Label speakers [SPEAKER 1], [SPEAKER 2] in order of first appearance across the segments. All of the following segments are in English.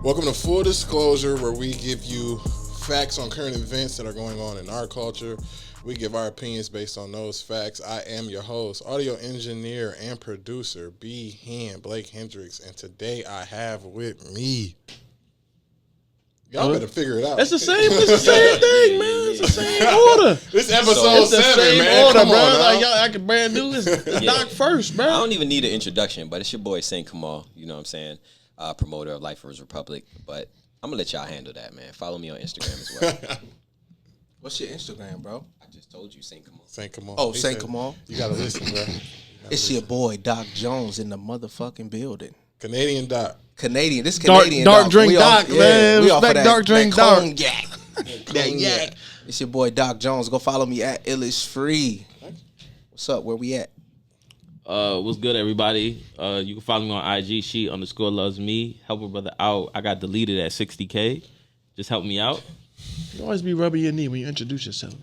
[SPEAKER 1] Welcome to Full Disclosure, where we give you facts on current events that are going on in our culture. We give our opinions based on those facts. I am your host, audio engineer and producer, B. Hen, Blake Hendricks, and today I have with me. Y'all better figure it out.
[SPEAKER 2] It's the same thing, man. It's the same order.
[SPEAKER 1] This episode
[SPEAKER 2] it's the
[SPEAKER 1] 7,
[SPEAKER 2] same
[SPEAKER 1] man.
[SPEAKER 2] order,
[SPEAKER 1] Come
[SPEAKER 2] bro.
[SPEAKER 1] on,
[SPEAKER 2] Like y'all acting brand new. It's Doc first, bro.
[SPEAKER 3] I don't even need an introduction, but it's your boy Saint Kamal. You know what I'm saying? Promoter of Life First Republic. But I'm gonna let y'all handle that, man. Follow me on Instagram as well.
[SPEAKER 4] What's your Instagram, bro?
[SPEAKER 3] I just told you, Saint Kamal.
[SPEAKER 1] Saint Kamal.
[SPEAKER 4] Oh, Saint Kamal.
[SPEAKER 1] You gotta listen, bro.
[SPEAKER 4] It's your boy Doc Jones in the motherfucking building.
[SPEAKER 1] Canadian Doc.
[SPEAKER 4] Canadian. This
[SPEAKER 2] Dark
[SPEAKER 4] Canadian
[SPEAKER 2] drink Doc, man.
[SPEAKER 4] We off of
[SPEAKER 2] Respect dark drink Doc.
[SPEAKER 4] Cognac. That yak. It's your boy Doc Jones. Go follow me at Illish3. What's up? Where we at?
[SPEAKER 5] What's good, everybody? You can follow me on IG, she_loves_me. Help a brother out. I got deleted at 60K. Just help me out.
[SPEAKER 2] You always be rubbing your knee when you introduce yourself.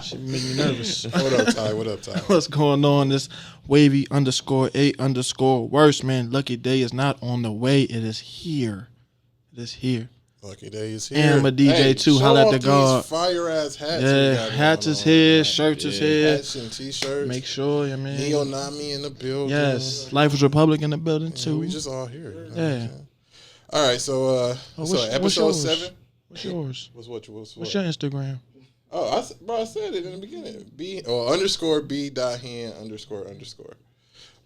[SPEAKER 2] Shit make me nervous.
[SPEAKER 1] What up, Ty? What up, Ty?
[SPEAKER 2] What's going on? This wavy_8_worse, man. Lucky day is not on the way. It is here. It is here.
[SPEAKER 1] Lucky day is here.
[SPEAKER 2] And I'm a DJ too.
[SPEAKER 1] Show
[SPEAKER 2] Holla at
[SPEAKER 1] off
[SPEAKER 2] the guard.
[SPEAKER 1] these fire ass hats.
[SPEAKER 2] Yeah, hats is here, shirts is here.
[SPEAKER 1] Hats and t-shirts.
[SPEAKER 2] Make sure, yeah, man.
[SPEAKER 1] Neo Nami in the building.
[SPEAKER 2] Yes, Life is Republic in the building too.
[SPEAKER 1] We just all here. You know what I'm
[SPEAKER 2] Yeah.
[SPEAKER 1] saying? All right, so episode
[SPEAKER 2] yours?
[SPEAKER 1] 7.
[SPEAKER 2] What's yours?
[SPEAKER 1] What's
[SPEAKER 2] What's your Instagram?
[SPEAKER 1] Oh, I said it in the beginning. _B_hen__.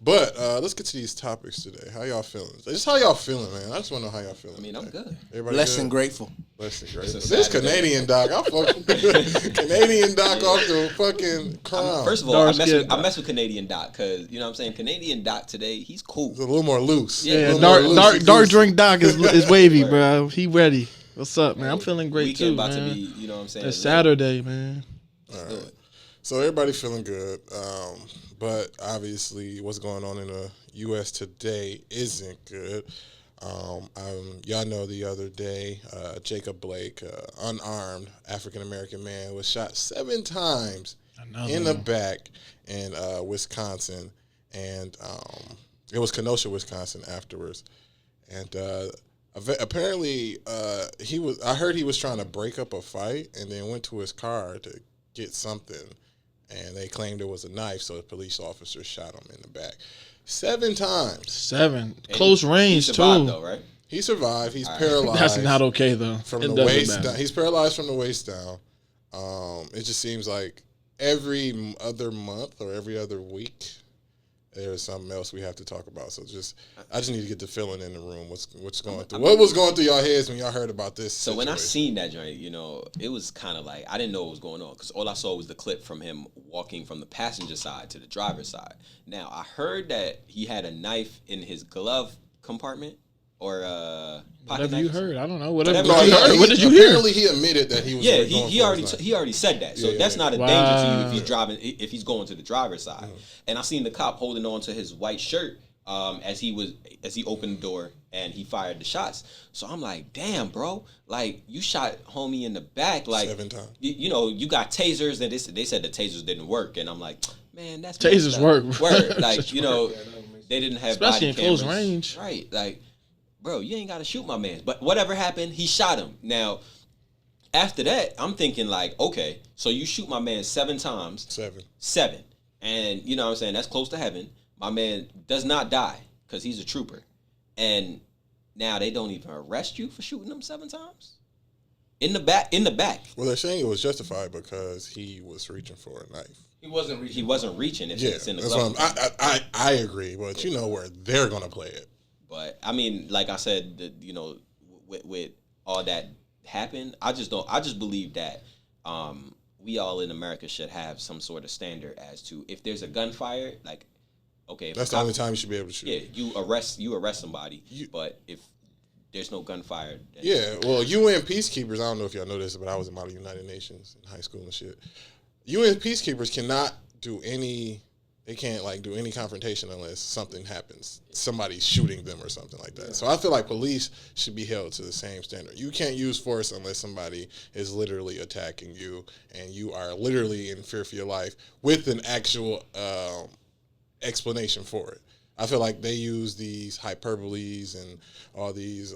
[SPEAKER 1] But let's get to these topics today. How y'all feeling? Just how y'all feeling, man. I just want to know how y'all feeling.
[SPEAKER 3] I mean, I'm good.
[SPEAKER 1] Everybody
[SPEAKER 4] Blessed
[SPEAKER 1] good?
[SPEAKER 4] and grateful.
[SPEAKER 1] Blessed and grateful. This Canadian Doc, I fuck Canadian Doc off the fucking crown.
[SPEAKER 3] First of all, I
[SPEAKER 2] Dark-skinned
[SPEAKER 3] mess with Canadian Doc because, you know what I'm saying? Canadian Doc today, he's cool.
[SPEAKER 1] It's a little more loose.
[SPEAKER 3] Yeah,
[SPEAKER 2] Dark drink Doc is wavy, bro. He ready. What's up, man? I'm feeling great
[SPEAKER 3] Weekend
[SPEAKER 2] too,
[SPEAKER 3] about
[SPEAKER 2] man.
[SPEAKER 3] to be, you know what I'm saying?
[SPEAKER 2] It's Saturday, man.
[SPEAKER 1] All right. So everybody feeling good. But obviously what's going on in the U.S. today isn't good. Y'all know the other day, Jacob Blake, unarmed African-American man, was shot 7 times in the back in Wisconsin. And it was Kenosha, Wisconsin afterwards. And apparently I heard he was trying to break up a fight and then went to his car to get something. And they claimed it was a knife, so the police officer shot him in the back 7 times.
[SPEAKER 2] 7 close range
[SPEAKER 3] he survived,
[SPEAKER 2] too.
[SPEAKER 3] though, right?
[SPEAKER 1] He survived. He's paralyzed.
[SPEAKER 2] That's not okay though.
[SPEAKER 1] From
[SPEAKER 2] It
[SPEAKER 1] the
[SPEAKER 2] doesn't
[SPEAKER 1] waist
[SPEAKER 2] matter.
[SPEAKER 1] down. He's paralyzed from the waist down. It just seems like every other month or every other week there's something else we have to talk about. So I just need to get the feeling in the room. What's going through? What was going through y'all heads when y'all heard about this?
[SPEAKER 3] So
[SPEAKER 1] situation?
[SPEAKER 3] when I seen that joint, you know, it was kind of like I didn't know what was going on because all I saw was the clip from him walking from the passenger side to the driver's side. Now I heard that he had a knife in his glove compartment or pocket
[SPEAKER 2] Whatever
[SPEAKER 3] knife.
[SPEAKER 2] you heard, I don't know. Whatever
[SPEAKER 3] Whatever
[SPEAKER 2] you
[SPEAKER 3] you
[SPEAKER 2] heard. What did you hear?
[SPEAKER 1] Apparently, he admitted that he was.
[SPEAKER 3] Yeah,
[SPEAKER 1] going
[SPEAKER 3] he
[SPEAKER 1] for
[SPEAKER 3] already
[SPEAKER 1] his knife.
[SPEAKER 3] he already said that. So
[SPEAKER 1] Yeah,
[SPEAKER 3] that's
[SPEAKER 1] yeah.
[SPEAKER 3] not a
[SPEAKER 2] Wow.
[SPEAKER 3] danger to you if he's driving if he's going to the driver's side. And I seen the cop holding on to his white shirt as he opened the door and he fired the shots. So I'm like, damn, bro, like you shot homie in the back like
[SPEAKER 1] 7 times.
[SPEAKER 3] You know, you got tasers and they said the tasers didn't work and I'm like, man, that's
[SPEAKER 2] Tasers
[SPEAKER 3] messed up.
[SPEAKER 2] work.
[SPEAKER 3] Like, you know, they didn't have
[SPEAKER 2] Especially
[SPEAKER 3] body
[SPEAKER 2] in close
[SPEAKER 3] cameras.
[SPEAKER 2] range.
[SPEAKER 3] Right, like, bro, you ain't got to shoot my man. But whatever happened, he shot him. Now, after that, I'm thinking like, okay, so you shoot my man 7 times. 7. And you know what I'm saying? That's close to heaven. My man does not die because he's a trooper. And now they don't even arrest you for shooting him 7 times? In the back.
[SPEAKER 1] Well, they're saying it was justified because he was reaching for a knife.
[SPEAKER 4] He wasn't reaching.
[SPEAKER 3] He wasn't reaching if it's in the glove.
[SPEAKER 1] I agree, but you know where they're gonna play it.
[SPEAKER 3] But I mean, like I said, you know, with all that happened, I just believe that we all in America should have some sort of standard as to if there's a gunfire, like, okay,
[SPEAKER 1] That's the only time you should be able to shoot.
[SPEAKER 3] Yeah, you arrest somebody, but if there's no gunfire, then
[SPEAKER 1] Yeah, well, UN peacekeepers, I don't know if y'all know this, but I was in Model United Nations in high school and shit. UN peacekeepers cannot do any confrontation unless something happens. Somebody's shooting them or something like that. So I feel like police should be held to the same standard. You can't use force unless somebody is literally attacking you and you are literally in fear for your life with an actual explanation for it. I feel like they use these hyperboles and all these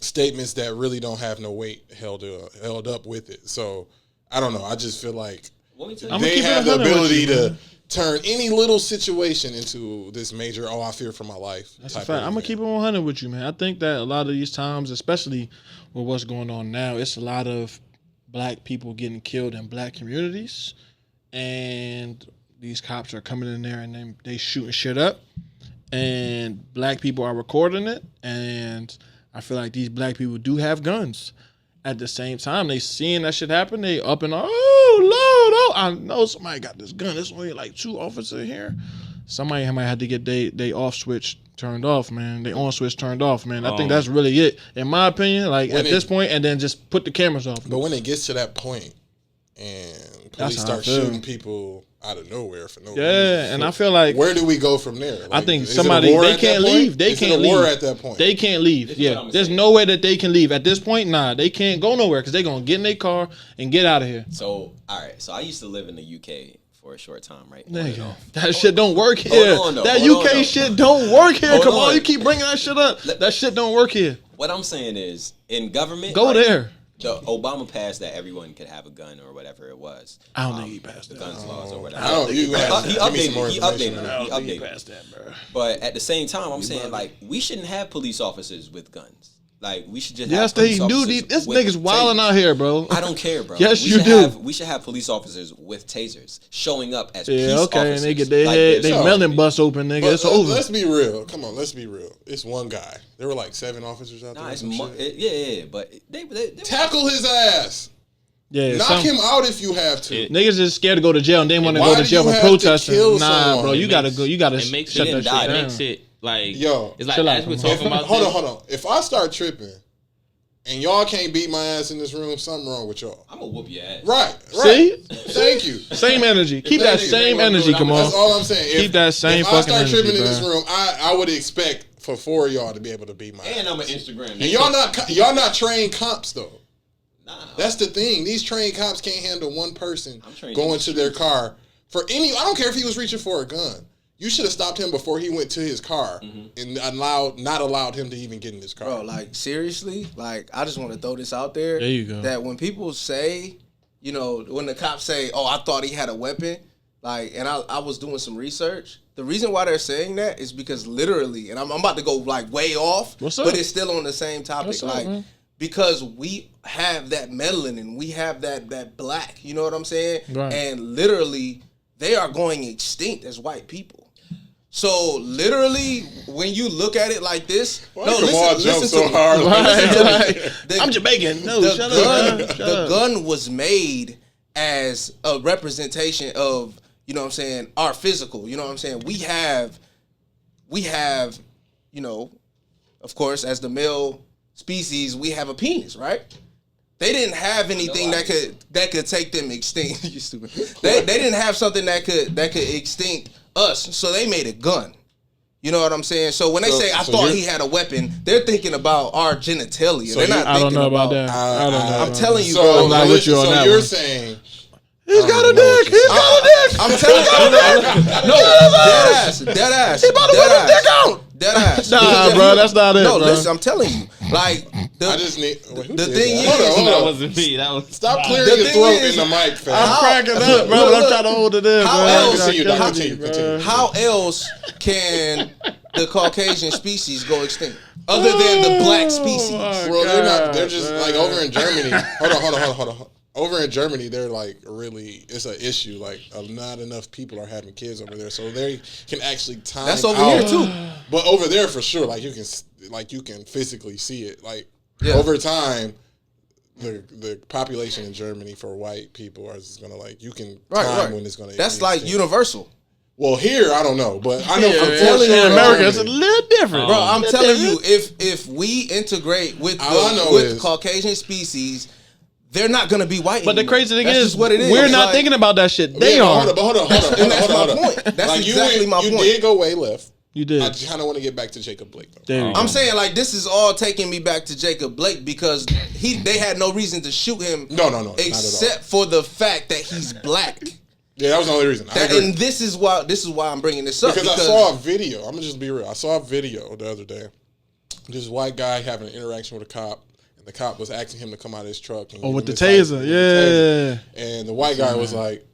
[SPEAKER 1] statements that really don't have no weight held up with it. So I don't know. I just feel like they have the ability to turn any little situation into this major, I fear for my life.
[SPEAKER 2] That's a fact. I'm going to keep it 100 with you, man. I think that a lot of these times, especially with what's going on now, it's a lot of black people getting killed in black communities. And these cops are coming in there and they shooting shit up. And black people are recording it. And I feel like these black people do have guns. At the same time, they seeing that shit happen. They up and, oh, Lord, oh, I know somebody got this gun. There's only like 2 officers here. Somebody might have to get they off switch turned off, man. They on switch turned off, man. I think that's really it, in my opinion. Like at this point, and then just put the cameras off.
[SPEAKER 1] But when it gets to that point, and police start shooting people out of nowhere for no reason.
[SPEAKER 2] Yeah, and I feel like
[SPEAKER 1] where do we go from there? Like,
[SPEAKER 2] I think somebody they can't leave. They can't leave.
[SPEAKER 1] War at that point.
[SPEAKER 2] They can't leave. Yeah, there's no way that they can leave at this point. Nah, they can't go nowhere because they're gonna get in their car and get out of here.
[SPEAKER 3] So all right, so I used to live in the UK for a short time, right?
[SPEAKER 2] That shit don't work here. That UK shit don't work here. Come on, you keep bringing that shit up. That shit don't work here.
[SPEAKER 3] What I'm saying is, in government,
[SPEAKER 2] go there.
[SPEAKER 3] The Obama passed that everyone could have a gun or whatever it was.
[SPEAKER 2] I don't think he passed
[SPEAKER 3] the
[SPEAKER 2] that.
[SPEAKER 3] guns laws or whatever.
[SPEAKER 1] He updated.
[SPEAKER 3] He updated
[SPEAKER 2] that, bro.
[SPEAKER 3] But at the same time, I'm saying like we shouldn't have police officers with guns. Like we should just
[SPEAKER 2] yes, they do. This nigga's wilding out here, bro.
[SPEAKER 3] I don't care, bro.
[SPEAKER 2] Yes, you do.
[SPEAKER 3] We should have police officers with tasers showing up as
[SPEAKER 2] peace
[SPEAKER 3] officers.
[SPEAKER 2] And they get their head, they melon bust open, nigga.
[SPEAKER 1] But
[SPEAKER 2] it's over.
[SPEAKER 1] Let's be real. Come on, let's be real. It's one guy. There were like 7 officers out there.
[SPEAKER 3] Yeah, but they
[SPEAKER 1] tackle his ass.
[SPEAKER 2] Yeah,
[SPEAKER 1] knock him out if you have to.
[SPEAKER 2] Niggas is scared to go to jail and they want to go to jail for protesting. Nah, bro, you gotta go. You gotta shut that shit down.
[SPEAKER 5] It makes it like
[SPEAKER 1] it's
[SPEAKER 5] like as we're talking about.
[SPEAKER 1] Hold on. If I start tripping and y'all can't beat my ass in this room, something wrong with y'all.
[SPEAKER 3] I'm gonna whoop your ass.
[SPEAKER 1] Right.
[SPEAKER 2] See?
[SPEAKER 1] Thank you.
[SPEAKER 2] Same energy. Keep that same energy, come on.
[SPEAKER 1] That's all I'm saying.
[SPEAKER 2] Keep that same fucking energy.
[SPEAKER 1] If I start tripping in this room, I would expect for 4 of y'all to be able to beat my ass.
[SPEAKER 3] And I'm an Instagram.
[SPEAKER 1] And y'all not trained cops though. Nah. That's the thing. These trained cops can't handle one person going to their car for any. I don't care if he was reaching for a gun. You should have stopped him before he went to his car and not allowed him to even get in his car.
[SPEAKER 4] Bro, like seriously, like I just want to throw this out there.
[SPEAKER 2] There you go.
[SPEAKER 4] That when people say, you know, when the cops say, "Oh, I thought he had a weapon," like, and I was doing some research. The reason why they're saying that is because literally, and I'm about to go like way off, but it's still on the same topic. Like, because we have that melanin, we have that black. You know what I'm saying?
[SPEAKER 2] Right.
[SPEAKER 4] And literally, they are going extinct as white people. So literally, when you look at it like this, listen to me.
[SPEAKER 2] I'm Jamaican. No,
[SPEAKER 4] the gun was made as a representation of, you know what I'm saying, our physical. You know what I'm saying? We have, you know, of course, as the male species, we have a penis, right? They didn't have anything that could take them extinct. You stupid. They didn't have something that could extinct us, so they made a gun. You know what I'm saying? So when they say I thought he had a weapon, they're thinking about our genitalia. They're not thinking about
[SPEAKER 2] that. I don't know.
[SPEAKER 4] I'm telling you,
[SPEAKER 1] bro.
[SPEAKER 4] I'm not
[SPEAKER 1] with you on that. So you're saying
[SPEAKER 2] he's got a dick. He's got a dick.
[SPEAKER 4] I'm telling you, no, dead ass.
[SPEAKER 2] He about to put his dick out.
[SPEAKER 4] Dead ass.
[SPEAKER 2] Nah, bro, that's not it.
[SPEAKER 4] No,
[SPEAKER 2] bro.
[SPEAKER 4] listen, I'm telling you, like
[SPEAKER 1] I just need
[SPEAKER 4] the thing is,
[SPEAKER 5] that wasn't me. That was
[SPEAKER 1] stop clearing your throat in the mic, fam.
[SPEAKER 2] I'm cracking up, bro. But I'm trying to hold it in.
[SPEAKER 4] How else can the Caucasian species go extinct other than the black species?
[SPEAKER 1] Well, they're not. They're just like over in Germany. Hold on. Over in Germany, they're like really, it's an issue. Like not enough people are having kids over there, so they can actually time.
[SPEAKER 4] That's over here too.
[SPEAKER 1] But over there for sure, like you can physically see it. Like over time, the population in Germany for white people are just gonna like you can time when it's gonna.
[SPEAKER 4] That's like universal.
[SPEAKER 1] Well, here I don't know, but I know
[SPEAKER 2] I'm telling you, in America it's a little different,
[SPEAKER 4] bro. I'm telling you, if we integrate with Caucasian species. They're not gonna be white.
[SPEAKER 2] But the crazy thing is,
[SPEAKER 4] what it is.
[SPEAKER 2] We're not thinking about that shit. They are.
[SPEAKER 1] Hold on.
[SPEAKER 4] That's my point. That's exactly my point.
[SPEAKER 1] You did go way left.
[SPEAKER 2] You did.
[SPEAKER 1] I kind of want to get back to Jacob Blake, though.
[SPEAKER 4] I'm saying like this is all taking me back to Jacob Blake because they had no reason to shoot him.
[SPEAKER 1] No,
[SPEAKER 4] except for the fact that he's black.
[SPEAKER 1] Yeah, that was the only reason.
[SPEAKER 4] And this is why I'm bringing this up.
[SPEAKER 1] Because I saw a video. I'm going to just be real. I saw a video the other day. This white guy having an interaction with a cop. And the cop was asking him to come out of his truck. And
[SPEAKER 2] with the taser. Yeah.
[SPEAKER 1] And the white guy was like,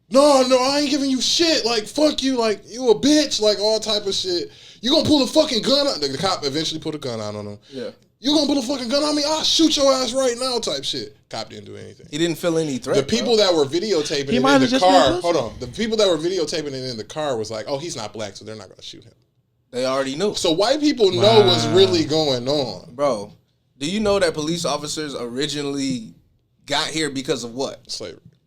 [SPEAKER 1] no, I ain't giving you shit. Like, fuck you. Like, you a bitch. Like, all type of shit. You gonna pull a fucking gun out? The cop eventually put a gun out on him.
[SPEAKER 4] Yeah.
[SPEAKER 1] You gonna put a fucking gun on me? I'll shoot your ass right now type shit. Cop didn't do anything.
[SPEAKER 4] He didn't feel any threat.
[SPEAKER 1] The people that were videotaping it in the car, hold on. The people that were videotaping it in the car was like, oh, he's not black, so they're not gonna shoot him.
[SPEAKER 4] They already knew.
[SPEAKER 1] So white people know what's really going on.
[SPEAKER 4] Bro, do you know that police officers originally got here because of what?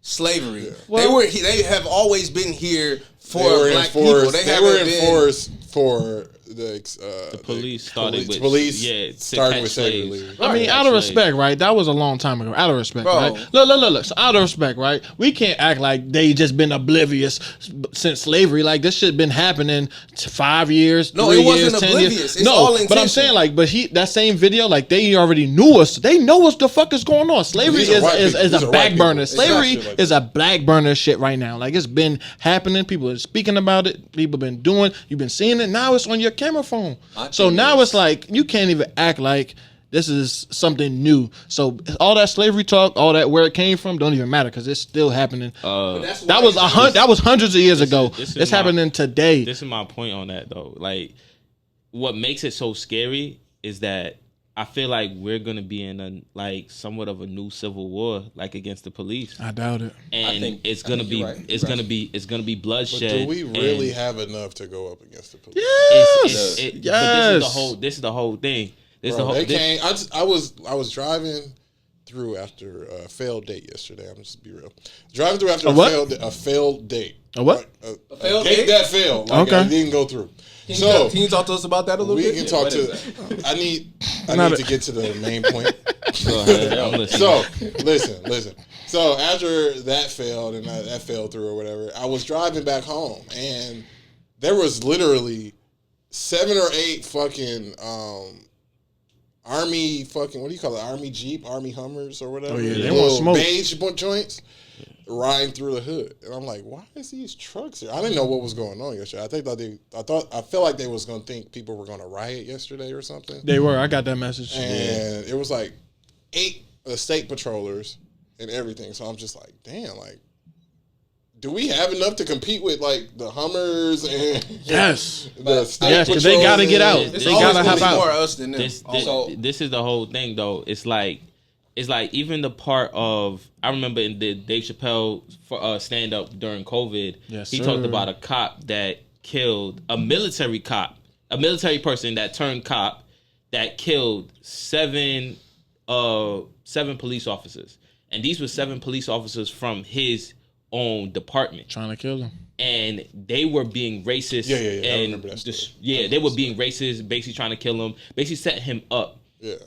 [SPEAKER 4] Slavery. Yeah. Well, they have always been here for black people. They were enforced for the
[SPEAKER 5] police started
[SPEAKER 1] with slavery.
[SPEAKER 2] I mean, out of respect, right? That was a long time ago. Out of respect, right? Look. So out of respect, right? We can't act like they just been oblivious since slavery. Like this shit been happening 5 years.
[SPEAKER 4] No,
[SPEAKER 2] 3
[SPEAKER 4] it wasn't
[SPEAKER 2] years, 10
[SPEAKER 4] oblivious.
[SPEAKER 2] years.
[SPEAKER 4] It's all intentional.
[SPEAKER 2] But I'm saying like, that same video, like they already knew us. They know what the fuck is going on. Slavery is a back burner. Slavery is a black burner shit right now. Like it's been happening. People are speaking about it. People been doing. You've been seeing it. Now it's on your camera phone. So now it's like you can't even act like this is something new. So all that slavery talk, all that where it came from, don't even matter because it's still happening. That was hundreds of years ago. It's happening today.
[SPEAKER 5] This is my point on that though. Like, what makes it so scary is that I feel like we're gonna be in somewhat of a new civil war, like against the police.
[SPEAKER 2] I doubt it.
[SPEAKER 5] And it's gonna be bloodshed.
[SPEAKER 1] But do we really have enough to go up against the police?
[SPEAKER 2] Yes.
[SPEAKER 5] But this is the whole thing.
[SPEAKER 1] I was driving through after a failed date yesterday. I'm just be real. Driving through after a failed date.
[SPEAKER 2] A what?
[SPEAKER 1] A failed date that failed. Like, okay. It didn't go through.
[SPEAKER 4] Can you talk to us about that a little bit?
[SPEAKER 1] We can talk I need to get to the main point.
[SPEAKER 5] Go ahead.
[SPEAKER 1] So listen. So after that failed and that fell through or whatever, I was driving back home and there was literally 7 or 8 fucking Army fucking, what do you call it? Army Jeep, Army Hummers or whatever.
[SPEAKER 2] Oh yeah, they want smoke.
[SPEAKER 1] Beige joints riding through the hood, and I'm like, why is these trucks here? I didn't know what was going on yesterday. I felt like they was gonna think people were gonna riot yesterday or something.
[SPEAKER 2] They were. I got that message.
[SPEAKER 1] And it was like 8 state patrollers and everything. So I'm just like, damn, like, do we have enough to compete with like the Hummers and the state
[SPEAKER 2] because they gotta get out.
[SPEAKER 4] They
[SPEAKER 2] gotta have out.
[SPEAKER 4] More us than them.
[SPEAKER 5] This is the whole thing though. It's like even the part of, I remember in the Dave Chappelle stand up during COVID, he talked about a cop that killed a military person that turned cop that killed 7 police officers, and these were 7 police officers from his own department
[SPEAKER 2] trying to kill them,
[SPEAKER 5] and they were being racist.
[SPEAKER 1] I remember that story.
[SPEAKER 5] They were being racist, basically trying to kill him, basically set him up.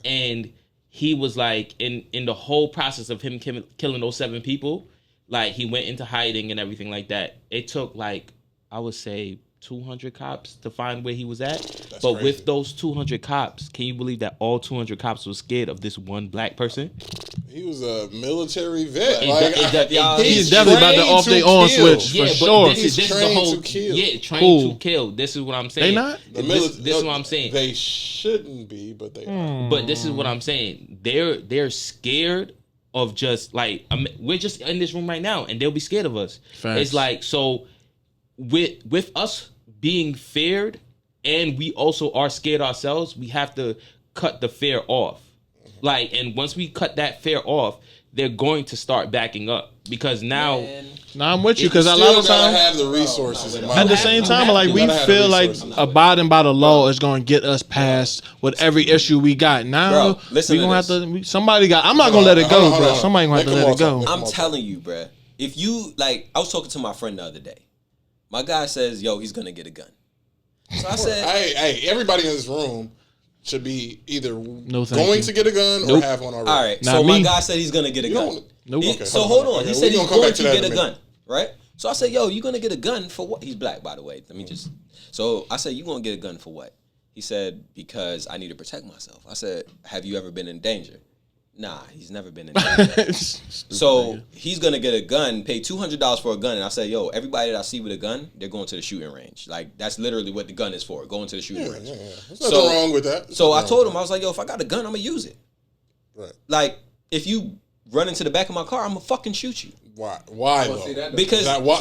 [SPEAKER 5] And he was like, in the whole process of him killing those 7 people, like he went into hiding and everything like that. It took like, I would say 200 cops to find where he was at. That's crazy. With those 200 cops, can you believe that all 200 cops were scared of this one black person?
[SPEAKER 1] He was a military vet.
[SPEAKER 2] He's definitely about to off their on switch for sure.
[SPEAKER 5] This is the whole to kill. Yeah, trained to kill. This is what I'm saying.
[SPEAKER 2] They not?
[SPEAKER 5] This is what I'm saying.
[SPEAKER 1] They shouldn't be, but they are.
[SPEAKER 5] But this is what I'm saying. They're scared of just like, we're just in this room right now, and they'll be scared of us.
[SPEAKER 2] Facts.
[SPEAKER 5] It's like, so with us being feared, and we also are scared ourselves, we have to cut the fear off. Like, and once we cut that fear off, they're going to start backing up, because now.
[SPEAKER 2] Now I'm with you, because a lot of times
[SPEAKER 1] have the resources.
[SPEAKER 2] At the same time, like we feel like abiding by the law is going to get us past with every issue we got. Now we gonna have to. Somebody got. I'm not gonna let it go, bro. Somebody gonna have to let it go.
[SPEAKER 3] I'm telling you, bro. If you like, I was talking to my friend the other day. My guy says, "Yo, he's gonna get a gun." So I said,
[SPEAKER 1] "Hey, everybody in this room should be either going to get a gun or have one already."
[SPEAKER 3] All right. So my guy said he's gonna get a gun. So hold on. He said he's going to get a gun, right? So I said, "Yo, you gonna get a gun for what?" He's black, by the way. Let me just. So I said, "You gonna get a gun for what?" He said, "Because I need to protect myself." I said, "Have you ever been in danger?" Nah, he's never been in jail. So he's gonna get a gun, pay $200 for a gun, and I say, yo, everybody that I see with a gun, they're going to the shooting range. Like that's literally what the gun is for, going to the shooting range.
[SPEAKER 1] There's nothing wrong with that.
[SPEAKER 3] So I told him, I was like, yo, if I got a gun, I'm gonna use it.
[SPEAKER 1] Right.
[SPEAKER 3] Like if you run into the back of my car, I'm gonna fucking shoot you.
[SPEAKER 1] Why? Why though?
[SPEAKER 3] Because
[SPEAKER 1] hold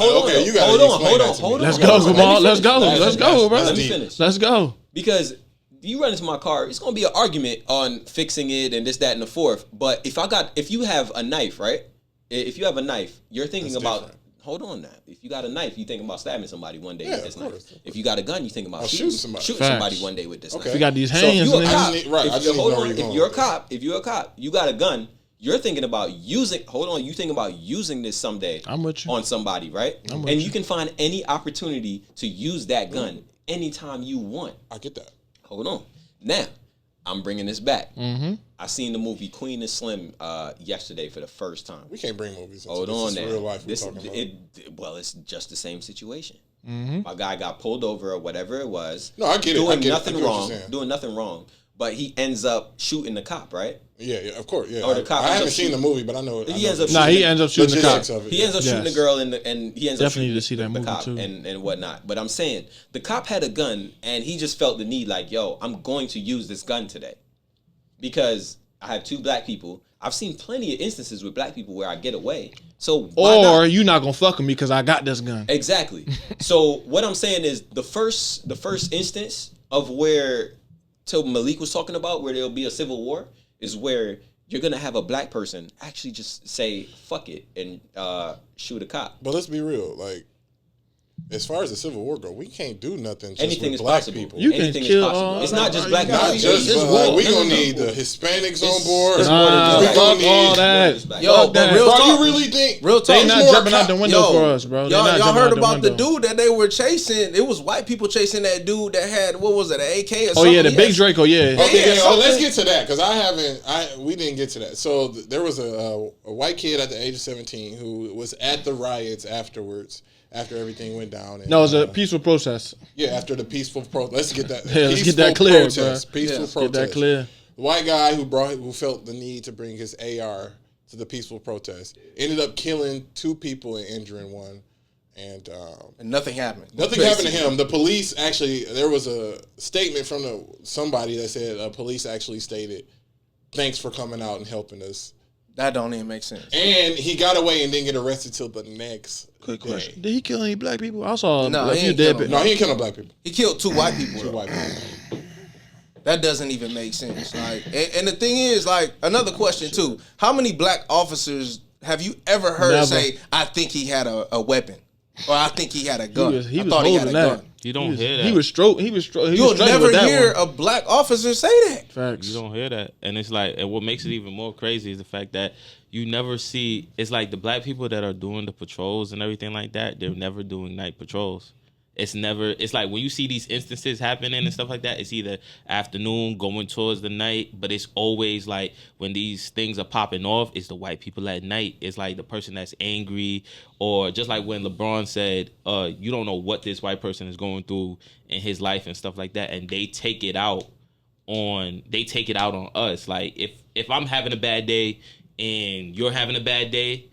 [SPEAKER 1] on.
[SPEAKER 2] Let's go, Jamal. Let's go, bro.
[SPEAKER 3] Let me finish.
[SPEAKER 2] Let's go.
[SPEAKER 3] Because you run into my car, it's gonna be an argument on fixing it and this, that, and the fourth. But if you have a knife, right? If you have a knife, you're thinking about. Different. Hold on now. If you got a knife, you thinking about stabbing somebody one day with this knife. If you got a gun, you thinking about shooting somebody one day with this knife.
[SPEAKER 2] If you got these hands,
[SPEAKER 3] so if you're a cop, you got a gun. You're thinking about using. Hold on, you thinking about using this someday on somebody, right? And you can find any opportunity to use that gun anytime you want.
[SPEAKER 1] I get that.
[SPEAKER 3] Hold on. Now, I'm bringing this back. Mm-hmm. I seen the movie Queen and Slim yesterday for the first time.
[SPEAKER 1] We can't bring movies into
[SPEAKER 3] Hold on now.
[SPEAKER 1] Real life we're talking about.
[SPEAKER 3] Well, it's just the same situation. Mm-hmm. My guy got pulled over or whatever it was.
[SPEAKER 1] No, I get it.
[SPEAKER 3] Doing nothing wrong. But he ends up shooting the cop, right?
[SPEAKER 1] Yeah, of course, yeah.
[SPEAKER 3] Or the cop
[SPEAKER 1] I haven't seen the movie, but I know.
[SPEAKER 2] He ends up shooting the cop.
[SPEAKER 3] He ends up shooting the girl, and he ends up shooting
[SPEAKER 2] to see that movie
[SPEAKER 3] cop
[SPEAKER 2] too,
[SPEAKER 3] and whatnot. But I'm saying the cop had a gun, and he just felt the need, like, yo, I'm going to use this gun today because I have two black people. I've seen plenty of instances with black people where I get away. So
[SPEAKER 2] you're not gonna fuck with me because I got this gun.
[SPEAKER 3] Exactly. So what I'm saying is the first instance of where Malik was talking about, where there'll be a civil war, is where you're gonna have a black person actually just say fuck it and shoot a cop.
[SPEAKER 1] But let's be real, like as far as the Civil War go, we can't do nothing just
[SPEAKER 3] anything
[SPEAKER 1] with
[SPEAKER 3] is
[SPEAKER 1] black
[SPEAKER 3] possible.
[SPEAKER 1] people.
[SPEAKER 2] You can kill
[SPEAKER 3] it's not just black
[SPEAKER 1] people. We gonna need the Hispanics on board.
[SPEAKER 3] We
[SPEAKER 2] gonna need all that.
[SPEAKER 4] Yo, but real talk.
[SPEAKER 1] You really think
[SPEAKER 4] real talk?
[SPEAKER 2] They not jumping out the window for us, bro.
[SPEAKER 4] Y'all heard about the dude that they were chasing? It was white people chasing that dude that had what was it, an AK or something?
[SPEAKER 2] Oh yeah, the big Draco. Yeah.
[SPEAKER 1] Okay, let's get to that because we didn't get to that. So there was a white kid at the age of 17 who was at the riots afterwards. After everything went down. And,
[SPEAKER 2] no, it was a peaceful protest.
[SPEAKER 1] Yeah, after the peaceful protest. Let's get that.
[SPEAKER 2] Let's get that clear,
[SPEAKER 1] protest,
[SPEAKER 2] bro.
[SPEAKER 1] Peaceful protest.
[SPEAKER 2] Get that clear.
[SPEAKER 1] The white guy who felt the need to bring his AR to the peaceful protest ended up killing 2 people and injuring 1. And
[SPEAKER 4] nothing happened.
[SPEAKER 1] Nothing happened to him. The police actually, there was a statement from somebody that said police actually stated, "Thanks for coming out and helping us."
[SPEAKER 4] That don't even make sense.
[SPEAKER 1] And he got away and didn't get arrested till the next
[SPEAKER 2] Quick
[SPEAKER 1] day.
[SPEAKER 2] question. Did he kill any black people? I saw
[SPEAKER 4] a
[SPEAKER 2] few dead people.
[SPEAKER 1] No, he didn't kill no black people.
[SPEAKER 4] He killed 2 white people.
[SPEAKER 1] 2 white people.
[SPEAKER 4] That doesn't even make sense. Like, and the thing is, like, another question too. How many black officers have you ever heard say, "I think he had a weapon," or "I think he had a gun"?
[SPEAKER 2] He was holding that.
[SPEAKER 5] You don't hear that.
[SPEAKER 2] He was stroke.
[SPEAKER 4] You'll never hear a black officer say that.
[SPEAKER 2] Facts.
[SPEAKER 5] You don't hear that, and it's like, and what makes it even more crazy is the fact that you never see. It's like the black people that are doing the patrols and everything like that. They're never doing night patrols. It's never. It's like when you see these instances happening and stuff like that. It's either afternoon going towards the night, but it's always like when these things are popping off, it's the white people at night. It's like the person that's angry, or just like when LeBron said, "You don't know what this white person is going through in his life and stuff like that," and they take it out on us. Like if I'm having a bad day and you're having a bad day,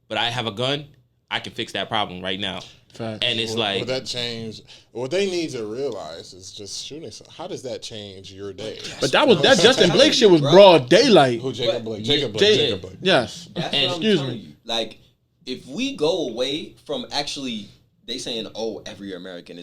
[SPEAKER 5] but I have a gun, I can fix that problem right now.
[SPEAKER 2] Facts.
[SPEAKER 5] And it's
[SPEAKER 1] Would that change? What they need to realize is just shooting. How does that change your day?
[SPEAKER 2] But that Justin Blake shit was broad daylight.
[SPEAKER 1] Who Jacob Blake? Jacob Blake.
[SPEAKER 2] Yes.
[SPEAKER 3] Excuse me. Like, if we go away from actually, they saying, "Oh, every American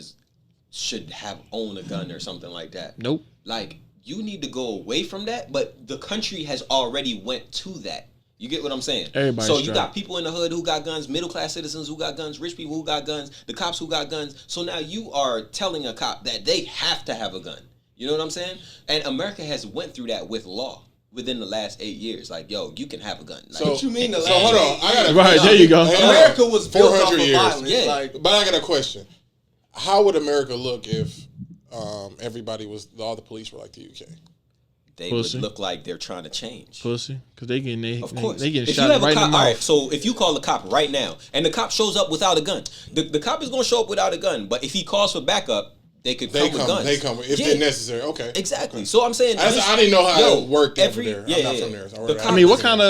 [SPEAKER 3] should own a gun" or something like that.
[SPEAKER 2] Nope.
[SPEAKER 3] Like, you need to go away from that. But the country has already went to that. You get what I'm saying? So you got people in the hood who got guns, middle class citizens who got guns, rich people who got guns, the cops who got guns. So now you are telling a cop that they have to have a gun. You know what I'm saying? And America has went through that with law within the last 8 years. Like, yo, you can have a gun. Like,
[SPEAKER 1] So
[SPEAKER 4] what you mean?
[SPEAKER 1] hold on. I got
[SPEAKER 2] right there. You go.
[SPEAKER 4] America was built off
[SPEAKER 1] 400
[SPEAKER 4] of
[SPEAKER 1] years.
[SPEAKER 4] violence.
[SPEAKER 3] Yeah.
[SPEAKER 4] Like,
[SPEAKER 1] But I got a question. How would America look if everybody all the police were like the UK?
[SPEAKER 3] they
[SPEAKER 2] Pussy.
[SPEAKER 3] would look like they're trying to change.
[SPEAKER 2] Pussy, because they getting
[SPEAKER 3] Of course.
[SPEAKER 2] they getting
[SPEAKER 3] if
[SPEAKER 2] shot
[SPEAKER 3] you have
[SPEAKER 2] right
[SPEAKER 3] a cop,
[SPEAKER 2] in the
[SPEAKER 3] all
[SPEAKER 2] mouth.
[SPEAKER 3] right, so if you call the cop right now and the cop shows up without a gun, the cop is going to show up without a gun. But if he calls for backup, they could come with guns.
[SPEAKER 1] They come if they're necessary. Okay,
[SPEAKER 3] exactly.
[SPEAKER 1] Okay.
[SPEAKER 3] So I'm saying
[SPEAKER 1] I didn't know how it worked over there. I'm not from there. So
[SPEAKER 2] I mean, what kind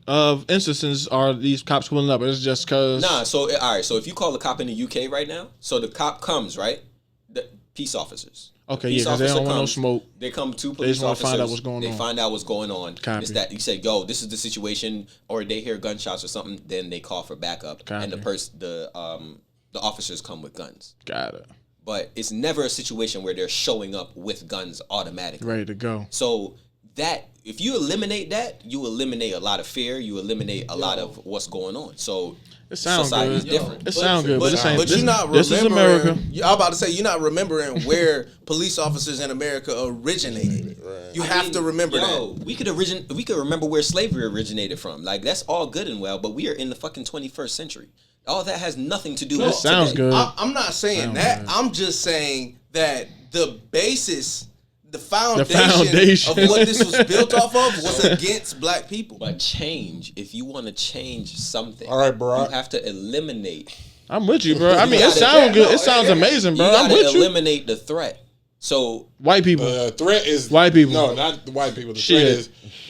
[SPEAKER 2] of instances are these cops pulling up? It's just because
[SPEAKER 3] So all right. So if you call the cop in the UK right now, so the cop comes right, the peace officers.
[SPEAKER 2] Okay, because they don't want no smoke.
[SPEAKER 3] They come to police officers.
[SPEAKER 2] Find out what's going on.
[SPEAKER 3] They find out what's going on.
[SPEAKER 2] Copy.
[SPEAKER 3] It's that you say, "Yo, this is the situation," or they hear gunshots or something. Then they call for backup, and the officers come with guns.
[SPEAKER 2] Got it.
[SPEAKER 3] But it's never a situation where they're showing up with guns automatically,
[SPEAKER 2] ready to go.
[SPEAKER 3] So that if you eliminate that, you eliminate a lot of fear. You eliminate a lot of what's going on. So.
[SPEAKER 2] It sounds
[SPEAKER 3] society
[SPEAKER 2] good.
[SPEAKER 3] is different.
[SPEAKER 2] It sounds good, but this ain't.
[SPEAKER 4] But you're not
[SPEAKER 2] this is America.
[SPEAKER 4] I'm about to say you're not remembering where police officers in America originated. Right. You have to remember that.
[SPEAKER 3] We could remember where slavery originated from. Like that's all good and well, but we are in the fucking 21st century. All that has nothing to do with
[SPEAKER 2] sounds
[SPEAKER 3] today.
[SPEAKER 2] good.
[SPEAKER 4] I'm not saying that. Good. I'm just saying that the basis. The foundation of what this was built off of was against black people.
[SPEAKER 3] But change, if you want to change something,
[SPEAKER 1] all right, bro,
[SPEAKER 3] you have to eliminate.
[SPEAKER 2] I'm with you, bro. I mean, it sounds good. It sounds amazing, bro. I'm with you.
[SPEAKER 3] Eliminate the threat. So
[SPEAKER 2] white people.
[SPEAKER 1] The threat is
[SPEAKER 2] white people.
[SPEAKER 1] No, not the white people. The threat is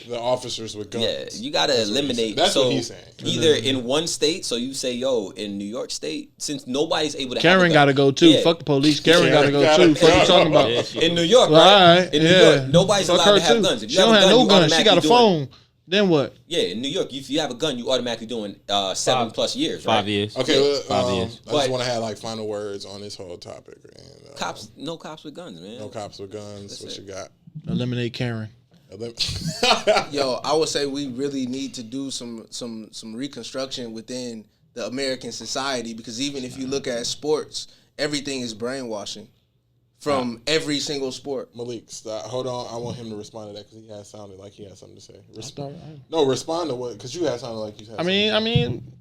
[SPEAKER 1] the officers with guns.
[SPEAKER 3] Yeah, you gotta eliminate.
[SPEAKER 1] That's what he's saying.
[SPEAKER 3] Either in one state, so you say, yo, in New York State, since nobody's able to.
[SPEAKER 2] Karen gotta go too. Yeah. Fuck the police. Karen gotta go too. Fuck you talking about?
[SPEAKER 3] In New York, right? In New York, nobody's allowed to have guns. If you
[SPEAKER 2] don't have no guns. She got a phone. Then what?
[SPEAKER 3] Yeah, in New York, if you have a gun, you automatically doing 7+ years, right?
[SPEAKER 5] 5 years.
[SPEAKER 1] Okay,
[SPEAKER 5] 5 years.
[SPEAKER 1] I just want to have like final words on this whole topic. And,
[SPEAKER 3] no cops with guns, man.
[SPEAKER 1] No cops with guns. What you got?
[SPEAKER 2] Eliminate Karen.
[SPEAKER 4] Yo, I would say we really need to do some reconstruction within the American society, because even if you look at sports, everything is brainwashing. From every single sport.
[SPEAKER 1] Malik, stop. Hold on. I want him to respond to that because he has sounded like he had something to say. Respond to what? Because you had sounded like you had.
[SPEAKER 2] I mean,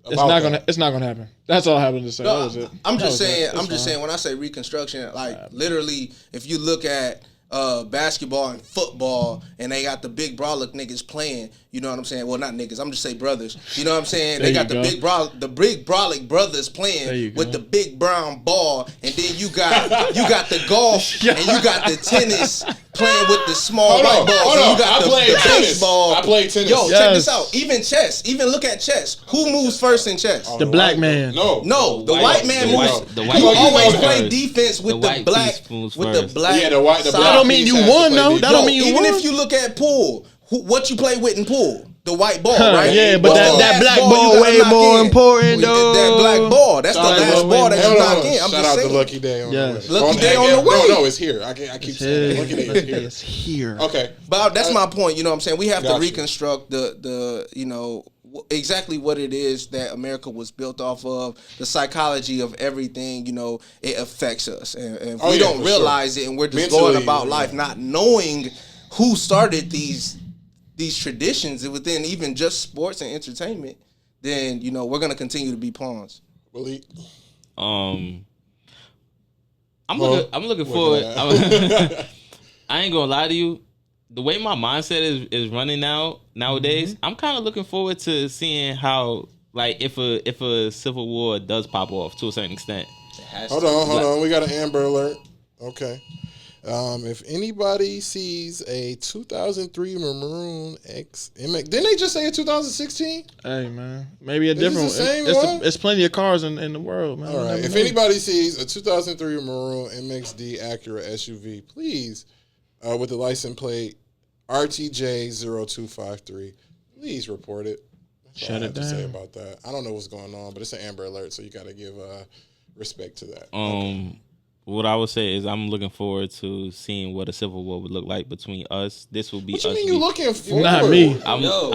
[SPEAKER 2] it's not gonna happen. That's all I have to say.
[SPEAKER 4] No,
[SPEAKER 2] that was it.
[SPEAKER 4] I'm just saying. When I say reconstruction, like literally, if you look at basketball and football, and they got the big brolic niggas playing. You know what I'm saying? Well, not niggas. I'm just say brothers. You know what I'm saying? They got the big brolic brothers playing with the big brown ball, and then you got the golf and you got the tennis playing with the small white balls. And you got the baseball.
[SPEAKER 1] I played tennis.
[SPEAKER 4] Yo, check this out. Even chess. Even look at chess. Who moves first in chess?
[SPEAKER 2] The black man.
[SPEAKER 4] No, the white man moves. You always play defense with the black.
[SPEAKER 1] Yeah, the white.
[SPEAKER 2] That don't mean you won, though. That don't mean you won.
[SPEAKER 4] Even if you look at pool. What you play with in pool? The white ball, right?
[SPEAKER 2] Yeah, but that black ball way more important, though.
[SPEAKER 4] That black ball. That's the last ball that you knock in. I'm
[SPEAKER 1] Shout out to Lucky Day on the way.
[SPEAKER 4] Lucky Day on the way.
[SPEAKER 1] No, it's here. I keep saying Lucky Day is here.
[SPEAKER 2] It's here.
[SPEAKER 1] Okay.
[SPEAKER 4] But that's my point. You know what I'm saying? We have to reconstruct the exactly what it is that America was built off of, the psychology of everything. It affects us. And we don't realize it, and we're just going about life not knowing who started these traditions within even just sports and entertainment, then we're gonna continue to be pawns.
[SPEAKER 5] I'm looking forward. I ain't gonna lie to you. The way my mindset is running nowadays, I'm kind of looking forward to seeing how, like, if a civil war does pop off to a certain extent.
[SPEAKER 1] Hold on. We got an Amber Alert. Okay. If anybody sees a 2003 Maroon X Inmate, didn't they just say a 2016?
[SPEAKER 2] Hey man, maybe a different one. It's plenty of cars in the world, man.
[SPEAKER 1] All right. If anybody sees a 2003 Maroon MXD Acura SUV, please, with the license plate RTJ0253, please report it. That's
[SPEAKER 2] Shut
[SPEAKER 1] all I
[SPEAKER 2] it
[SPEAKER 1] have
[SPEAKER 2] down.
[SPEAKER 1] to say about that. I don't know what's going on, but it's an Amber Alert, so you got to give respect to that.
[SPEAKER 5] What I would say is I'm looking forward to seeing what a civil war would look like between us. This will be
[SPEAKER 1] what
[SPEAKER 5] us.
[SPEAKER 1] What you mean you looking forward?
[SPEAKER 2] Not me.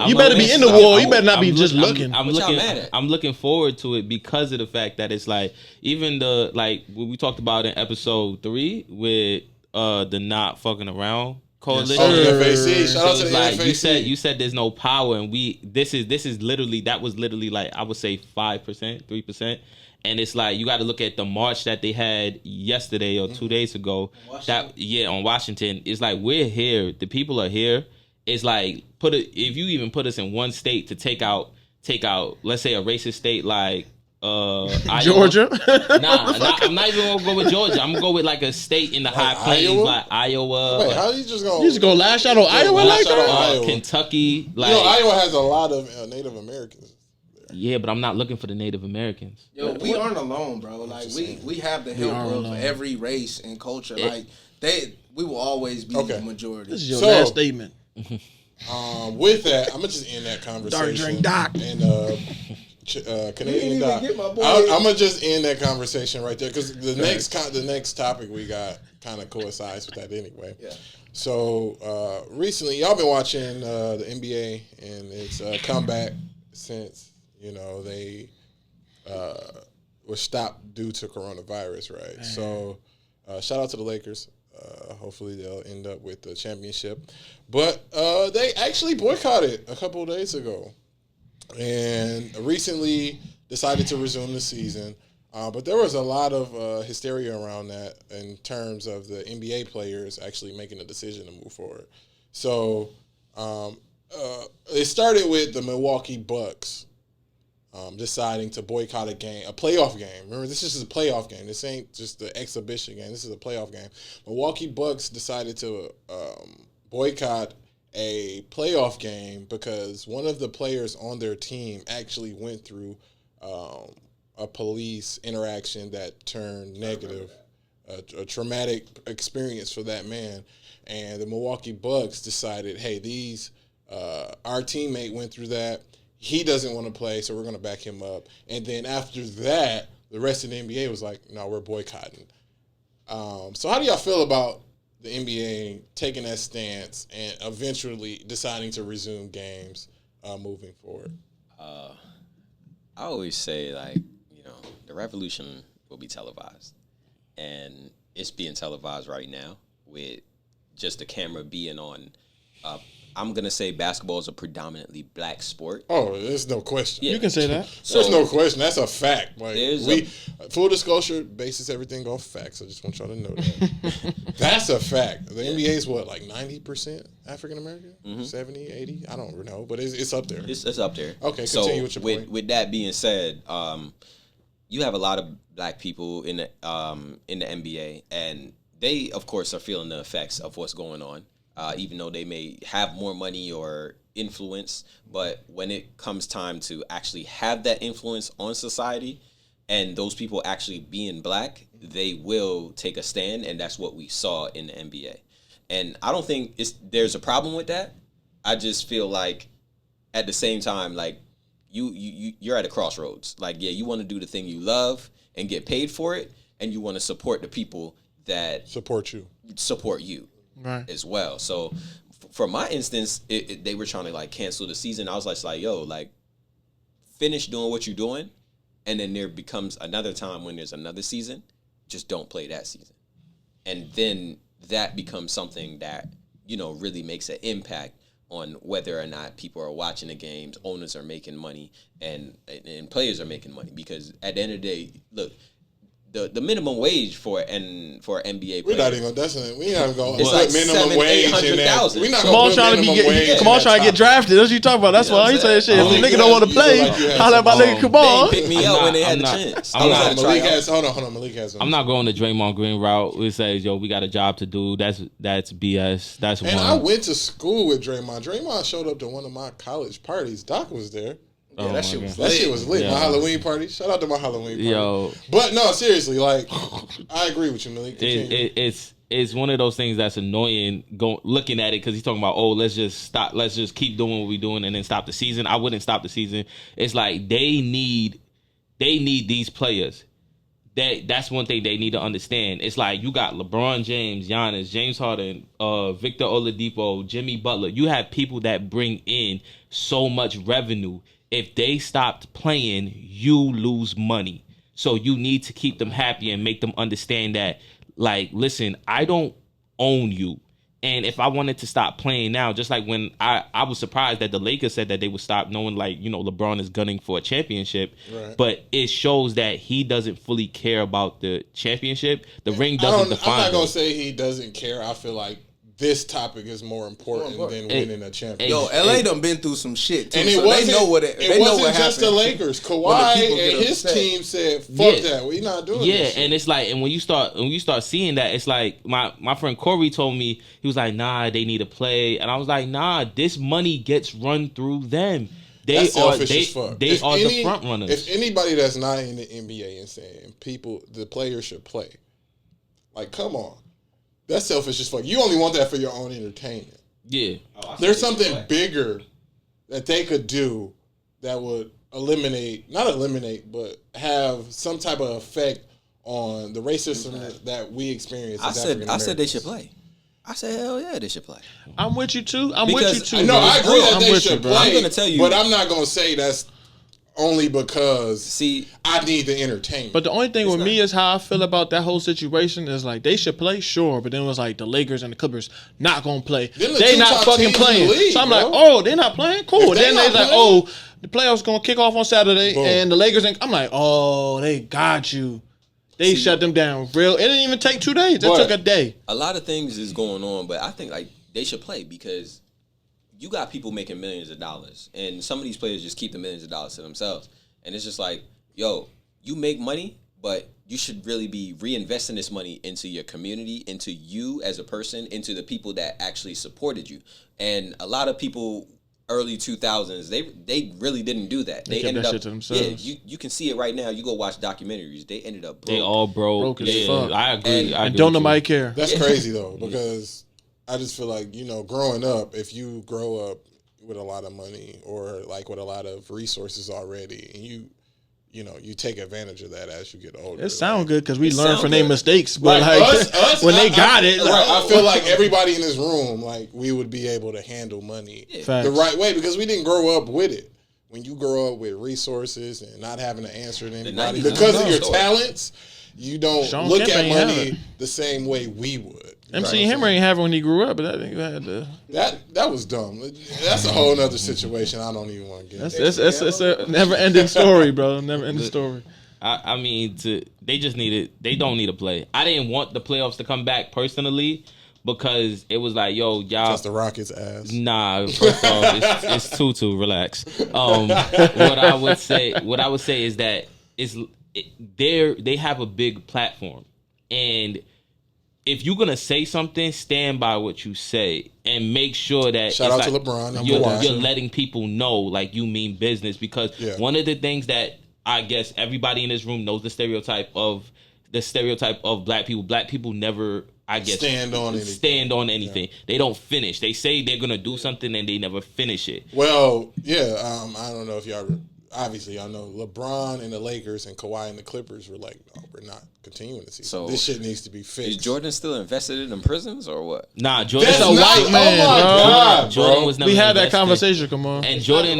[SPEAKER 2] You better be in the war. You better not be just looking.
[SPEAKER 5] I'm looking forward to it because of the fact that it's like, even what we talked about in episode 3 with the not fucking around coalition.
[SPEAKER 1] FAC. Shout out to the FAC.
[SPEAKER 5] You said there's no power, and this is literally, that was literally like, I would say 5%, 3%. And it's like, you got to look at the march that they had yesterday or 2 days ago. On Washington. It's like, we're here. The people are here. It's like, if you even put us in one state to take out, let's say a racist state like
[SPEAKER 2] Georgia.
[SPEAKER 5] I'm not even gonna go with Georgia. I'm gonna go with like a state in the high plains, like Iowa.
[SPEAKER 1] Wait, how you just go?
[SPEAKER 2] You just go lash out on Iowa like that?
[SPEAKER 5] Kentucky, like
[SPEAKER 1] Iowa has a lot of Native Americans.
[SPEAKER 5] Yeah, but I'm not looking for the Native Americans.
[SPEAKER 4] Yo, we aren't alone, bro. Like we have the help of every race and culture. Like we will always be the majority.
[SPEAKER 2] This is your last statement.
[SPEAKER 1] With that, I'm gonna just end that conversation.
[SPEAKER 2] Dark drink Doc
[SPEAKER 1] and Canadian Doc. I'm gonna just end that conversation right there because the next topic we got kind of coincides with that anyway.
[SPEAKER 4] Yeah.
[SPEAKER 1] So recently, y'all been watching the NBA and its comeback since they were stopped due to coronavirus, right? Man. So shout out to the Lakers. Hopefully they'll end up with the championship. But they actually boycotted a couple of days ago and recently decided to resume the season. But there was a lot of hysteria around that in terms of the NBA players actually making a decision to move forward. So it started with the Milwaukee Bucks deciding to boycott a playoff game. Remember, this is a playoff game. This ain't just the exhibition game. This is a playoff game. Milwaukee Bucks decided to boycott a playoff game because one of the players on their team actually went through a police interaction that turned negative, a traumatic experience for that man. And the Milwaukee Bucks decided, hey, our teammate went through that. He doesn't want to play, so we're going to back him up. And then after that, the rest of the NBA was like, no, we're boycotting. So how do y'all feel about the NBA taking that stance and eventually deciding to resume games moving forward?
[SPEAKER 3] I always say, the revolution will be televised. And it's being televised right now with just the camera being on I'm going to say basketball is a predominantly black sport.
[SPEAKER 1] Oh, there's no question.
[SPEAKER 2] Yeah. You can say that.
[SPEAKER 1] There's no question. That's a fact. Full disclosure bases everything on facts. I just want y'all to know that. That's a fact. The NBA is what, like 90% African American? 70, 80? I don't know, but it's up there.
[SPEAKER 3] It's up there.
[SPEAKER 1] Okay, continue with your point.
[SPEAKER 3] With that being said, you have a lot of black people in the NBA, and they, of course, are feeling the effects of what's going on. Even though they may have more money or influence, but when it comes time to actually have that influence on society and those people actually being black, they will take a stand, and that's what we saw in the NBA. And I don't think there's a problem with that. I just feel like at the same time, like you're at a crossroads. Like, yeah, you want to do the thing you love and get paid for it, and you want to support the people that support you. Right. As well. So for my instance, they were trying to cancel the season. I was like, yo, finish doing what you're doing, and then there becomes another time when there's another season, just don't play that season. And then that becomes something that, really makes an impact on whether or not people are watching the games, owners are making money, and players are making money. Because at the end of the day, look, the minimum wage for NBA players.
[SPEAKER 1] We're not even. We not going.
[SPEAKER 3] It's like minimum wage in that.
[SPEAKER 1] We're not going to put minimum wage.
[SPEAKER 2] Kamal trying to get drafted. That's what you talking about. That's why he saying shit. If the nigga don't want to play, holla at my nigga Kamal.
[SPEAKER 3] They picked me up when they had the chance.
[SPEAKER 1] Hold on. Malik has.
[SPEAKER 5] I'm not going the Draymond Green route. We say, yo, we got a job to do. That's BS. That's one.
[SPEAKER 1] And I went to school with Draymond. Draymond showed up to one of my college parties. Doc was there.
[SPEAKER 4] Yeah, that shit was lit.
[SPEAKER 1] Yeah. My Halloween party. Shout out to my Halloween party.
[SPEAKER 5] Yo.
[SPEAKER 1] But no, seriously, I agree with you, Malik.
[SPEAKER 5] It's one of those things that's annoying looking at it because he's talking about, let's just stop, let's just keep doing what we're doing and then stop the season. I wouldn't stop the season. It's like they need these players. That's one thing they need to understand. It's like you got LeBron James, Giannis, James Harden, Victor Oladipo, Jimmy Butler. You have people that bring in so much revenue. If they stopped playing, you lose money. So you need to keep them happy and make them understand that, listen, I don't own you. And if I wanted to stop playing now, just like when I was surprised that the Lakers said that they would stop, knowing LeBron is gunning for a championship. Right. But it shows that he doesn't fully care about the championship. The ring doesn't define him.
[SPEAKER 1] I'm not going to say he doesn't care. I feel like this topic is more important than winning a championship.
[SPEAKER 4] Yo, LA done been through some shit too,
[SPEAKER 1] and
[SPEAKER 4] so they know what it
[SPEAKER 1] wasn't just the Lakers. Kawhi and his team said, "Fuck that, we not doing this."
[SPEAKER 5] Yeah, and it's like, and when you start seeing that, it's like my friend Corey told me, he was like, "Nah, they need to play," and I was like, "Nah, this money gets run through them. They are the front runners."
[SPEAKER 1] If anybody that's not in the NBA and saying the players should play, like, come on. That's selfish as fuck. You only want that for your own entertainment.
[SPEAKER 5] Yeah.
[SPEAKER 1] There's something bigger that they could do that would not eliminate, but have some type of effect on the racism that we experience.
[SPEAKER 3] I said they should play. I said, hell yeah, they should play.
[SPEAKER 2] I'm with you too.
[SPEAKER 1] No, I agree that they should play. I'm going to tell you, but I'm not going to say that's only because I need the entertainment.
[SPEAKER 2] But the only thing with me is how I feel about that whole situation is like they should play, sure, but then it was like the Lakers and the Clippers not gonna play. They not fucking playing. League, so I'm like, oh, they're not playing? Cool. Then they're like, oh, the playoffs gonna kick off on Saturday and the Lakers I'm like, oh, they got you. They shut them down. It didn't even take 2 days. It took a day.
[SPEAKER 3] A lot of things is going on, but I think like they should play because you got people making millions of dollars, and some of these players just keep the millions of dollars to themselves. And it's just like, yo, you make money, but you should really be reinvesting this money into your community, into you as a person, into the people that actually supported you. And a lot of people, early 2000s, they really didn't do that. They ended up,
[SPEAKER 2] shit to themselves.
[SPEAKER 3] Yeah, you can see it right now. You go watch documentaries. They ended up broke.
[SPEAKER 5] They all broke as fuck. I agree.
[SPEAKER 2] And don't nobody care.
[SPEAKER 1] That's crazy though, because I just feel like, growing up, if you grow up with a lot of money or like with a lot of resources already, and you take advantage of that as you get older.
[SPEAKER 2] It sounds good because we learn from their mistakes, but when they got it,
[SPEAKER 1] I feel like everybody in this room, like we would be able to handle money the right way because we didn't grow up with it. When you grow up with resources and not having to answer to anybody because of your talents, you don't look at money the same way we would.
[SPEAKER 2] MC Hammer ain't have it when he grew up, but that nigga had to.
[SPEAKER 1] That was dumb. That's a whole other situation. I don't even want to get.
[SPEAKER 2] It's a never ending story, bro. Never ending story.
[SPEAKER 5] I mean, they just needed. They don't need to play. I didn't want the playoffs to come back personally because it was like, yo, y'all.
[SPEAKER 1] Just the Rockets' ass.
[SPEAKER 5] Nah, first off, it's 2-2. Relax. What I would say is that they have a big platform, and if you're gonna say something, stand by what you say and make sure that
[SPEAKER 1] shout out to LeBron.
[SPEAKER 5] You're letting people know like you mean business because one of the things that I guess everybody in this room knows the stereotype of black people. Black people never, I guess, stand on anything. Yeah. They don't finish. They say they're gonna do something and they never finish it.
[SPEAKER 1] Well, I don't know if y'all. Obviously, I know LeBron and the Lakers and Kawhi and the Clippers were like, no, we're not continuing to see. So this shit needs to be fixed.
[SPEAKER 3] Is Jordan still invested in them prisons or what?
[SPEAKER 5] Nah, Jordan's
[SPEAKER 2] a white man.
[SPEAKER 1] Oh my God,
[SPEAKER 5] Jordan was never
[SPEAKER 2] we had
[SPEAKER 5] invested.
[SPEAKER 2] that conversation. Come on.
[SPEAKER 5] And Jordan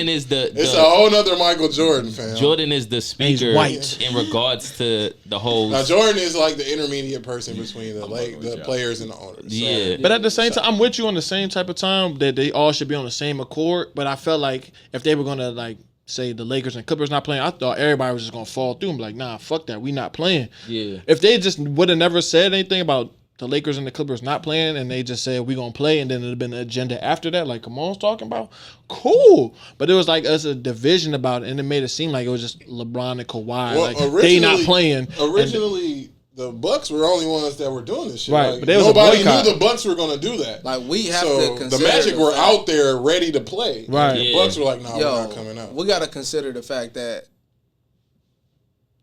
[SPEAKER 5] is the.
[SPEAKER 1] It's a whole nother Michael Jordan fan.
[SPEAKER 5] Jordan is the speaker in regards to the whole.
[SPEAKER 1] Now Jordan is like the intermediate person between the players and the owners.
[SPEAKER 5] Yeah,
[SPEAKER 2] but at the same time, I'm with you on the same type of time that they all should be on the same accord. But I felt like if they were gonna say the Lakers and Clippers not playing, I thought everybody was just gonna fall through and be like, nah, fuck that, we not playing.
[SPEAKER 5] Yeah.
[SPEAKER 2] If they just would have never said anything about the Lakers and the Clippers not playing and they just said we gonna play and then it'd have been an agenda after that, like Kamal's talking about, cool. But it was like us a division about it and it made it seem like it was just LeBron and Kawhi. They not playing.
[SPEAKER 1] Originally the Bucks were the only ones that were doing this shit.
[SPEAKER 2] Right,
[SPEAKER 1] like,
[SPEAKER 2] but
[SPEAKER 1] nobody knew the Bucks were going to do that.
[SPEAKER 4] Like we have to consider
[SPEAKER 1] the Magic were out there ready to play.
[SPEAKER 2] Right,
[SPEAKER 1] the Bucks were like, "Nah, we're not coming out."
[SPEAKER 4] We got to consider the fact that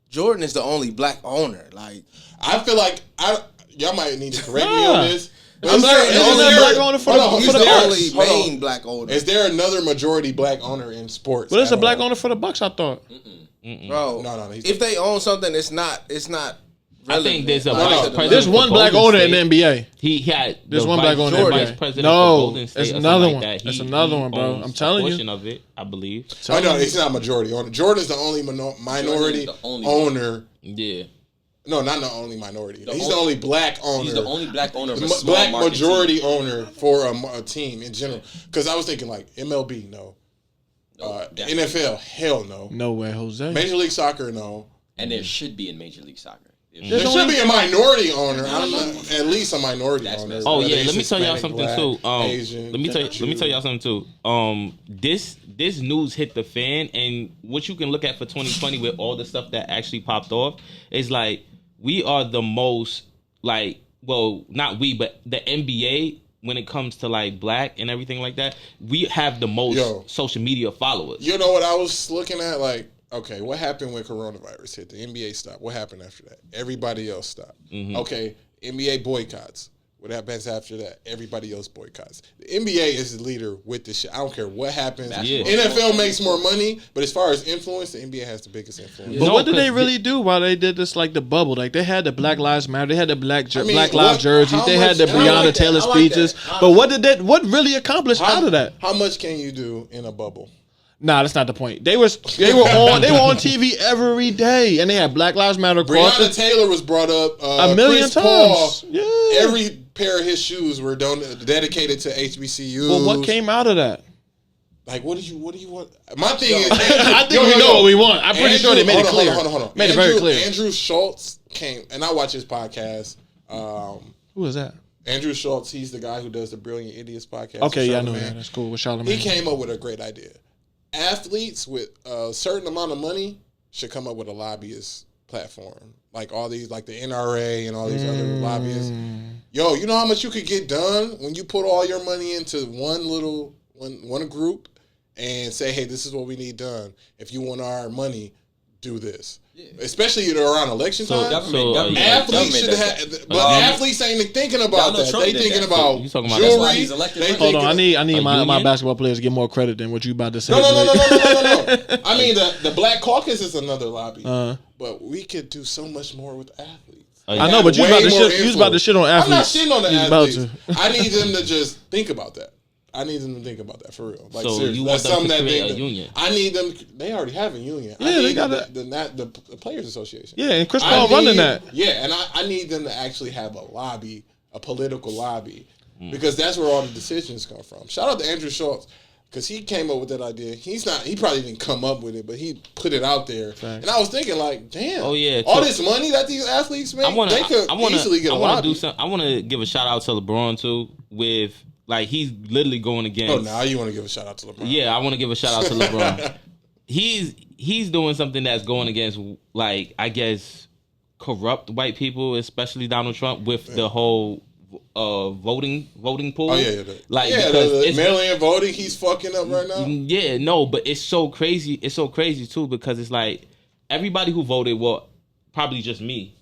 [SPEAKER 4] Jordan is the only black owner. Like
[SPEAKER 1] I feel like y'all might need to correct me on this. But
[SPEAKER 2] he's the
[SPEAKER 4] only main black owner.
[SPEAKER 1] Is there another majority black owner in sports?
[SPEAKER 2] But it's a black owner for the Bucks, I thought.
[SPEAKER 4] Bro, no. If they own something, it's not.
[SPEAKER 5] I think there's
[SPEAKER 2] there's one black owner in the NBA.
[SPEAKER 5] He had
[SPEAKER 2] there's one black owner in the NBA. No, it's another one. It's another one, bro. I'm telling you.
[SPEAKER 5] Portion of it, I believe.
[SPEAKER 1] I know it's not majority owner. Jordan's the only minority owner.
[SPEAKER 5] Yeah.
[SPEAKER 1] No, not the only minority. He's the only black owner.
[SPEAKER 3] He's the only black owner of a
[SPEAKER 1] small black majority owner for a team in general. Because I was thinking like MLB, no. NFL, hell no.
[SPEAKER 2] No way, Jose.
[SPEAKER 1] Major League Soccer, no.
[SPEAKER 3] And there should be in Major League Soccer.
[SPEAKER 1] There should be a minority owner. I don't know, at least a minority owner.
[SPEAKER 5] Oh yeah, let me tell y'all something too.
[SPEAKER 1] Asian,
[SPEAKER 5] let me tell y'all something too. This news hit the fan, and what you can look at for 2020 with all the stuff that actually popped off is like we are the most like, well, not we, but the NBA. When it comes to like black and everything like that, we have the most social media followers.
[SPEAKER 1] You know what I was looking at? Like, okay, what happened when coronavirus hit? The NBA stopped. What happened after that? Everybody else stopped. Mm-hmm. Okay, NBA boycotts. What happens after that? Everybody else boycotts. The NBA is the leader with this shit. I don't care what happens. Yeah. NFL makes more money, but as far as influence, the NBA has the biggest influence.
[SPEAKER 2] But what did they really do while they did this, like the bubble? Like they had the Black Lives Matter, they had the Black Lives jerseys, they had the Breonna Taylor speeches. But what really accomplished out of that?
[SPEAKER 1] How much can you do in a bubble?
[SPEAKER 2] Nah, that's not the point. They were on TV every day, and they had Black Lives Matter.
[SPEAKER 1] Breonna Taylor was brought up
[SPEAKER 2] a million times.
[SPEAKER 1] Every pair of his shoes were dedicated to HBCUs.
[SPEAKER 2] Well, what came out of that?
[SPEAKER 1] Like, what do you want? My thing is,
[SPEAKER 2] I think we know what we want. I'm pretty sure they made it clear.
[SPEAKER 1] Hold on.
[SPEAKER 2] Made it very clear.
[SPEAKER 1] Andrew Schultz came, and I watch his podcast.
[SPEAKER 2] Who is that?
[SPEAKER 1] Andrew Schultz. He's the guy who does the Brilliant Idiots podcast.
[SPEAKER 2] Okay, yeah, I know that. That's cool with Charlamagne.
[SPEAKER 1] He came up with a great idea. Athletes with a certain amount of money should come up with a lobbyist platform. Like all these, like the NRA and all these other lobbyists. Yo, you know how much you could get done when you put all your money into one group and say, hey, this is what we need done. If you want our money, do this. Yeah. Especially around election time. Athletes should have, but athletes ain't thinking about that. They thinking about jewelry.
[SPEAKER 2] Hold on, I need my basketball players to get more credit than what you about to say.
[SPEAKER 1] No. I mean, the Black Caucus is another lobby, but we could do so much more with athletes.
[SPEAKER 2] I know, but you about to shit on athletes.
[SPEAKER 1] I'm not shitting on the athletes. I need them to just think about that. I need them to think about that for real. Like,
[SPEAKER 5] so
[SPEAKER 1] seriously,
[SPEAKER 5] you want them to create a union?
[SPEAKER 1] I need them. They already have a union.
[SPEAKER 2] Yeah, they got
[SPEAKER 1] the Players Association.
[SPEAKER 2] Yeah, and Chris Paul running that.
[SPEAKER 1] Yeah, and I need them to actually have a lobby, a political lobby, because that's where all the decisions come from. Shout out to Andrew Schultz, because he came up with that idea. He probably didn't come up with it, but he put it out there. Thanks. And I was thinking, like, damn, all this money that these athletes make, they could easily get a lobby.
[SPEAKER 5] I want to give a shout out to LeBron too with. Like, he's literally going against...
[SPEAKER 1] Oh, now you want to give a shout out to LeBron.
[SPEAKER 5] Yeah, I want to give a shout out to LeBron. He's doing something that's going against, like, I guess, corrupt white people, especially Donald Trump, with the whole voting pool.
[SPEAKER 1] Oh, yeah. The mail-in voting, he's fucking up right now?
[SPEAKER 5] Yeah, no, but it's so crazy. It's so crazy, too, because it's like, everybody who voted, well, probably just me.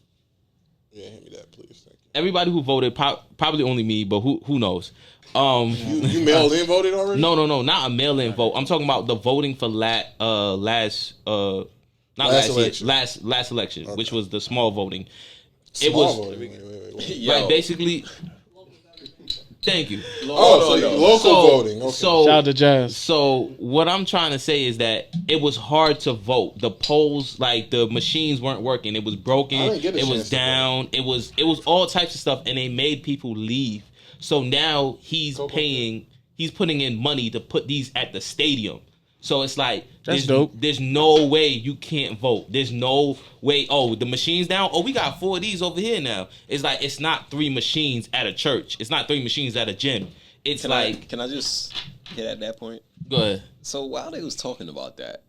[SPEAKER 1] Yeah, hand me that, please. Thank you.
[SPEAKER 5] Everybody who voted, probably only me, but who knows?
[SPEAKER 1] You mailed in voted already?
[SPEAKER 5] No, not a mail-in vote. I'm talking about the voting for last election, okay. Which was the small voting.
[SPEAKER 1] Voting. Wait.
[SPEAKER 5] Right, basically. Thank you.
[SPEAKER 1] Local voting. Okay.
[SPEAKER 2] Shout out to Jazz.
[SPEAKER 5] So what I'm trying to say is that it was hard to vote. The polls, like the machines weren't working. It was broken. It was down. It was all types of stuff, and they made people leave. So now he's putting in money to put these at the stadium. So it's like, there's no way you can't vote. There's no way, the machine's down. Oh, we got 4 of these over here now. It's like, it's not 3 machines at a church. It's not 3 machines at a gym. Can
[SPEAKER 3] I just hit at that point?
[SPEAKER 5] Go ahead.
[SPEAKER 3] So while they was talking about that,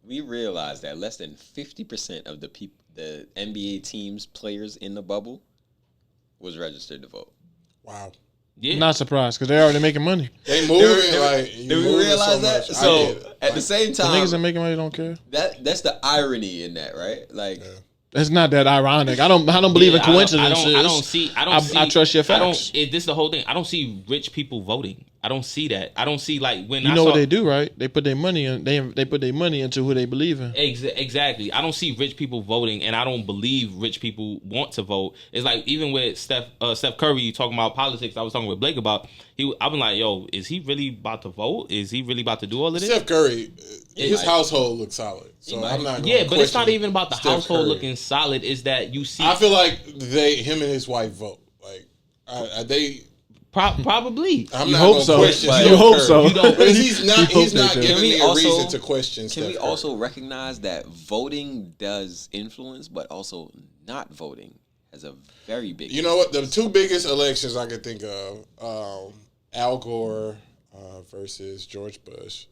[SPEAKER 3] we realized that less than 50% of the NBA teams, players in the bubble, was registered to vote.
[SPEAKER 1] Wow.
[SPEAKER 2] Yeah. Not surprised because they're already making money.
[SPEAKER 1] They moving like.
[SPEAKER 3] Do we realize that? So at the same time,
[SPEAKER 2] the niggas that making money don't care.
[SPEAKER 3] That's the irony in that, right? Like,
[SPEAKER 2] it's not that ironic. I don't believe in coincidences. I trust your facts.
[SPEAKER 5] This is the whole thing. I don't see rich people voting. I don't see that. I don't see like when
[SPEAKER 2] what they do, right? They put their money in. They put their money into who they believe in.
[SPEAKER 5] Exactly. I don't see rich people voting, and I don't believe rich people want to vote. It's like even with Steph Curry talking about politics. I was talking with Blake about. I've been like, yo, is he really about to vote? Is he really about to do all of this?
[SPEAKER 1] Steph Curry, his household looks solid. So I'm not.
[SPEAKER 5] Yeah, but it's not even about the household looking solid. Is that you see?
[SPEAKER 1] I feel like him and his wife vote. Like they.
[SPEAKER 5] Probably.
[SPEAKER 1] I'm
[SPEAKER 2] You
[SPEAKER 1] not
[SPEAKER 2] hope
[SPEAKER 1] gonna
[SPEAKER 2] so.
[SPEAKER 1] question
[SPEAKER 2] You
[SPEAKER 1] Steve
[SPEAKER 2] hope
[SPEAKER 1] Kerr.
[SPEAKER 2] so.
[SPEAKER 5] You don't-
[SPEAKER 1] But he's not
[SPEAKER 2] Can
[SPEAKER 1] giving
[SPEAKER 3] we
[SPEAKER 1] me a
[SPEAKER 3] also-
[SPEAKER 1] reason to question
[SPEAKER 3] Can we
[SPEAKER 1] Steph
[SPEAKER 3] also recognize that voting does influence, but also not voting has a very big.
[SPEAKER 1] You know what? The two biggest elections I could think of: Al Gore versus George Bush.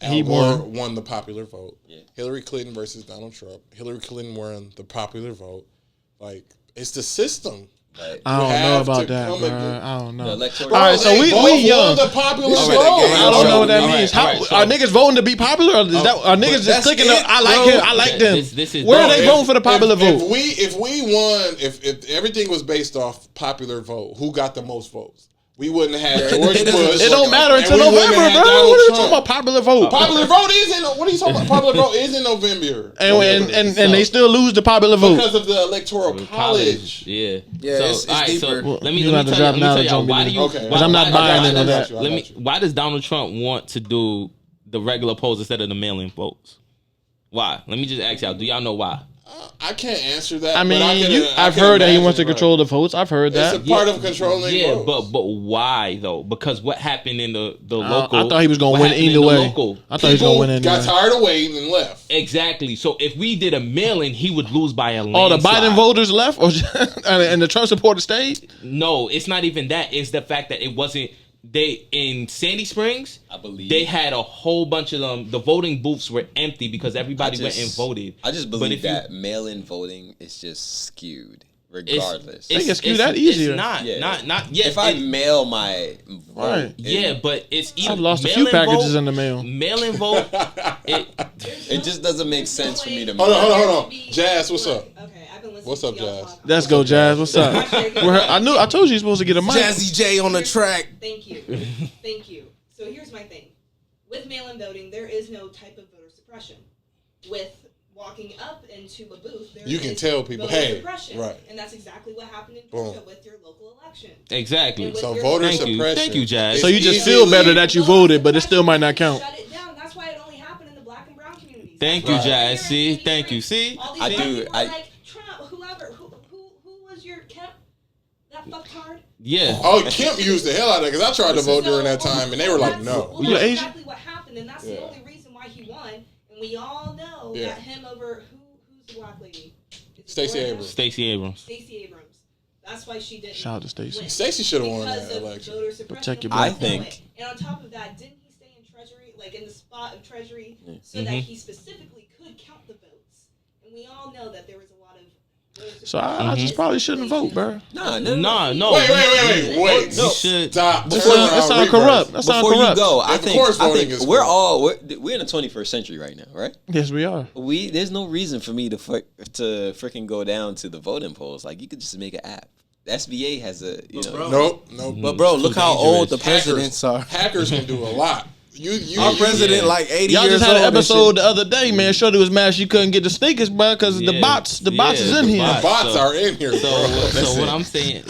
[SPEAKER 1] Al Gore won the popular vote.
[SPEAKER 3] Yeah.
[SPEAKER 1] Hillary Clinton versus Donald Trump. Hillary Clinton won the popular vote. Like, it's the system.
[SPEAKER 3] Right.
[SPEAKER 2] I don't know
[SPEAKER 1] have
[SPEAKER 2] about
[SPEAKER 1] to
[SPEAKER 2] that,
[SPEAKER 1] come
[SPEAKER 2] bro.
[SPEAKER 1] again.
[SPEAKER 2] I don't know.
[SPEAKER 3] The
[SPEAKER 2] All
[SPEAKER 3] electoral.
[SPEAKER 2] right, so
[SPEAKER 1] They
[SPEAKER 2] we
[SPEAKER 1] both
[SPEAKER 2] young.
[SPEAKER 1] won the popular
[SPEAKER 4] All
[SPEAKER 1] vote.
[SPEAKER 4] right,
[SPEAKER 2] I don't know what that
[SPEAKER 5] All right,
[SPEAKER 2] means.
[SPEAKER 5] all
[SPEAKER 2] How
[SPEAKER 5] right, so-
[SPEAKER 2] are niggas voting to be popular? Or is that are niggas just
[SPEAKER 4] that's
[SPEAKER 2] clicking?
[SPEAKER 4] it,
[SPEAKER 2] I like
[SPEAKER 4] bro.
[SPEAKER 2] him. I like them.
[SPEAKER 5] This is
[SPEAKER 2] Where are
[SPEAKER 5] dope.
[SPEAKER 2] they voting for the popular vote?
[SPEAKER 1] If we won, if everything was based off popular vote, who got the most votes? We wouldn't have had George Bush.
[SPEAKER 2] It don't matter
[SPEAKER 1] and
[SPEAKER 2] until
[SPEAKER 1] we wouldn't
[SPEAKER 2] November,
[SPEAKER 1] have
[SPEAKER 2] bro.
[SPEAKER 1] had Donald
[SPEAKER 2] What are you
[SPEAKER 1] Trump.
[SPEAKER 2] talking about? Popular vote.
[SPEAKER 1] Popular vote is in. What are you talking about? Popular vote is in November.
[SPEAKER 2] And they still lose the popular vote.
[SPEAKER 1] Because of the electoral college.
[SPEAKER 5] Yeah.
[SPEAKER 4] Yeah,
[SPEAKER 5] So,
[SPEAKER 4] it's
[SPEAKER 5] all right,
[SPEAKER 4] deeper.
[SPEAKER 5] so let me
[SPEAKER 2] You have to drop
[SPEAKER 5] tell y'all
[SPEAKER 2] knowledge
[SPEAKER 5] why
[SPEAKER 2] on
[SPEAKER 5] do
[SPEAKER 2] me.
[SPEAKER 5] you?
[SPEAKER 1] Okay.
[SPEAKER 5] why-
[SPEAKER 1] 'Cause I'm
[SPEAKER 2] not
[SPEAKER 5] why-
[SPEAKER 2] buying
[SPEAKER 5] why
[SPEAKER 2] into
[SPEAKER 5] does-
[SPEAKER 2] that.
[SPEAKER 5] Why does Donald Trump want to do the regular polls instead of the mail-in votes? Why? Let me just ask y'all. Do y'all know why?
[SPEAKER 1] I can't answer that.
[SPEAKER 2] I
[SPEAKER 1] but
[SPEAKER 2] mean,
[SPEAKER 1] I
[SPEAKER 2] I've
[SPEAKER 1] can
[SPEAKER 2] heard that he wants to
[SPEAKER 1] imagine,
[SPEAKER 2] control the votes. I've heard
[SPEAKER 1] It's
[SPEAKER 2] that.
[SPEAKER 1] a part of controlling
[SPEAKER 5] Yeah,
[SPEAKER 1] votes.
[SPEAKER 5] but why though? Because what happened in the
[SPEAKER 2] I
[SPEAKER 5] local?
[SPEAKER 2] thought he was going to
[SPEAKER 5] what
[SPEAKER 2] win
[SPEAKER 5] happened
[SPEAKER 2] either
[SPEAKER 5] in the
[SPEAKER 2] way.
[SPEAKER 5] local?
[SPEAKER 2] I thought he was going to win
[SPEAKER 1] Got
[SPEAKER 2] anyway.
[SPEAKER 1] tired of waiting and left.
[SPEAKER 5] Exactly. So if we did a mail-in, he would lose by a
[SPEAKER 2] All the
[SPEAKER 5] landslide.
[SPEAKER 2] Biden voters left, or and the Trump supporters stayed.
[SPEAKER 5] No, it's not even that. It's the fact that it wasn't. They in Sandy Springs,
[SPEAKER 3] I believe
[SPEAKER 5] they had a whole bunch of them. The voting booths were empty because everybody went and voted.
[SPEAKER 3] I just
[SPEAKER 5] But
[SPEAKER 3] believe
[SPEAKER 5] if you-
[SPEAKER 3] that mail-in voting is just skewed, regardless.
[SPEAKER 2] They can skew that easier.
[SPEAKER 5] It's not,
[SPEAKER 3] Yeah.
[SPEAKER 5] not. Yeah,
[SPEAKER 3] if I mail my vote,
[SPEAKER 2] Right.
[SPEAKER 5] yeah, but it's either
[SPEAKER 2] I've lost a few
[SPEAKER 5] mail-in
[SPEAKER 2] packages
[SPEAKER 5] vote,
[SPEAKER 2] in the mail.
[SPEAKER 5] Mail-in vote.
[SPEAKER 3] it just doesn't make sense for me to.
[SPEAKER 1] Hold on. Jazz, what's up?
[SPEAKER 6] Okay, I've been listening.
[SPEAKER 1] What's up,
[SPEAKER 6] to y'all
[SPEAKER 1] Jazz?
[SPEAKER 6] talk.
[SPEAKER 2] Let's go, Jazz. What's up? I told you you're supposed to get a mic.
[SPEAKER 4] Jazzy J on the track.
[SPEAKER 6] Thank you. Thank you. So here's my thing. With mail-in voting, there is no type of voter suppression. With walking up into a booth, there
[SPEAKER 1] You can
[SPEAKER 6] is
[SPEAKER 1] tell people,
[SPEAKER 6] voter
[SPEAKER 1] hey,
[SPEAKER 6] suppression.
[SPEAKER 1] right.
[SPEAKER 6] And that's exactly what happened in
[SPEAKER 1] Boom.
[SPEAKER 6] Georgia with your local election.
[SPEAKER 5] Exactly.
[SPEAKER 6] And
[SPEAKER 1] So
[SPEAKER 6] with
[SPEAKER 1] voter
[SPEAKER 6] your-
[SPEAKER 1] suppression.
[SPEAKER 5] Thank you, Jazz.
[SPEAKER 1] is
[SPEAKER 2] So you just feel better that you voted, but it still might not count.
[SPEAKER 6] Shut it down. That's why it only happened in the black and brown communities.
[SPEAKER 5] Thank
[SPEAKER 6] That's
[SPEAKER 5] you,
[SPEAKER 6] why
[SPEAKER 5] Jazz.
[SPEAKER 6] here
[SPEAKER 5] See?
[SPEAKER 6] in
[SPEAKER 5] Thank you.
[SPEAKER 6] Springs,
[SPEAKER 5] See?
[SPEAKER 6] all these
[SPEAKER 3] I
[SPEAKER 6] white
[SPEAKER 3] do-
[SPEAKER 6] people
[SPEAKER 3] I-
[SPEAKER 6] are like Trump, whoever, who was your Kemp? That fucktard?
[SPEAKER 5] Yeah.
[SPEAKER 1] Oh, Kemp used the hell out of it because I tried to vote during that time and they were like, no.
[SPEAKER 6] Well,
[SPEAKER 2] You
[SPEAKER 6] that's
[SPEAKER 2] Asian?
[SPEAKER 6] exactly what happened, and that's
[SPEAKER 1] Yeah.
[SPEAKER 6] the only reason why he won. And we all know
[SPEAKER 1] Yeah.
[SPEAKER 6] that him over who's the black lady? Is it
[SPEAKER 1] Stacey
[SPEAKER 6] Gloria?
[SPEAKER 1] Abrams.
[SPEAKER 5] Stacey Abrams.
[SPEAKER 6] Stacey Abrams. That's why she didn't.
[SPEAKER 2] Shout out to Stacey.
[SPEAKER 6] win.
[SPEAKER 1] Stacey should have won
[SPEAKER 6] Because
[SPEAKER 1] that
[SPEAKER 6] of
[SPEAKER 1] election.
[SPEAKER 6] voter suppression.
[SPEAKER 2] Protect your
[SPEAKER 6] We
[SPEAKER 3] black
[SPEAKER 6] know
[SPEAKER 3] people.
[SPEAKER 6] it. And on top of that, didn't he stay in Treasury, like in the spot of Treasury, so
[SPEAKER 2] Mm-hmm.
[SPEAKER 6] that he specifically could count the votes? And we all know that there was a lot of. voter
[SPEAKER 2] So I
[SPEAKER 6] suppression.
[SPEAKER 2] just probably shouldn't vote, bro.
[SPEAKER 3] No.
[SPEAKER 5] No.
[SPEAKER 1] Wait.
[SPEAKER 5] You should.
[SPEAKER 1] Stop.
[SPEAKER 2] That sound corrupt. That sound
[SPEAKER 3] Before you
[SPEAKER 2] corrupt.
[SPEAKER 3] go, I
[SPEAKER 1] Of
[SPEAKER 3] think,
[SPEAKER 1] course voting is
[SPEAKER 3] we're
[SPEAKER 1] corrupt.
[SPEAKER 3] all we're in the 21st century right now, right?
[SPEAKER 2] Yes, we are.
[SPEAKER 3] There's no reason for me to freaking go down to the voting polls. Like you could just make an app. The SBA has a
[SPEAKER 1] Nope.
[SPEAKER 4] But bro, look how old the
[SPEAKER 1] Hackers.
[SPEAKER 4] presidents are.
[SPEAKER 1] Hackers can do a lot.
[SPEAKER 4] Our president like 80
[SPEAKER 2] Y'all
[SPEAKER 4] years
[SPEAKER 2] just had an
[SPEAKER 4] old and
[SPEAKER 2] episode
[SPEAKER 4] shit.
[SPEAKER 2] the other day, man. Shorty was mad she couldn't get the sneakers, bro, because the bots is in here.
[SPEAKER 1] Bots are in here,
[SPEAKER 5] So,
[SPEAKER 1] bro.
[SPEAKER 5] so what I'm saying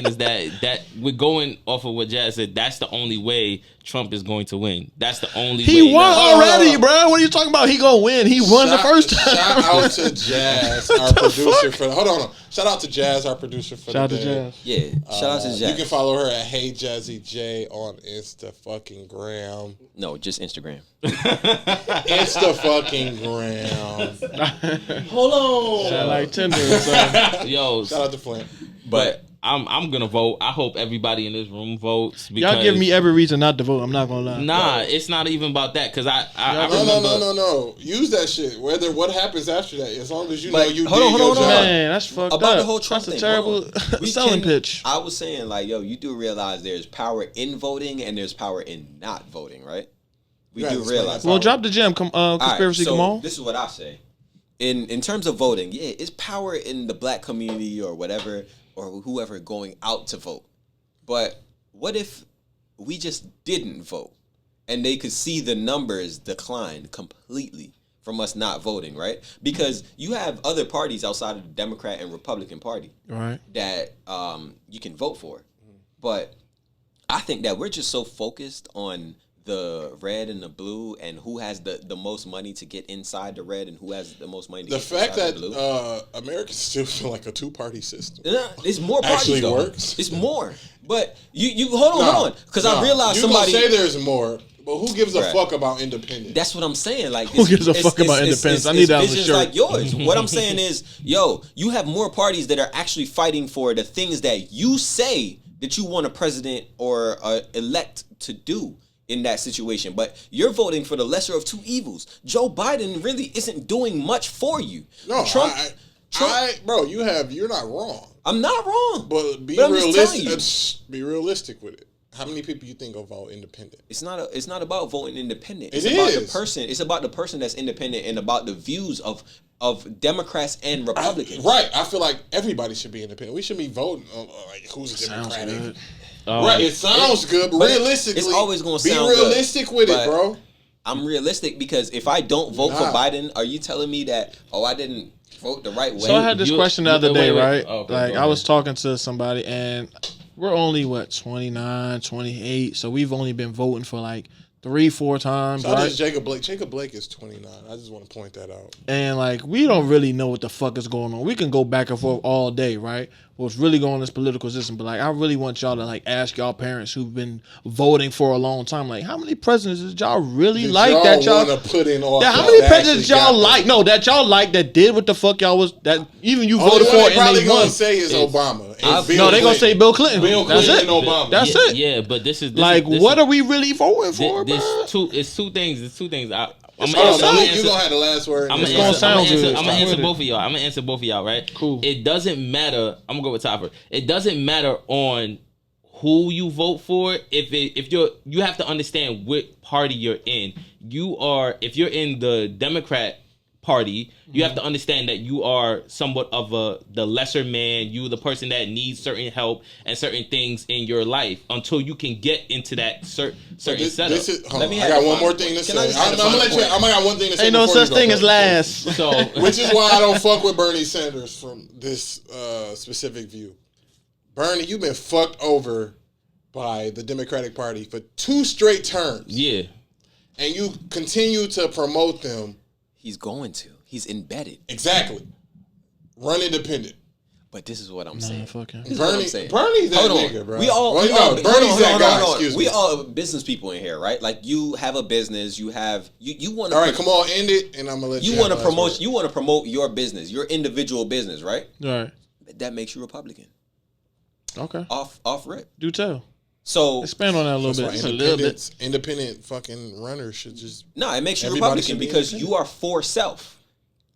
[SPEAKER 5] is that we're going off of what Jazz said. That's the only way Trump is going to win. That's the only way.
[SPEAKER 2] He won
[SPEAKER 5] Now,
[SPEAKER 2] already, bro. What are you talking about? He gonna win. He won the first time.
[SPEAKER 1] Shout out to Jazz, our producer for. Hold on. Shout out to Jazz, our producer for
[SPEAKER 2] Shout out
[SPEAKER 1] the
[SPEAKER 2] to
[SPEAKER 1] day.
[SPEAKER 2] Jazz.
[SPEAKER 3] Yeah, shout out to Jack.
[SPEAKER 1] You can follow her at Hey Jazzy J on Insta fucking gram.
[SPEAKER 3] No, just Instagram.
[SPEAKER 1] Insta fucking gram.
[SPEAKER 3] Hold on.
[SPEAKER 2] Sound like Tinder or something.
[SPEAKER 5] yo,
[SPEAKER 1] Shout out to Flint.
[SPEAKER 3] But
[SPEAKER 5] I'm gonna vote. I hope everybody in this room votes. Because,
[SPEAKER 2] Y'all give me every reason not to vote. I'm not gonna lie.
[SPEAKER 5] Nah, it's not even about that. Cause I
[SPEAKER 1] No,
[SPEAKER 5] remember.
[SPEAKER 1] no. Use that shit. Whether what happens after that, as long as you know
[SPEAKER 3] But
[SPEAKER 1] you
[SPEAKER 3] hold
[SPEAKER 1] did
[SPEAKER 3] on,
[SPEAKER 1] your
[SPEAKER 3] hold on,
[SPEAKER 1] job.
[SPEAKER 3] hold on.
[SPEAKER 2] Man, that's fucked
[SPEAKER 3] about
[SPEAKER 2] up.
[SPEAKER 3] the whole Trump
[SPEAKER 2] That's
[SPEAKER 3] thing,
[SPEAKER 2] a terrible
[SPEAKER 3] hold on. We
[SPEAKER 2] selling
[SPEAKER 3] can-
[SPEAKER 2] pitch.
[SPEAKER 3] I was saying like, yo, you do realize there's power in voting and there's power in not voting, right? We
[SPEAKER 1] You
[SPEAKER 3] do
[SPEAKER 1] gotta
[SPEAKER 3] realize.
[SPEAKER 1] explain
[SPEAKER 2] Well,
[SPEAKER 3] that.
[SPEAKER 2] drop the gem.
[SPEAKER 3] All right,
[SPEAKER 2] Conspiracy,
[SPEAKER 3] so
[SPEAKER 2] come on.
[SPEAKER 3] This is what I say. In terms of voting, yeah, it's power in the black community or whatever, or whoever going out to vote. But what if we just didn't vote and they could see the numbers decline completely from us not voting, right? Because you have other parties outside of the Democrat and Republican Party
[SPEAKER 2] Right.
[SPEAKER 3] that you can vote for. But I think that we're just so focused on the red and the blue, and who has the most money to get inside the red, and who has the most money to get inside the blue.
[SPEAKER 1] The fact that Americans still feel like a two-party system.
[SPEAKER 3] It's more parties,
[SPEAKER 1] actually
[SPEAKER 3] though.
[SPEAKER 1] works.
[SPEAKER 3] It's more. But you hold on. Because I realized somebody...
[SPEAKER 1] You gonna say there's more, but who gives a fuck about independence?
[SPEAKER 3] That's what I'm saying. Like,
[SPEAKER 2] who gives a fuck about independence? I need that on the shirt.
[SPEAKER 3] Like yours. What I'm saying is, you have more parties that are actually fighting for the things that you say that you want a president or elect to do in that situation, but you're voting for the lesser of two evils. Joe Biden really isn't doing much for you.
[SPEAKER 1] No, Trump, bro, you're not wrong.
[SPEAKER 3] I'm not wrong,
[SPEAKER 1] but be realistic. Be realistic with it. How many people you think will vote independent?
[SPEAKER 3] It's not about voting independent. It's
[SPEAKER 1] about
[SPEAKER 3] the person. It's about the person that's independent and about the views of Democrats and Republicans.
[SPEAKER 1] Right. I feel like everybody should be independent. We should be voting on like who's Democratic. Right, it sounds good, but realistically,
[SPEAKER 3] it's always going to sound
[SPEAKER 1] good. Be realistic with it, bro.
[SPEAKER 3] I'm realistic because if I don't vote for Biden, are you telling me that, I didn't vote the right way?
[SPEAKER 2] So I had this question the other day, right? I was talking to somebody, and we're only, 29, 28, so we've only been voting for like 3-4 times.
[SPEAKER 1] So right? Jacob Blake. Jacob Blake is 29. I just want to point that out.
[SPEAKER 2] And we don't really know what the fuck is going on. We can go back and forth all day, right? What's really going on in this political system. But I really want y'all to ask y'all parents who've been voting for a long time, how many presidents did y'all really that y'all
[SPEAKER 1] want to put in office?
[SPEAKER 2] How many presidents y'all like? No, that y'all that did what the fuck y'all was that even you voted for.
[SPEAKER 1] They probably gonna say is Obama.
[SPEAKER 2] No, they gonna say Bill Clinton.
[SPEAKER 1] That's it. And Obama.
[SPEAKER 2] That's it.
[SPEAKER 5] Yeah, but this is
[SPEAKER 2] what are we really voting for?
[SPEAKER 5] It's two things.
[SPEAKER 1] You gonna have the last word.
[SPEAKER 5] I'm gonna answer both of y'all. Right?
[SPEAKER 2] Cool.
[SPEAKER 5] It doesn't matter. I'm gonna go with Topper. It doesn't matter on who you vote for. If you have to understand what party you're in. If you're in the Democrat Party, you have to understand that you are somewhat of the lesser man. You the person that needs certain help and certain things in your life until you can get into that certain setup.
[SPEAKER 1] I got one more thing to say. I got one thing to say.
[SPEAKER 2] Ain't no such thing as last.
[SPEAKER 5] So,
[SPEAKER 1] which is why I don't fuck with Bernie Sanders from this specific view. Bernie, you've been fucked over by the Democratic Party for 2 straight terms.
[SPEAKER 5] Yeah.
[SPEAKER 1] And you continue to promote them.
[SPEAKER 3] He's embedded.
[SPEAKER 1] Exactly. Run independent.
[SPEAKER 3] But this is what I'm saying.
[SPEAKER 1] Bernie's that nigga, bro.
[SPEAKER 3] Bernie's that guy. Excuse me. We all business people in here, right? You have a business. You want to.
[SPEAKER 1] All right, come on, end it, and I'm gonna let you.
[SPEAKER 3] You want to promote. You want to promote your business, your individual business, right?
[SPEAKER 2] All right.
[SPEAKER 3] That makes you Republican.
[SPEAKER 2] Okay.
[SPEAKER 3] Off rip.
[SPEAKER 2] Do tell.
[SPEAKER 3] So
[SPEAKER 2] expand on that a little bit.
[SPEAKER 1] Independent fucking runners should just.
[SPEAKER 3] No, it makes you Republican because you are for self.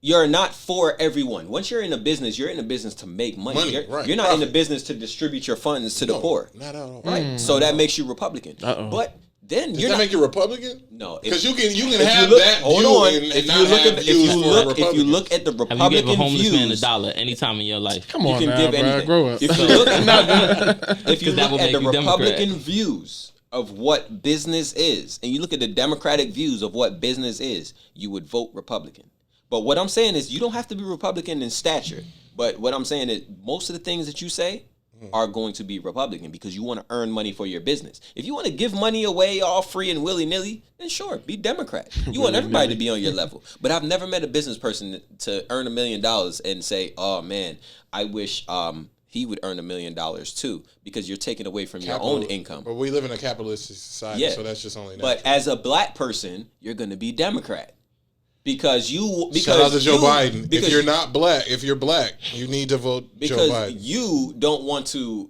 [SPEAKER 3] You're not for everyone. Once you're in a business, you're in a business to make money. You're not in the business to distribute your funds to the poor.
[SPEAKER 1] Not at all.
[SPEAKER 3] Right. So that makes you Republican. But then
[SPEAKER 1] does that make you Republican?
[SPEAKER 3] No,
[SPEAKER 1] because you can have that view and not have views for Republicans.
[SPEAKER 3] If you look at the Republican views,
[SPEAKER 5] have you give a homeless man $1 anytime in your life?
[SPEAKER 2] Come on, bro, grow up.
[SPEAKER 3] If you look at the Republican views of what business is, and you look at the Democratic views of what business is, you would vote Republican. But what I'm saying is you don't have to be Republican in stature. But what I'm saying is most of the things that you say are going to be Republican because you want to earn money for your business. If you want to give money away all free and willy-nilly, then sure, be Democrat. You want everybody to be on your level. But I've never met a business person to earn $1 million and say, oh, man, I wish he would earn $1 million too because you're taking away from your own income.
[SPEAKER 1] But we live in a capitalistic society, so that's just only natural.
[SPEAKER 3] But as a black person, you're going to be Democrat. Because
[SPEAKER 1] shout out to Joe Biden. If you're not black, if you're black, you need to vote Joe Biden.
[SPEAKER 3] Because you don't want to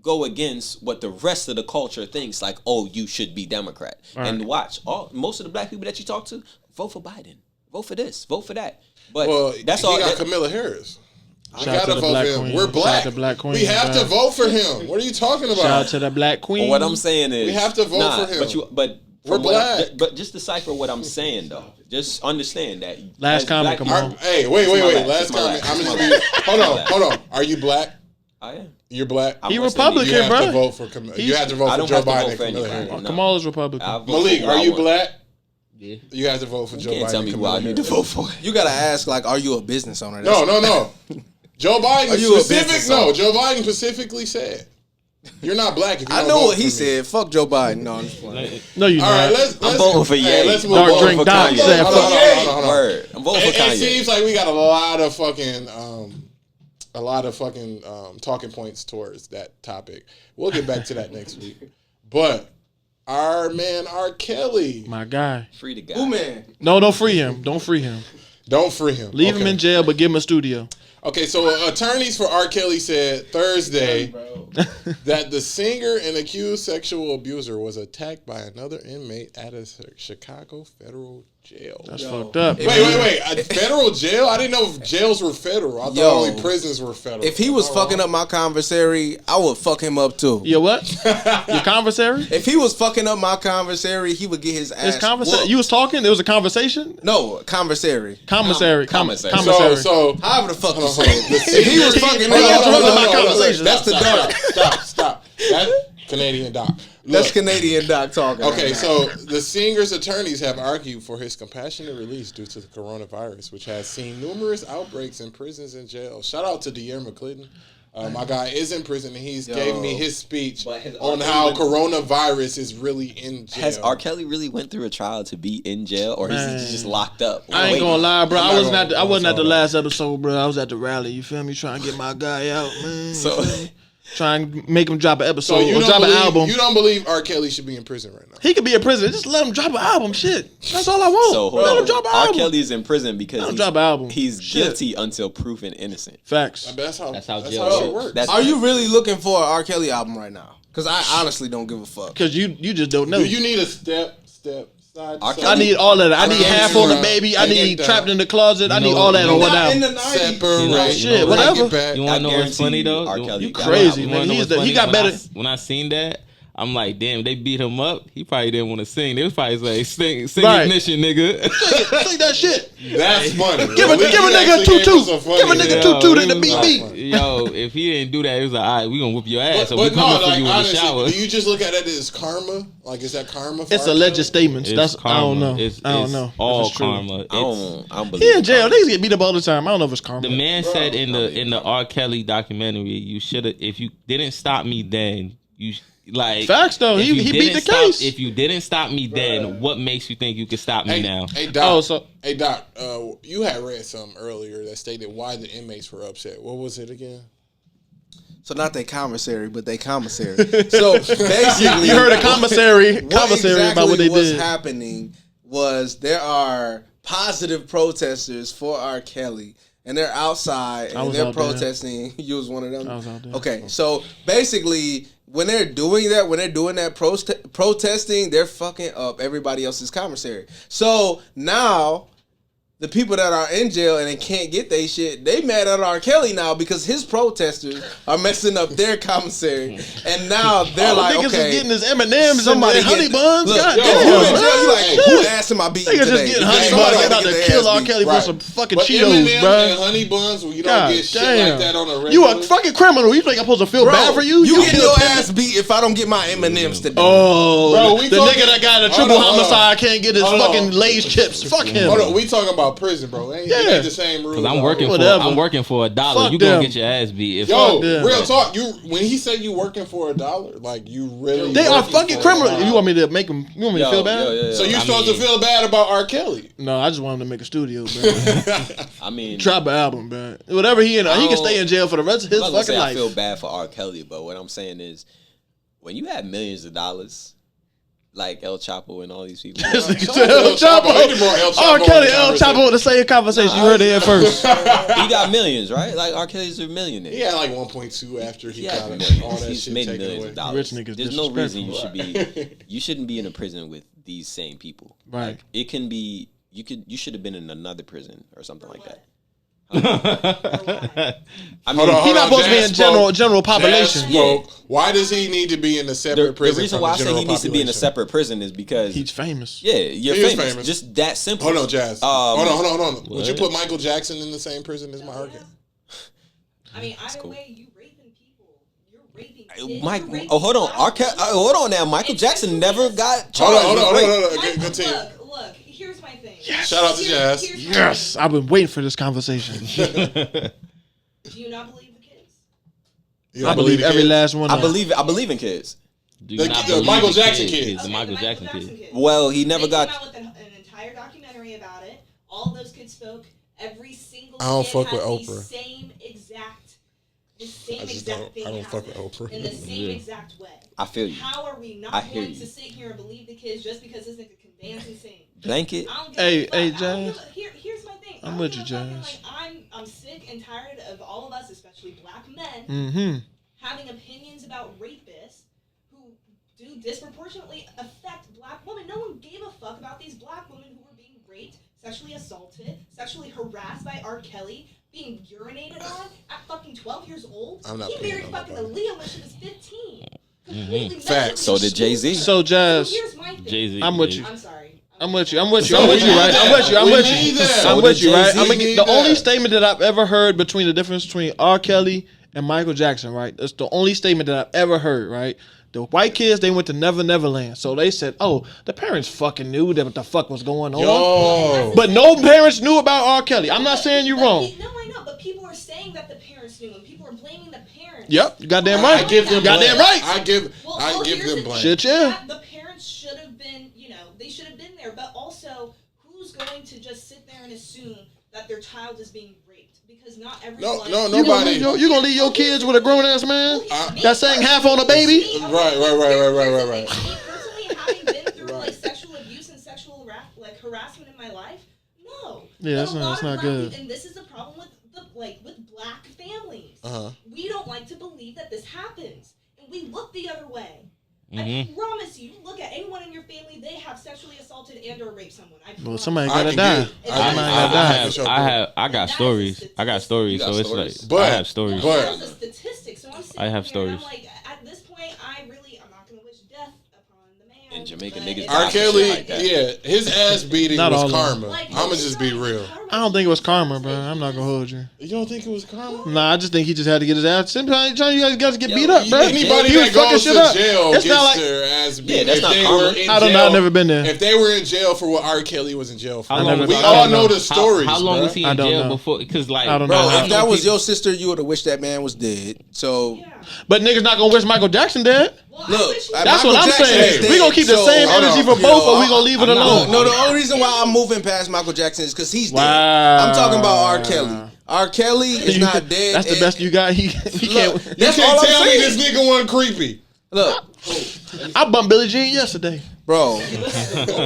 [SPEAKER 3] go against what the rest of the culture thinks. Like, oh, you should be Democrat. Right. And watch most of the black people that you talk to vote for Biden. Vote for this. Vote for that. But that's all.
[SPEAKER 1] He got Kamala Harris. I gotta vote for him. We're black. We have to vote for him. What are you talking about?
[SPEAKER 2] Shout out to the black queen.
[SPEAKER 3] Well, what I'm saying is
[SPEAKER 1] we have to vote for him.
[SPEAKER 3] We're black. But just decipher what I'm saying, though. Just understand that.
[SPEAKER 2] Last comment, come on.
[SPEAKER 1] Hey, wait. Last comment. Hold on. Are you black?
[SPEAKER 3] I am.
[SPEAKER 1] You're black.
[SPEAKER 2] He Republican, bro.
[SPEAKER 1] You have to vote for Joe Biden and Kamala Harris.
[SPEAKER 2] Kamala's Republican.
[SPEAKER 1] Malik, are you black? Yeah. You have to vote for Joe Biden.
[SPEAKER 3] You can't tell me who I need to vote for.
[SPEAKER 4] You gotta ask, are you a business owner?
[SPEAKER 1] No. Joe Biden Joe Biden specifically said. You're not black if you
[SPEAKER 4] I
[SPEAKER 1] don't
[SPEAKER 4] know
[SPEAKER 1] vote
[SPEAKER 4] what he
[SPEAKER 1] for me.
[SPEAKER 4] said. Fuck Joe Biden. No, I'm just playing.
[SPEAKER 2] No, you
[SPEAKER 1] All
[SPEAKER 2] not.
[SPEAKER 1] right, let's
[SPEAKER 3] I'm voting for Ye.
[SPEAKER 1] let's move
[SPEAKER 2] Dark
[SPEAKER 1] on.
[SPEAKER 2] drink Doc said
[SPEAKER 1] Hold
[SPEAKER 2] fuck
[SPEAKER 1] on,
[SPEAKER 2] Ye.
[SPEAKER 1] hold on.
[SPEAKER 3] Word. I'm voting for
[SPEAKER 1] It
[SPEAKER 3] Kanye.
[SPEAKER 1] seems like we got a lot of fucking talking points towards that topic. We'll get back to that next week. But our man R. Kelly,
[SPEAKER 2] My guy.
[SPEAKER 3] Free the guy.
[SPEAKER 4] Who man?
[SPEAKER 2] No, don't free him. Don't free him.
[SPEAKER 1] don't free him.
[SPEAKER 2] Leave him in jail, but give him a studio.
[SPEAKER 1] Okay, so attorneys for R. Kelly said Thursday that the singer and accused sexual abuser was attacked by another inmate at a Chicago federal jail.
[SPEAKER 2] That's fucked up.
[SPEAKER 1] Wait. A federal jail? I didn't know if jails were federal. I thought only prisons were federal.
[SPEAKER 4] If he was fucking up my conversary, I would fuck him up too.
[SPEAKER 2] Your what? Your conversary?
[SPEAKER 4] If he was fucking up my conversary, he would get his ass.
[SPEAKER 2] It's conversation.
[SPEAKER 4] whooped.
[SPEAKER 2] You was talking? There was a conversation?
[SPEAKER 4] No, conversary.
[SPEAKER 2] Commissary.
[SPEAKER 3] Commissary.
[SPEAKER 2] Commissary.
[SPEAKER 1] So
[SPEAKER 4] However the fuck you
[SPEAKER 1] hold
[SPEAKER 4] say
[SPEAKER 1] on.
[SPEAKER 4] it. If he was fucking that's the dark.
[SPEAKER 1] Stop. That's Canadian doc.
[SPEAKER 4] That's
[SPEAKER 1] Look.
[SPEAKER 4] Canadian doc talking.
[SPEAKER 1] Okay,
[SPEAKER 4] right
[SPEAKER 1] so the singer's attorneys have argued for his compassionate release due to the coronavirus, which has seen numerous outbreaks in prisons and jails. Shout out to De'Aaron McClinton. My guy is in prison, and he's gave me his speech on how coronavirus is really in jail.
[SPEAKER 3] Has R. Kelly really went through a trial to be in jail, or is he just locked up?
[SPEAKER 2] I ain't gonna lie, bro.
[SPEAKER 1] I'm
[SPEAKER 2] I
[SPEAKER 1] not
[SPEAKER 2] wasn't at the
[SPEAKER 1] gonna-
[SPEAKER 2] last episode, bro. I was at the rally. You feel me? Trying to get my guy out, man.
[SPEAKER 3] So-
[SPEAKER 2] Trying to make him drop an episode
[SPEAKER 1] So you
[SPEAKER 2] or
[SPEAKER 1] don't
[SPEAKER 2] drop an
[SPEAKER 1] believe,
[SPEAKER 2] album.
[SPEAKER 1] You don't believe R. Kelly should be in prison right now?
[SPEAKER 2] He could be in prison. Just let him drop an album. Shit. That's all I want.
[SPEAKER 3] So hold
[SPEAKER 2] let
[SPEAKER 3] on.
[SPEAKER 2] him drop an
[SPEAKER 3] R.
[SPEAKER 2] album.
[SPEAKER 3] Kelly is in prison because
[SPEAKER 2] drop an album.
[SPEAKER 3] he's
[SPEAKER 2] Shit.
[SPEAKER 3] guilty until proven innocent.
[SPEAKER 2] Facts.
[SPEAKER 1] That's how
[SPEAKER 5] jail
[SPEAKER 1] it works.
[SPEAKER 3] That's-
[SPEAKER 4] Are you really looking for an R. Kelly album right now? Because I honestly don't give a fuck.
[SPEAKER 2] Because you just don't know.
[SPEAKER 1] Do you need a step side?
[SPEAKER 3] R.
[SPEAKER 2] I need all of that. I need
[SPEAKER 1] Okay,
[SPEAKER 2] half on the
[SPEAKER 1] bro.
[SPEAKER 2] baby. I
[SPEAKER 1] I get
[SPEAKER 2] need
[SPEAKER 1] that.
[SPEAKER 2] Trapped in the Closet. I
[SPEAKER 5] You
[SPEAKER 2] need
[SPEAKER 5] know-
[SPEAKER 2] all that
[SPEAKER 5] you
[SPEAKER 2] on
[SPEAKER 5] know-
[SPEAKER 2] one
[SPEAKER 4] Not in
[SPEAKER 2] album.
[SPEAKER 4] the 90s.
[SPEAKER 1] Separate.
[SPEAKER 2] Shit, whatever.
[SPEAKER 5] You want to know what's funny though?
[SPEAKER 3] R. Kelly
[SPEAKER 2] You
[SPEAKER 3] got
[SPEAKER 2] crazy,
[SPEAKER 3] it.
[SPEAKER 2] nigga.
[SPEAKER 5] wanna know
[SPEAKER 2] He's
[SPEAKER 5] what's
[SPEAKER 2] the- he
[SPEAKER 5] funny?
[SPEAKER 2] got
[SPEAKER 5] When
[SPEAKER 2] better.
[SPEAKER 5] when I seen that, I'm like, damn, they beat him up. He probably didn't want to sing. They was probably like, sing
[SPEAKER 2] Right.
[SPEAKER 5] ignition, nigga.
[SPEAKER 2] Take that shit.
[SPEAKER 1] That's funny.
[SPEAKER 2] Give a nigga a tutu. Give a nigga tutu to the beat.
[SPEAKER 5] Yo, if he didn't do that, it was like, all right, we gonna whoop your ass. So we
[SPEAKER 1] But
[SPEAKER 5] coming
[SPEAKER 1] no,
[SPEAKER 5] for
[SPEAKER 1] like
[SPEAKER 5] you in the
[SPEAKER 1] honestly,
[SPEAKER 5] shower.
[SPEAKER 1] do you just look at it as karma? Like, is that karma? For
[SPEAKER 2] It's
[SPEAKER 1] R.
[SPEAKER 2] alleged
[SPEAKER 1] Kelly?
[SPEAKER 2] statements.
[SPEAKER 5] It's
[SPEAKER 2] That's
[SPEAKER 5] karma.
[SPEAKER 2] I don't know.
[SPEAKER 5] It's,
[SPEAKER 2] I don't
[SPEAKER 5] it's
[SPEAKER 2] know. if
[SPEAKER 5] all
[SPEAKER 2] it's true.
[SPEAKER 5] karma.
[SPEAKER 3] I
[SPEAKER 5] It's,
[SPEAKER 3] don't believe
[SPEAKER 2] He in jail.
[SPEAKER 3] karma.
[SPEAKER 2] Niggas get beat up all the time. I don't know if it's karma.
[SPEAKER 5] the man said in the R. Kelly documentary, you should have, if you didn't stop me then, you like
[SPEAKER 2] Facts though.
[SPEAKER 5] if
[SPEAKER 2] He
[SPEAKER 5] you
[SPEAKER 2] beat
[SPEAKER 5] didn't
[SPEAKER 2] the
[SPEAKER 5] stop-
[SPEAKER 2] case.
[SPEAKER 5] If you didn't stop me then, what makes you think you can stop me now?
[SPEAKER 1] Hey Doc.
[SPEAKER 2] Oh, so-
[SPEAKER 1] hey Doc. You had read something earlier that stated why the inmates were upset. What was it again?
[SPEAKER 4] So not they commissary, but they commissary. So basically,
[SPEAKER 2] You heard a commissary about what they
[SPEAKER 4] what's
[SPEAKER 2] did.
[SPEAKER 4] happening was there are positive protesters for R. Kelly, and they're outside
[SPEAKER 2] I
[SPEAKER 4] and
[SPEAKER 2] was
[SPEAKER 4] they're
[SPEAKER 2] out there.
[SPEAKER 4] protesting. You was one of them.
[SPEAKER 2] I was out there.
[SPEAKER 4] Okay, so basically, when they're doing that, protesting, they're fucking up everybody else's commissary. So now, the people that are in jail and they can't get their shit, they mad at R. Kelly now because his protesters are messing up their commissary, and now they're like,
[SPEAKER 2] niggas
[SPEAKER 4] okay,
[SPEAKER 2] is getting his M&M's
[SPEAKER 4] somebody
[SPEAKER 2] and honey
[SPEAKER 4] get-
[SPEAKER 2] buns.
[SPEAKER 4] Look,
[SPEAKER 2] God
[SPEAKER 4] yo,
[SPEAKER 2] damn,
[SPEAKER 4] who in
[SPEAKER 2] bro.
[SPEAKER 4] jail? You like, who ass am I beating
[SPEAKER 2] Niggas
[SPEAKER 4] today?
[SPEAKER 2] just getting honey
[SPEAKER 4] Somebody
[SPEAKER 2] buns. They
[SPEAKER 4] gotta
[SPEAKER 2] about
[SPEAKER 4] get
[SPEAKER 2] to
[SPEAKER 4] their
[SPEAKER 2] kill
[SPEAKER 4] ass
[SPEAKER 2] R.
[SPEAKER 4] beat.
[SPEAKER 2] Kelly for
[SPEAKER 1] Right.
[SPEAKER 2] some fucking
[SPEAKER 1] But
[SPEAKER 2] Cheetos,
[SPEAKER 1] M&M's
[SPEAKER 2] bro.
[SPEAKER 1] and honey buns, you don't get shit like that on a regular.
[SPEAKER 2] You a fucking criminal. You think I'm supposed to feel
[SPEAKER 4] Bro,
[SPEAKER 2] bad for you?
[SPEAKER 4] You
[SPEAKER 2] You
[SPEAKER 4] get
[SPEAKER 2] kill
[SPEAKER 4] your
[SPEAKER 2] people.
[SPEAKER 4] ass beat if I don't get my M&M's today.
[SPEAKER 2] Oh,
[SPEAKER 1] Bro, we
[SPEAKER 2] the
[SPEAKER 1] talking-
[SPEAKER 2] nigga that got a
[SPEAKER 1] Hold
[SPEAKER 2] triple
[SPEAKER 1] on, hold on.
[SPEAKER 2] homicide can't get his
[SPEAKER 1] Hold on.
[SPEAKER 2] fucking Lay's chips. Fuck him.
[SPEAKER 1] Hold on, we talking about prison, bro. It ain't the same rules.
[SPEAKER 5] Because I'm working
[SPEAKER 2] Whatever.
[SPEAKER 5] I'm working for $1.
[SPEAKER 2] Fuck
[SPEAKER 5] You gonna
[SPEAKER 2] them.
[SPEAKER 5] get your ass beat. If
[SPEAKER 1] Yo,
[SPEAKER 2] them.
[SPEAKER 1] real talk. You when he said you working for $1, like you really
[SPEAKER 2] They are
[SPEAKER 1] working
[SPEAKER 2] fucking
[SPEAKER 1] for
[SPEAKER 2] criminals.
[SPEAKER 1] $1.
[SPEAKER 2] You want me to make them? You want me to feel bad?
[SPEAKER 1] So you
[SPEAKER 5] I
[SPEAKER 1] supposed
[SPEAKER 5] mean-
[SPEAKER 1] to feel bad about R. Kelly?
[SPEAKER 2] No, I just want him to make a studio, bro.
[SPEAKER 3] I mean,
[SPEAKER 2] Drop an album, bro. Whatever he can stay in jail for the rest of his
[SPEAKER 3] I'm not gonna
[SPEAKER 2] fucking
[SPEAKER 3] say
[SPEAKER 2] life.
[SPEAKER 3] I feel bad for R. Kelly, but what I'm saying is, when you have millions of dollars, like El Chapo and all these people,
[SPEAKER 2] This nigga
[SPEAKER 1] Shout
[SPEAKER 2] said
[SPEAKER 1] out to
[SPEAKER 2] El
[SPEAKER 1] El Chapo.
[SPEAKER 2] Chapo.
[SPEAKER 1] He brought El Chapo
[SPEAKER 2] R. Kelly,
[SPEAKER 1] in the
[SPEAKER 2] El Chapo, the same conversation. You heard it here first.
[SPEAKER 3] he got millions, right? Like R. Kelly's a millionaire.
[SPEAKER 1] He had like 1.2 after he
[SPEAKER 3] He had
[SPEAKER 1] got
[SPEAKER 3] millions.
[SPEAKER 1] all that
[SPEAKER 3] He's
[SPEAKER 1] shit
[SPEAKER 3] made
[SPEAKER 1] taken
[SPEAKER 3] millions
[SPEAKER 1] away.
[SPEAKER 3] of dollars.
[SPEAKER 2] Rich niggas
[SPEAKER 3] There's no reason you
[SPEAKER 2] disrespectful.
[SPEAKER 3] should be. You shouldn't be in a prison with these same people.
[SPEAKER 2] Right.
[SPEAKER 3] Like, it can be. You should have been in another prison or something like that. I mean,
[SPEAKER 1] Hold on,
[SPEAKER 2] He not supposed to be
[SPEAKER 1] Jazz
[SPEAKER 2] in
[SPEAKER 1] spoke.
[SPEAKER 2] general population.
[SPEAKER 1] Jazz spoke. Why does he need to be in a separate
[SPEAKER 3] the
[SPEAKER 1] prison?
[SPEAKER 3] reason
[SPEAKER 1] from
[SPEAKER 3] why I
[SPEAKER 1] the
[SPEAKER 3] say
[SPEAKER 1] general
[SPEAKER 3] he needs to be in a
[SPEAKER 1] population?
[SPEAKER 3] separate prison is because
[SPEAKER 2] He's famous.
[SPEAKER 3] yeah, you're
[SPEAKER 1] He is
[SPEAKER 3] famous.
[SPEAKER 1] famous.
[SPEAKER 3] Just that simple.
[SPEAKER 1] Hold on, Jazz. Hold on. Would you
[SPEAKER 5] What?
[SPEAKER 1] put Michael Jackson in the same prison as Maherkin?
[SPEAKER 6] I mean, either
[SPEAKER 3] cool.
[SPEAKER 6] way, you raping people. You're raping kids.
[SPEAKER 3] Mike,
[SPEAKER 6] you're raping
[SPEAKER 3] oh hold on,
[SPEAKER 6] black
[SPEAKER 3] hold on now. Michael Jackson never got
[SPEAKER 1] Hold
[SPEAKER 3] charged.
[SPEAKER 1] on.
[SPEAKER 3] with rape.
[SPEAKER 6] Mike,
[SPEAKER 1] Continue.
[SPEAKER 6] look, here's my thing.
[SPEAKER 1] Shout out to Jazz.
[SPEAKER 6] Here's my
[SPEAKER 2] Yes,
[SPEAKER 6] thing.
[SPEAKER 2] I've been waiting for this conversation.
[SPEAKER 6] Do you not believe the kids?
[SPEAKER 2] I believe every last one.
[SPEAKER 3] I believe in kids.
[SPEAKER 1] The Michael Jackson kids.
[SPEAKER 3] The
[SPEAKER 6] Michael Jackson kids.
[SPEAKER 3] Well, he never
[SPEAKER 6] They
[SPEAKER 3] got.
[SPEAKER 6] came out with an entire documentary about it. All of those kids spoke. Every single
[SPEAKER 1] I don't
[SPEAKER 6] kid
[SPEAKER 1] fuck with
[SPEAKER 6] had
[SPEAKER 1] Oprah.
[SPEAKER 6] the same exact thing.
[SPEAKER 1] I don't fuck with Oprah.
[SPEAKER 6] In the same exact way.
[SPEAKER 3] I feel you.
[SPEAKER 6] How are we not going to sit here and believe the kids just because this nigga can dance and sing?
[SPEAKER 3] Blanket.
[SPEAKER 2] Hey, Jazz.
[SPEAKER 6] Here's my thing.
[SPEAKER 2] I'm with you, Jazz.
[SPEAKER 6] Like, I'm sick and tired of all of us, especially black men, having opinions about rapists who do disproportionately affect black women. No one gave a fuck about these black women who were being raped, sexually assaulted, sexually harassed by R. Kelly, being urinated on at fucking 12 years old. He married fucking Aaliyah when she was 15. Completely
[SPEAKER 1] Facts.
[SPEAKER 3] So did Jay-Z.
[SPEAKER 2] So Jazz,
[SPEAKER 6] So here's my thing.
[SPEAKER 5] Jay-Z.
[SPEAKER 2] I'm with you.
[SPEAKER 6] I'm sorry.
[SPEAKER 2] I'm with you, right? I'm with you, right? I'm with you, right? The only statement that I've ever heard between the difference between R. Kelly and Michael Jackson, right? That's the only statement that I've ever heard, right? The white kids, they went to Never Neverland. So they said, oh, the parents fucking knew that what the fuck was going on. But no parents knew about R. Kelly. I'm not saying you're wrong.
[SPEAKER 6] No, I know, but people are saying that the parents knew, and people are blaming the parents.
[SPEAKER 2] Yep, you goddamn right.
[SPEAKER 1] I give them
[SPEAKER 2] goddamn
[SPEAKER 1] blame.
[SPEAKER 2] right.
[SPEAKER 1] I give
[SPEAKER 6] here's
[SPEAKER 1] them blame.
[SPEAKER 2] Shit, yeah.
[SPEAKER 6] The parents should have been, they should have been there. But also, who's going to just sit there and assume that their child is being raped? Because not everyone.
[SPEAKER 1] No, nobody.
[SPEAKER 2] You gonna leave your kids with a grown ass man that sang half on a baby?
[SPEAKER 1] Right.
[SPEAKER 6] Me personally, having been through like sexual abuse and sexual harassment in my life, no.
[SPEAKER 2] Yeah,
[SPEAKER 6] But
[SPEAKER 2] that's
[SPEAKER 6] a lot
[SPEAKER 2] not
[SPEAKER 6] of
[SPEAKER 2] good.
[SPEAKER 6] and this is a problem with black families.
[SPEAKER 1] Uh-huh.
[SPEAKER 6] We don't like to believe that this happens, and we look the other way.
[SPEAKER 5] Mm-hmm.
[SPEAKER 6] I promise you, look at anyone in your family, they have sexually assaulted and or raped someone.
[SPEAKER 2] Well, somebody gotta die.
[SPEAKER 5] I got stories. I got stories. So it's like I have stories.
[SPEAKER 6] That's a statistic. So I'm sitting
[SPEAKER 5] I have
[SPEAKER 6] here
[SPEAKER 5] stories.
[SPEAKER 6] And I'm like, at this point, I'm not gonna wish death upon the man.
[SPEAKER 3] And Jamaican niggas.
[SPEAKER 1] R. Kelly, his ass beating
[SPEAKER 2] Not all
[SPEAKER 1] was
[SPEAKER 2] of
[SPEAKER 1] karma.
[SPEAKER 6] Like,
[SPEAKER 1] I'ma just be real.
[SPEAKER 2] I don't think it was karma, bro. I'm not gonna hold you.
[SPEAKER 1] You don't think it was karma?
[SPEAKER 2] Nah, I just think he just had to get his ass. Sometimes you guys get beat up, bro.
[SPEAKER 1] Anybody
[SPEAKER 2] He was
[SPEAKER 1] that goes
[SPEAKER 2] fucking
[SPEAKER 1] to
[SPEAKER 2] shit up.
[SPEAKER 1] jail
[SPEAKER 2] It's
[SPEAKER 1] gets
[SPEAKER 2] not like
[SPEAKER 1] their ass beat.
[SPEAKER 3] Yeah, that's
[SPEAKER 1] If
[SPEAKER 3] not
[SPEAKER 1] they
[SPEAKER 3] karma.
[SPEAKER 1] were in
[SPEAKER 2] I don't know.
[SPEAKER 1] jail-
[SPEAKER 2] I've never been there.
[SPEAKER 1] If they were in jail for what R. Kelly was in jail for,
[SPEAKER 5] How long
[SPEAKER 1] we
[SPEAKER 5] was-
[SPEAKER 1] all
[SPEAKER 2] I don't
[SPEAKER 1] know
[SPEAKER 2] know.
[SPEAKER 1] the stories.
[SPEAKER 5] How long
[SPEAKER 1] bruh.
[SPEAKER 5] was he
[SPEAKER 2] I
[SPEAKER 5] in
[SPEAKER 2] don't
[SPEAKER 5] jail
[SPEAKER 2] know.
[SPEAKER 5] before? Because like,
[SPEAKER 2] I don't
[SPEAKER 4] Bro,
[SPEAKER 2] know.
[SPEAKER 4] if that was your sister, you would have wished that man was dead. So
[SPEAKER 2] But niggas not gonna wish Michael Jackson dead.
[SPEAKER 4] look,
[SPEAKER 2] That's what I'm saying. We gonna keep the same energy for
[SPEAKER 1] hold
[SPEAKER 2] both,
[SPEAKER 1] on.
[SPEAKER 2] or we gonna leave it
[SPEAKER 5] I'm not-
[SPEAKER 2] alone.
[SPEAKER 4] No, the only reason why I'm moving past Michael Jackson is because he's dead.
[SPEAKER 2] Wow.
[SPEAKER 4] I'm talking about R. Kelly. R. Kelly is not dead.
[SPEAKER 2] That's the best you got. He
[SPEAKER 4] Look,
[SPEAKER 2] can't.
[SPEAKER 1] You
[SPEAKER 4] that's all
[SPEAKER 1] can't
[SPEAKER 4] I'm
[SPEAKER 1] tell me
[SPEAKER 4] saying.
[SPEAKER 1] this nigga wasn't creepy.
[SPEAKER 4] Look,
[SPEAKER 2] I bumped Billie Jean yesterday.
[SPEAKER 4] bro,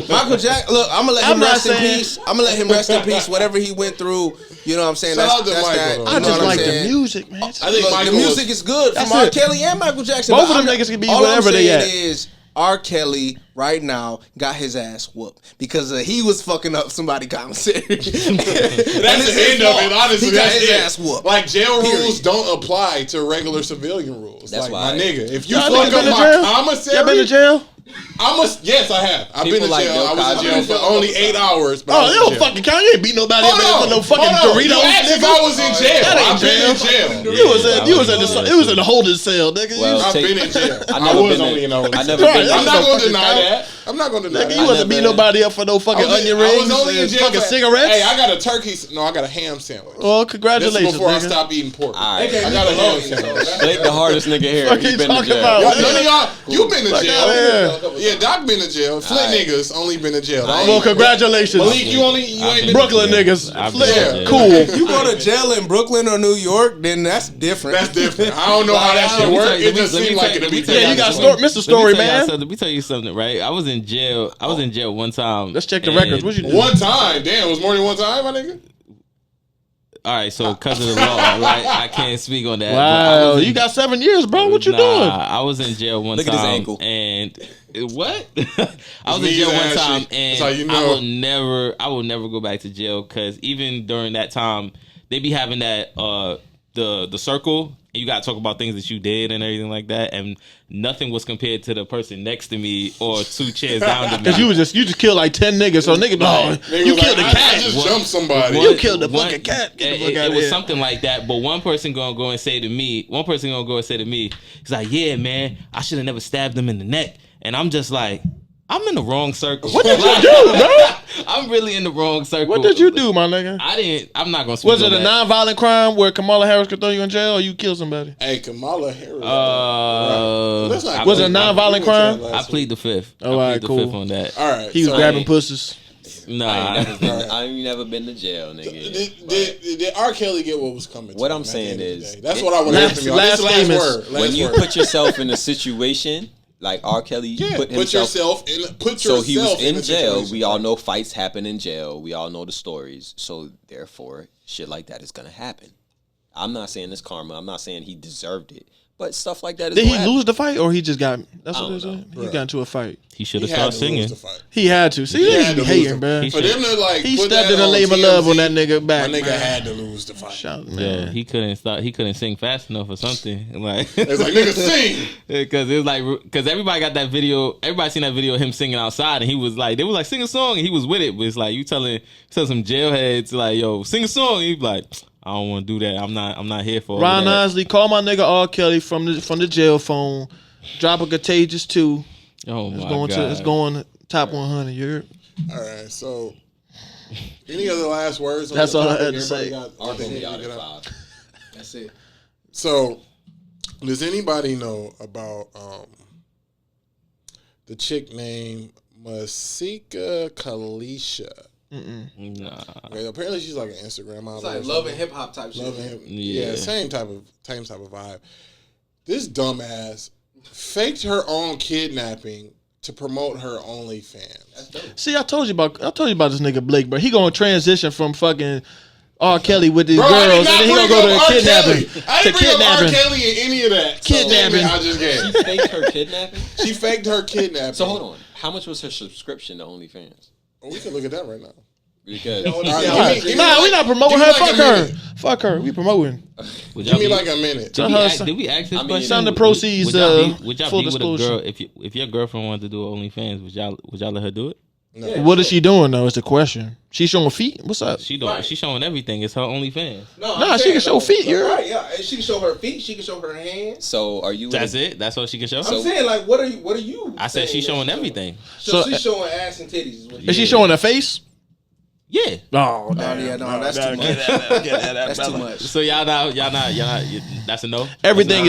[SPEAKER 4] Michael Jackson. Look, I'm gonna let
[SPEAKER 2] I'm
[SPEAKER 4] him
[SPEAKER 2] not
[SPEAKER 4] rest in
[SPEAKER 2] saying-
[SPEAKER 4] peace. I'm gonna let him rest in peace. Whatever he went through, you know what I'm saying.
[SPEAKER 1] Shout
[SPEAKER 4] That's
[SPEAKER 1] out to
[SPEAKER 4] that.
[SPEAKER 1] Michael,
[SPEAKER 4] You
[SPEAKER 1] though.
[SPEAKER 4] know
[SPEAKER 2] I
[SPEAKER 4] what
[SPEAKER 2] just
[SPEAKER 4] I'm
[SPEAKER 2] like the
[SPEAKER 4] saying?
[SPEAKER 2] music, man.
[SPEAKER 1] I think
[SPEAKER 4] Look,
[SPEAKER 1] Michael
[SPEAKER 4] the music
[SPEAKER 1] was,
[SPEAKER 4] is good
[SPEAKER 2] That's
[SPEAKER 4] from R.
[SPEAKER 2] it.
[SPEAKER 4] Kelly and Michael Jackson.
[SPEAKER 2] Both
[SPEAKER 4] but
[SPEAKER 2] of them
[SPEAKER 4] I'm
[SPEAKER 2] niggas can be
[SPEAKER 4] all
[SPEAKER 2] wherever
[SPEAKER 4] I'm
[SPEAKER 2] they
[SPEAKER 4] saying
[SPEAKER 2] at.
[SPEAKER 4] is R. Kelly right now got his ass whooped because he was fucking up somebody commissary.
[SPEAKER 1] That's the end of it, honestly.
[SPEAKER 4] He got
[SPEAKER 1] That's
[SPEAKER 4] his
[SPEAKER 1] it.
[SPEAKER 4] ass whooped.
[SPEAKER 1] Like, jail
[SPEAKER 4] Period.
[SPEAKER 1] rules don't apply to regular civilian rules.
[SPEAKER 3] That's
[SPEAKER 1] like,
[SPEAKER 3] why-
[SPEAKER 1] my nigga, if you
[SPEAKER 2] Y'all
[SPEAKER 1] fuck
[SPEAKER 2] niggas been
[SPEAKER 1] up
[SPEAKER 2] to
[SPEAKER 1] my
[SPEAKER 2] jail? Y'all been to
[SPEAKER 1] commissary,
[SPEAKER 2] jail?
[SPEAKER 1] yes, I have. I've been
[SPEAKER 3] People
[SPEAKER 1] to
[SPEAKER 3] like
[SPEAKER 1] jail.
[SPEAKER 3] Bill
[SPEAKER 1] I was in
[SPEAKER 3] Cosby.
[SPEAKER 1] jail for only 8 hours. But I
[SPEAKER 2] Oh,
[SPEAKER 1] was
[SPEAKER 2] they
[SPEAKER 1] in
[SPEAKER 2] don't
[SPEAKER 1] jail.
[SPEAKER 2] fucking count. You ain't beat nobody up for no fucking
[SPEAKER 1] hold on.
[SPEAKER 2] Doritos.
[SPEAKER 1] You asked if
[SPEAKER 2] nigga.
[SPEAKER 1] I was in jail.
[SPEAKER 2] That ain't
[SPEAKER 1] I've been in jail.
[SPEAKER 2] You was in the holding cell, nigga.
[SPEAKER 3] Well,
[SPEAKER 1] I've been in jail.
[SPEAKER 3] I
[SPEAKER 1] I
[SPEAKER 3] never
[SPEAKER 1] was
[SPEAKER 3] been
[SPEAKER 1] only in
[SPEAKER 3] there.
[SPEAKER 1] holding
[SPEAKER 3] I
[SPEAKER 1] cell.
[SPEAKER 3] never been
[SPEAKER 1] I'm
[SPEAKER 3] there.
[SPEAKER 1] not going to
[SPEAKER 2] fucking
[SPEAKER 1] deny
[SPEAKER 2] count.
[SPEAKER 1] that. I'm not going to deny
[SPEAKER 2] Nigga,
[SPEAKER 1] that.
[SPEAKER 2] you wasn't
[SPEAKER 3] never-
[SPEAKER 2] beating nobody up for no fucking onion
[SPEAKER 1] I
[SPEAKER 2] rings
[SPEAKER 1] was only in
[SPEAKER 2] and
[SPEAKER 1] jail
[SPEAKER 2] fucking
[SPEAKER 1] for,
[SPEAKER 2] cigarettes.
[SPEAKER 1] Hey, I got a turkey. No, I got a ham sandwich.
[SPEAKER 2] Well,
[SPEAKER 1] This
[SPEAKER 2] congratulations,
[SPEAKER 1] is before I
[SPEAKER 2] nigga.
[SPEAKER 1] stopped eating pork.
[SPEAKER 3] All right.
[SPEAKER 1] I got a ham sandwich.
[SPEAKER 3] Blake, the hardest nigga here.
[SPEAKER 2] Fuck
[SPEAKER 3] He
[SPEAKER 2] you
[SPEAKER 3] been to
[SPEAKER 2] talking
[SPEAKER 3] jail.
[SPEAKER 2] about?
[SPEAKER 1] Y'all, none of y'all, you been to
[SPEAKER 2] Fuck
[SPEAKER 1] jail.
[SPEAKER 2] outta
[SPEAKER 1] Yeah, Doc been to jail. Flint niggas only been to jail.
[SPEAKER 2] Well, congratulations.
[SPEAKER 1] Malik, you ain't been
[SPEAKER 2] Brooklyn niggas.
[SPEAKER 5] I've been
[SPEAKER 2] Flip.
[SPEAKER 5] to jail.
[SPEAKER 2] Cool.
[SPEAKER 4] If you go to jail in Brooklyn or New York, then that's different.
[SPEAKER 1] That's different. I don't know how that shit works. It just seemed like it to be
[SPEAKER 2] Yeah, you got
[SPEAKER 1] different.
[SPEAKER 2] Mr. Story, man.
[SPEAKER 5] Let me tell you something, right? I was in jail. I was in jail one time.
[SPEAKER 2] Let's check the
[SPEAKER 5] and-
[SPEAKER 2] records. What you do?
[SPEAKER 1] One time. Damn, it was more than one time, my nigga?
[SPEAKER 5] All right, so because of the law, right? I can't speak on that. but I
[SPEAKER 2] Wow,
[SPEAKER 5] was in-
[SPEAKER 2] you got 7 years, bro. What you doing?
[SPEAKER 5] I was in jail one
[SPEAKER 3] Look at
[SPEAKER 5] time.
[SPEAKER 3] his ankle.
[SPEAKER 5] And what? I was in
[SPEAKER 1] His
[SPEAKER 5] jail one
[SPEAKER 1] knees
[SPEAKER 5] time,
[SPEAKER 1] ashy.
[SPEAKER 5] and
[SPEAKER 1] That's how you know.
[SPEAKER 5] I will never go back to jail because even during that time, they be having that the circle. And you got to talk about things that you did and everything like that, and nothing was compared to the person next to me or 2 chairs down to me.
[SPEAKER 2] Cause you just killed like 10 niggas. So nigga,
[SPEAKER 1] Nigga
[SPEAKER 2] you
[SPEAKER 1] was
[SPEAKER 2] killed
[SPEAKER 1] like,
[SPEAKER 2] the
[SPEAKER 1] I
[SPEAKER 2] cat.
[SPEAKER 1] just jumped somebody.
[SPEAKER 2] You killed the
[SPEAKER 5] One-
[SPEAKER 2] fucking cat. Get the fuck
[SPEAKER 5] It
[SPEAKER 2] outta
[SPEAKER 5] was
[SPEAKER 2] here.
[SPEAKER 5] something like that. But one person gonna go and say to me, he's like, "Yeah, man, I should have never stabbed him in the neck." And I'm just like, I'm in the wrong circle.
[SPEAKER 2] What did you do, bro?
[SPEAKER 5] I'm really in the wrong circle.
[SPEAKER 2] What did you do, my nigga?
[SPEAKER 5] I'm not gonna speak.
[SPEAKER 2] Was it a non-violent crime where Kamala Harris could throw you in jail or you kill somebody?
[SPEAKER 1] Hey, Kamala Harris.
[SPEAKER 2] Right. Was it a non-violent crime?
[SPEAKER 5] I plead the fifth.
[SPEAKER 2] Oh,
[SPEAKER 5] I plead the
[SPEAKER 2] cool.
[SPEAKER 5] fifth on that.
[SPEAKER 1] All right.
[SPEAKER 2] He was grabbing pussies.
[SPEAKER 5] Nah,
[SPEAKER 3] I ain't never been to jail, nigga.
[SPEAKER 1] Did R. Kelly get what was coming?
[SPEAKER 3] What
[SPEAKER 1] to
[SPEAKER 3] I'm
[SPEAKER 1] him
[SPEAKER 3] saying
[SPEAKER 1] at the end of
[SPEAKER 3] is,
[SPEAKER 1] the day? That's what I want to hear from y'all.
[SPEAKER 2] last
[SPEAKER 1] This
[SPEAKER 2] famous.
[SPEAKER 1] word.
[SPEAKER 3] When you put yourself in a situation like R. Kelly put himself. So he was in jail. We all know fights happen in jail. We all know the stories. So therefore, shit like that is gonna happen. I'm not saying it's karma. I'm not saying he deserved it. But stuff like that is
[SPEAKER 2] Did he lose the fight or he just got? That's what they said. He
[SPEAKER 1] Right.
[SPEAKER 2] got into a fight.
[SPEAKER 5] he should have started singing.
[SPEAKER 2] He had to. See, they be hating, bro.
[SPEAKER 1] For them to like,
[SPEAKER 2] He
[SPEAKER 1] put
[SPEAKER 2] stepped
[SPEAKER 1] that
[SPEAKER 2] in and laid my
[SPEAKER 1] TMZ,
[SPEAKER 2] love on that nigga back.
[SPEAKER 1] My nigga
[SPEAKER 2] man.
[SPEAKER 1] had to lose the fight.
[SPEAKER 2] Shout,
[SPEAKER 5] Yeah,
[SPEAKER 2] man.
[SPEAKER 5] he couldn't stop. He couldn't sing fast enough or something. Like
[SPEAKER 1] It's like, nigga, sing.
[SPEAKER 5] because it was like because everybody got that video. Everybody seen that video of him singing outside, and he was like, they was like, sing a song, and he was with it. But it's like you telling some jailheads like, yo, sing a song. And he be like, I don't want to do that. I'm not here for
[SPEAKER 2] Ron
[SPEAKER 5] all
[SPEAKER 2] Isley, call my nigga R. Kelly from the jail phone. Drop a Contagious 2.
[SPEAKER 5] Oh my
[SPEAKER 2] It's going top 100. You heard?
[SPEAKER 1] All right, so any other last words? On
[SPEAKER 2] That's
[SPEAKER 1] the
[SPEAKER 2] all I
[SPEAKER 1] topic?
[SPEAKER 2] had to say.
[SPEAKER 4] That's it.
[SPEAKER 1] So, does anybody know about the chick named Masika Kalisha?
[SPEAKER 5] Nah.
[SPEAKER 1] Okay, apparently she's like an Instagram model.
[SPEAKER 4] It's like love and hip hop type shit.
[SPEAKER 1] Love and hip.
[SPEAKER 5] Yeah.
[SPEAKER 1] Yeah, same type of vibe. This dumbass faked her own kidnapping to promote her OnlyFans.
[SPEAKER 2] See, I told you about this nigga Blake, bro. He gonna transition from fucking R. Kelly with these
[SPEAKER 1] Bro,
[SPEAKER 2] girls, and then he gonna go to kidnapping.
[SPEAKER 1] I didn't bring up R. Kelly in any of that.
[SPEAKER 2] Kidnapping.
[SPEAKER 1] So, I just
[SPEAKER 3] She
[SPEAKER 1] gave.
[SPEAKER 3] faked her kidnapping.
[SPEAKER 1] She faked her kidnapping.
[SPEAKER 3] So hold on. How much was her subscription to OnlyFans?
[SPEAKER 1] Oh, we can look at that right now.
[SPEAKER 3] Because
[SPEAKER 1] All right, give me
[SPEAKER 2] Nah, we not promoting
[SPEAKER 1] give
[SPEAKER 2] her.
[SPEAKER 1] me like
[SPEAKER 2] Fuck
[SPEAKER 1] a
[SPEAKER 2] her.
[SPEAKER 1] minute.
[SPEAKER 2] Fuck her. We promoting.
[SPEAKER 1] Give me like a minute.
[SPEAKER 5] Did we ask this question?
[SPEAKER 2] Some of the proceeds,
[SPEAKER 5] Would y'all
[SPEAKER 2] full
[SPEAKER 5] be with a
[SPEAKER 2] disclosure.
[SPEAKER 5] girl if your girlfriend wanted to do OnlyFans? Would y'all let her do it?
[SPEAKER 1] No.
[SPEAKER 2] What is she doing though? Is the question. She showing feet? What's up?
[SPEAKER 5] She don't. She's showing everything. It's her OnlyFans.
[SPEAKER 2] Nah, she can show feet. You're
[SPEAKER 4] right. Yeah, and she can show her feet. She can show her hands.
[SPEAKER 3] so are you?
[SPEAKER 5] That's it. That's all she can show.
[SPEAKER 4] I'm saying, like, what are you?
[SPEAKER 5] I said she's showing everything.
[SPEAKER 4] So
[SPEAKER 2] So-
[SPEAKER 4] she's showing ass and titties.
[SPEAKER 2] Is she showing her face?
[SPEAKER 5] Yeah.
[SPEAKER 2] Oh,
[SPEAKER 4] Yeah, no, that's too much.
[SPEAKER 2] That's
[SPEAKER 4] That's too much.
[SPEAKER 5] So y'all not. That's a no.
[SPEAKER 2] Everything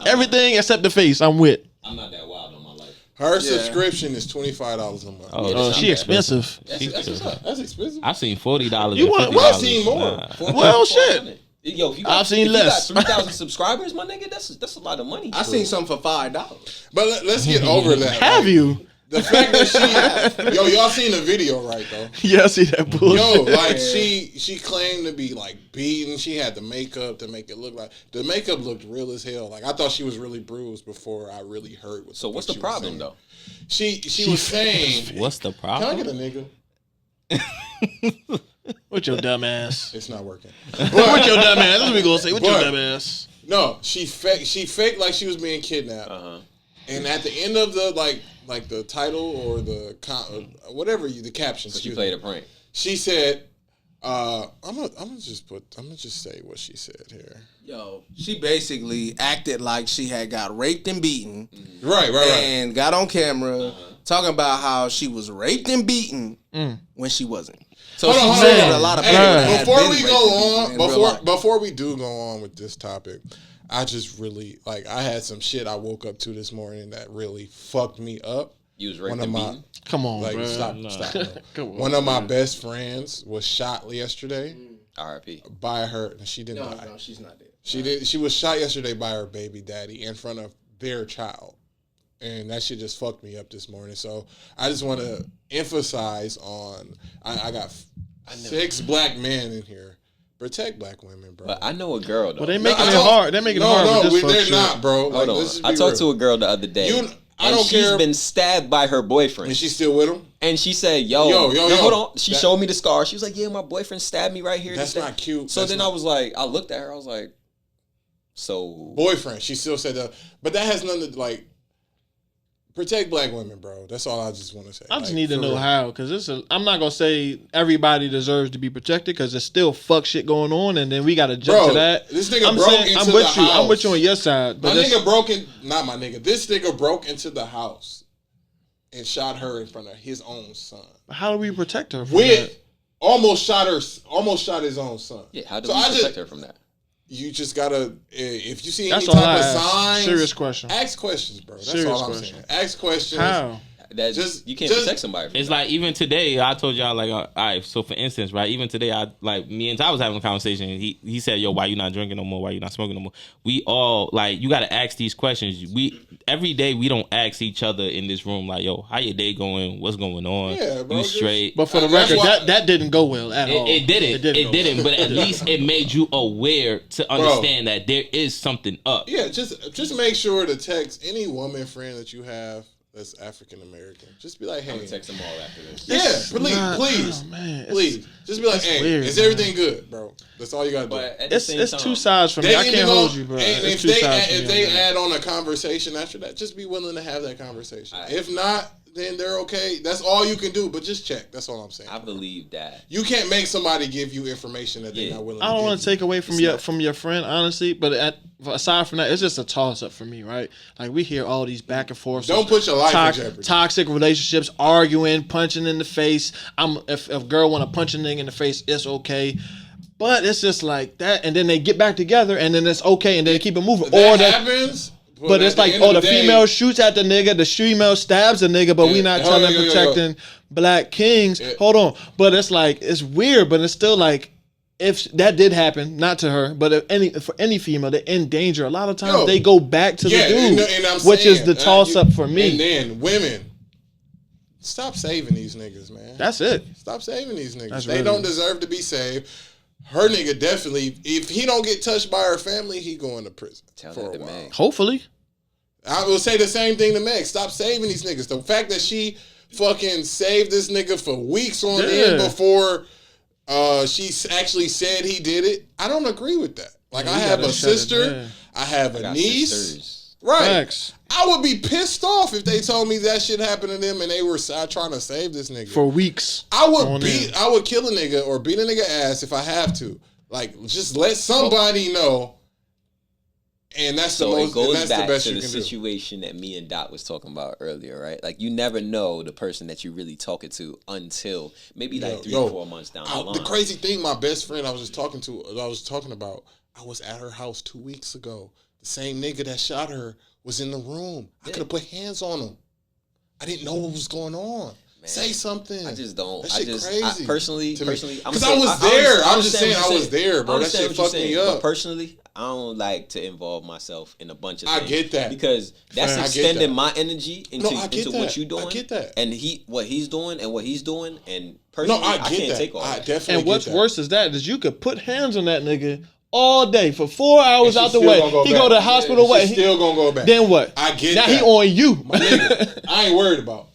[SPEAKER 2] everything except the face. I'm with.
[SPEAKER 3] I'm not that wild on my life.
[SPEAKER 1] Her subscription is $25 a month.
[SPEAKER 2] Oh, she expensive.
[SPEAKER 3] That's what's up.
[SPEAKER 1] That's expensive.
[SPEAKER 5] I've seen $40.
[SPEAKER 2] You want-
[SPEAKER 1] I've seen more.
[SPEAKER 2] Well, shit.
[SPEAKER 3] Yo, if you
[SPEAKER 2] I've seen less.
[SPEAKER 3] You got 3,000 subscribers, my nigga. That's a lot of money.
[SPEAKER 4] I seen something for $5.
[SPEAKER 1] But let's get over that.
[SPEAKER 2] Have
[SPEAKER 1] Like,
[SPEAKER 2] you?
[SPEAKER 1] The fact that she, y'all seen the video, right? Though,
[SPEAKER 2] Yeah, I see that bullshit.
[SPEAKER 1] yo, like she claimed to be like beaten. She had the makeup to make it look like the makeup looked real as hell. Like I thought she was really bruised before I really heard what.
[SPEAKER 3] So what's the problem though?
[SPEAKER 1] She was saying,
[SPEAKER 5] What's the
[SPEAKER 1] "Can I
[SPEAKER 5] problem?
[SPEAKER 1] get a nigga?"
[SPEAKER 2] With your dumb ass.
[SPEAKER 1] It's not working.
[SPEAKER 2] With your dumb ass. That's what we gonna say. With your
[SPEAKER 1] But-
[SPEAKER 2] dumb ass.
[SPEAKER 1] No, she faked like she was being kidnapped. And at the end of the like the title or the whatever the caption,
[SPEAKER 3] So she played a prank.
[SPEAKER 1] She said, "I'm gonna just say what she said here."
[SPEAKER 4] Yo, she basically acted like she had got raped and beaten.
[SPEAKER 1] Right.
[SPEAKER 4] And got on camera talking about how she was raped and beaten when she wasn't. So
[SPEAKER 1] Hold on,
[SPEAKER 4] she said
[SPEAKER 1] hold on.
[SPEAKER 4] a lot of
[SPEAKER 1] Hey,
[SPEAKER 4] people that had
[SPEAKER 1] before
[SPEAKER 4] been
[SPEAKER 1] we
[SPEAKER 4] raped
[SPEAKER 1] go
[SPEAKER 4] and beaten
[SPEAKER 1] on,
[SPEAKER 4] in real life.
[SPEAKER 1] before we do go on with this topic, I just really I had some shit I woke up to this morning that really fucked me up.
[SPEAKER 3] You was raped and beaten?
[SPEAKER 2] Come on, bro.
[SPEAKER 1] Stop.
[SPEAKER 2] Come on,
[SPEAKER 1] One of my best friends was shot yesterday
[SPEAKER 3] R.I.P.
[SPEAKER 1] by her. She didn't die.
[SPEAKER 4] No, she's not dead.
[SPEAKER 1] She did. She was shot yesterday by her baby daddy in front of their child, and that shit just fucked me up this morning. So I just want to emphasize on. I got 6 black men in here. Protect black women, bro.
[SPEAKER 3] But I know a girl though.
[SPEAKER 2] Well, they making it hard. They're making it hard with this fuck
[SPEAKER 1] they're
[SPEAKER 2] shit.
[SPEAKER 1] not, bro.
[SPEAKER 3] Hold on. I talked to a girl the other day.
[SPEAKER 1] I don't
[SPEAKER 3] she's
[SPEAKER 1] care.
[SPEAKER 3] been stabbed by her boyfriend.
[SPEAKER 1] And she's still with him?
[SPEAKER 3] And she said, yo, hold on. She showed me the scar. She was like, yeah, my boyfriend stabbed me right here.
[SPEAKER 1] That's not cute.
[SPEAKER 3] So then I was like, I looked at her. I was like, so.
[SPEAKER 1] Boyfriend. She still said that. But that has nothing to, protect black women, bro. That's all I just want to say.
[SPEAKER 2] I just need to know how, because I'm not gonna say everybody deserves to be protected, because there's still fuck shit going on, and then we gotta jump to that.
[SPEAKER 1] This nigga
[SPEAKER 2] I'm
[SPEAKER 1] broke
[SPEAKER 2] saying,
[SPEAKER 1] into
[SPEAKER 2] I'm with
[SPEAKER 1] the
[SPEAKER 2] you.
[SPEAKER 1] house.
[SPEAKER 2] I'm with you on your side. But
[SPEAKER 1] My nigga broke in. Not my nigga. This nigga broke into the house and shot her in front of his own son.
[SPEAKER 2] How do we protect her from that?
[SPEAKER 1] Almost shot his own son.
[SPEAKER 3] Yeah, how do we protect her from that?
[SPEAKER 1] You just gotta, if you see
[SPEAKER 2] That's
[SPEAKER 1] any
[SPEAKER 2] all
[SPEAKER 1] type of
[SPEAKER 2] I ask.
[SPEAKER 1] signs,
[SPEAKER 2] Serious question.
[SPEAKER 1] Ask questions, bro. That's
[SPEAKER 2] Serious
[SPEAKER 1] all I'm
[SPEAKER 2] question.
[SPEAKER 1] saying. Ask questions.
[SPEAKER 2] How?
[SPEAKER 3] You can't protect somebody from
[SPEAKER 5] It's
[SPEAKER 3] that.
[SPEAKER 5] like even today, I told y'all like, all right. So for instance, right? Even today, me and Ty was having a conversation. He said, "Yo, why you not drinking no more? Why you not smoking no more?" We all like, you got to ask these questions. Every day we don't ask each other in this room like, "Yo, how your day going? What's going on?
[SPEAKER 1] Yeah, bro,
[SPEAKER 5] you straight?"
[SPEAKER 2] But for the record, that didn't go well at all.
[SPEAKER 5] It didn't. But at least it made you aware to understand that there is something up.
[SPEAKER 1] Yeah, just make sure to text any woman friend that you have that's African American. Just be like, hey.
[SPEAKER 3] I'm gonna text them all after this.
[SPEAKER 1] Yeah, please.
[SPEAKER 2] Oh, man,
[SPEAKER 1] please. Just be like, hey,
[SPEAKER 2] weird,
[SPEAKER 1] is everything good, bro? That's all you gotta do.
[SPEAKER 3] But at the
[SPEAKER 2] It's
[SPEAKER 3] same time,
[SPEAKER 2] two sides for me. I can't hold you, bro.
[SPEAKER 1] And
[SPEAKER 2] It's
[SPEAKER 1] if
[SPEAKER 2] two sides for me
[SPEAKER 1] if
[SPEAKER 2] on
[SPEAKER 1] they
[SPEAKER 2] that.
[SPEAKER 1] add on a conversation after that, just be willing to have that conversation.
[SPEAKER 3] Right.
[SPEAKER 1] If not, then they're okay. That's all you can do. But just check. That's all I'm saying.
[SPEAKER 3] I believe that.
[SPEAKER 1] You can't make somebody give you information that they're not willing to
[SPEAKER 2] I don't
[SPEAKER 1] give
[SPEAKER 2] want to take away from your friend, honestly. But aside from that, it's just a toss up for me, right? Like we hear all these back and forth.
[SPEAKER 1] Don't put your life in jeopardy.
[SPEAKER 2] Toxic relationships, arguing, punching in the face. If a girl want to punch a nigga in the face, it's okay. But it's just like that, and then they get back together, and then it's okay, and then they keep it moving.
[SPEAKER 1] That happens.
[SPEAKER 2] But it's like, the female shoots at the nigga, the female stabs the nigga, but we not telling protecting black kings.
[SPEAKER 1] Yeah.
[SPEAKER 2] Hold on. But it's like, it's weird, but it's still like, if that did happen, not to her, but for any female, they're in danger. A lot of times they go back to the dude,
[SPEAKER 1] and I'm
[SPEAKER 2] which
[SPEAKER 1] saying,
[SPEAKER 2] is the toss up for me.
[SPEAKER 1] And then women, stop saving these niggas, man.
[SPEAKER 2] That's it.
[SPEAKER 1] Stop saving these niggas.
[SPEAKER 2] That's
[SPEAKER 1] They
[SPEAKER 2] really
[SPEAKER 1] don't
[SPEAKER 2] it.
[SPEAKER 1] deserve to be saved. Her nigga definitely, if he don't get touched by her family, he going to prison for a while.
[SPEAKER 2] Hopefully.
[SPEAKER 1] I will say the same thing to Meg. Stop saving these niggas. The fact that she fucking saved this nigga for weeks on end before she actually said he did it, I don't agree with that. Like, I have a sister, I have a niece.
[SPEAKER 3] Sisters.
[SPEAKER 1] Right.
[SPEAKER 2] Facts.
[SPEAKER 1] I would be pissed off if they told me that shit happened to them and they were trying to save this nigga.
[SPEAKER 2] For weeks.
[SPEAKER 1] I would kill a nigga or beat a nigga ass if I have to. Like, just let somebody know. And that's the most.
[SPEAKER 3] It goes
[SPEAKER 1] and that's
[SPEAKER 3] back
[SPEAKER 1] the best
[SPEAKER 3] to
[SPEAKER 1] you
[SPEAKER 3] the
[SPEAKER 1] can do.
[SPEAKER 3] situation that me and Doc was talking about earlier, right? Like, you never know the person that you're really talking to until maybe like 3 or 4 months down the line.
[SPEAKER 1] The crazy thing, my best friend I was talking about, I was at her house 2 weeks ago. The same nigga that shot her was in the room. I could have put hands on him. I didn't know what was going on. Man, say something.
[SPEAKER 3] I just don't.
[SPEAKER 1] That shit crazy.
[SPEAKER 3] Personally,
[SPEAKER 1] because I was there. I'm just saying I was there, bro. That shit fucked me up.
[SPEAKER 3] But personally, I don't like to involve myself in a bunch of things.
[SPEAKER 1] I get that.
[SPEAKER 3] Because that's extending my energy into what you're doing.
[SPEAKER 1] I get that.
[SPEAKER 3] And what he's doing, and personally, I can't take all that.
[SPEAKER 1] I definitely
[SPEAKER 2] And what's worse is you could put hands on that nigga all day for 4 hours out the way. He go to the hospital.
[SPEAKER 1] He's still gonna go back.
[SPEAKER 2] Then what?
[SPEAKER 1] I get
[SPEAKER 2] now
[SPEAKER 1] that.
[SPEAKER 2] He on you.
[SPEAKER 1] My nigga, I ain't worried about.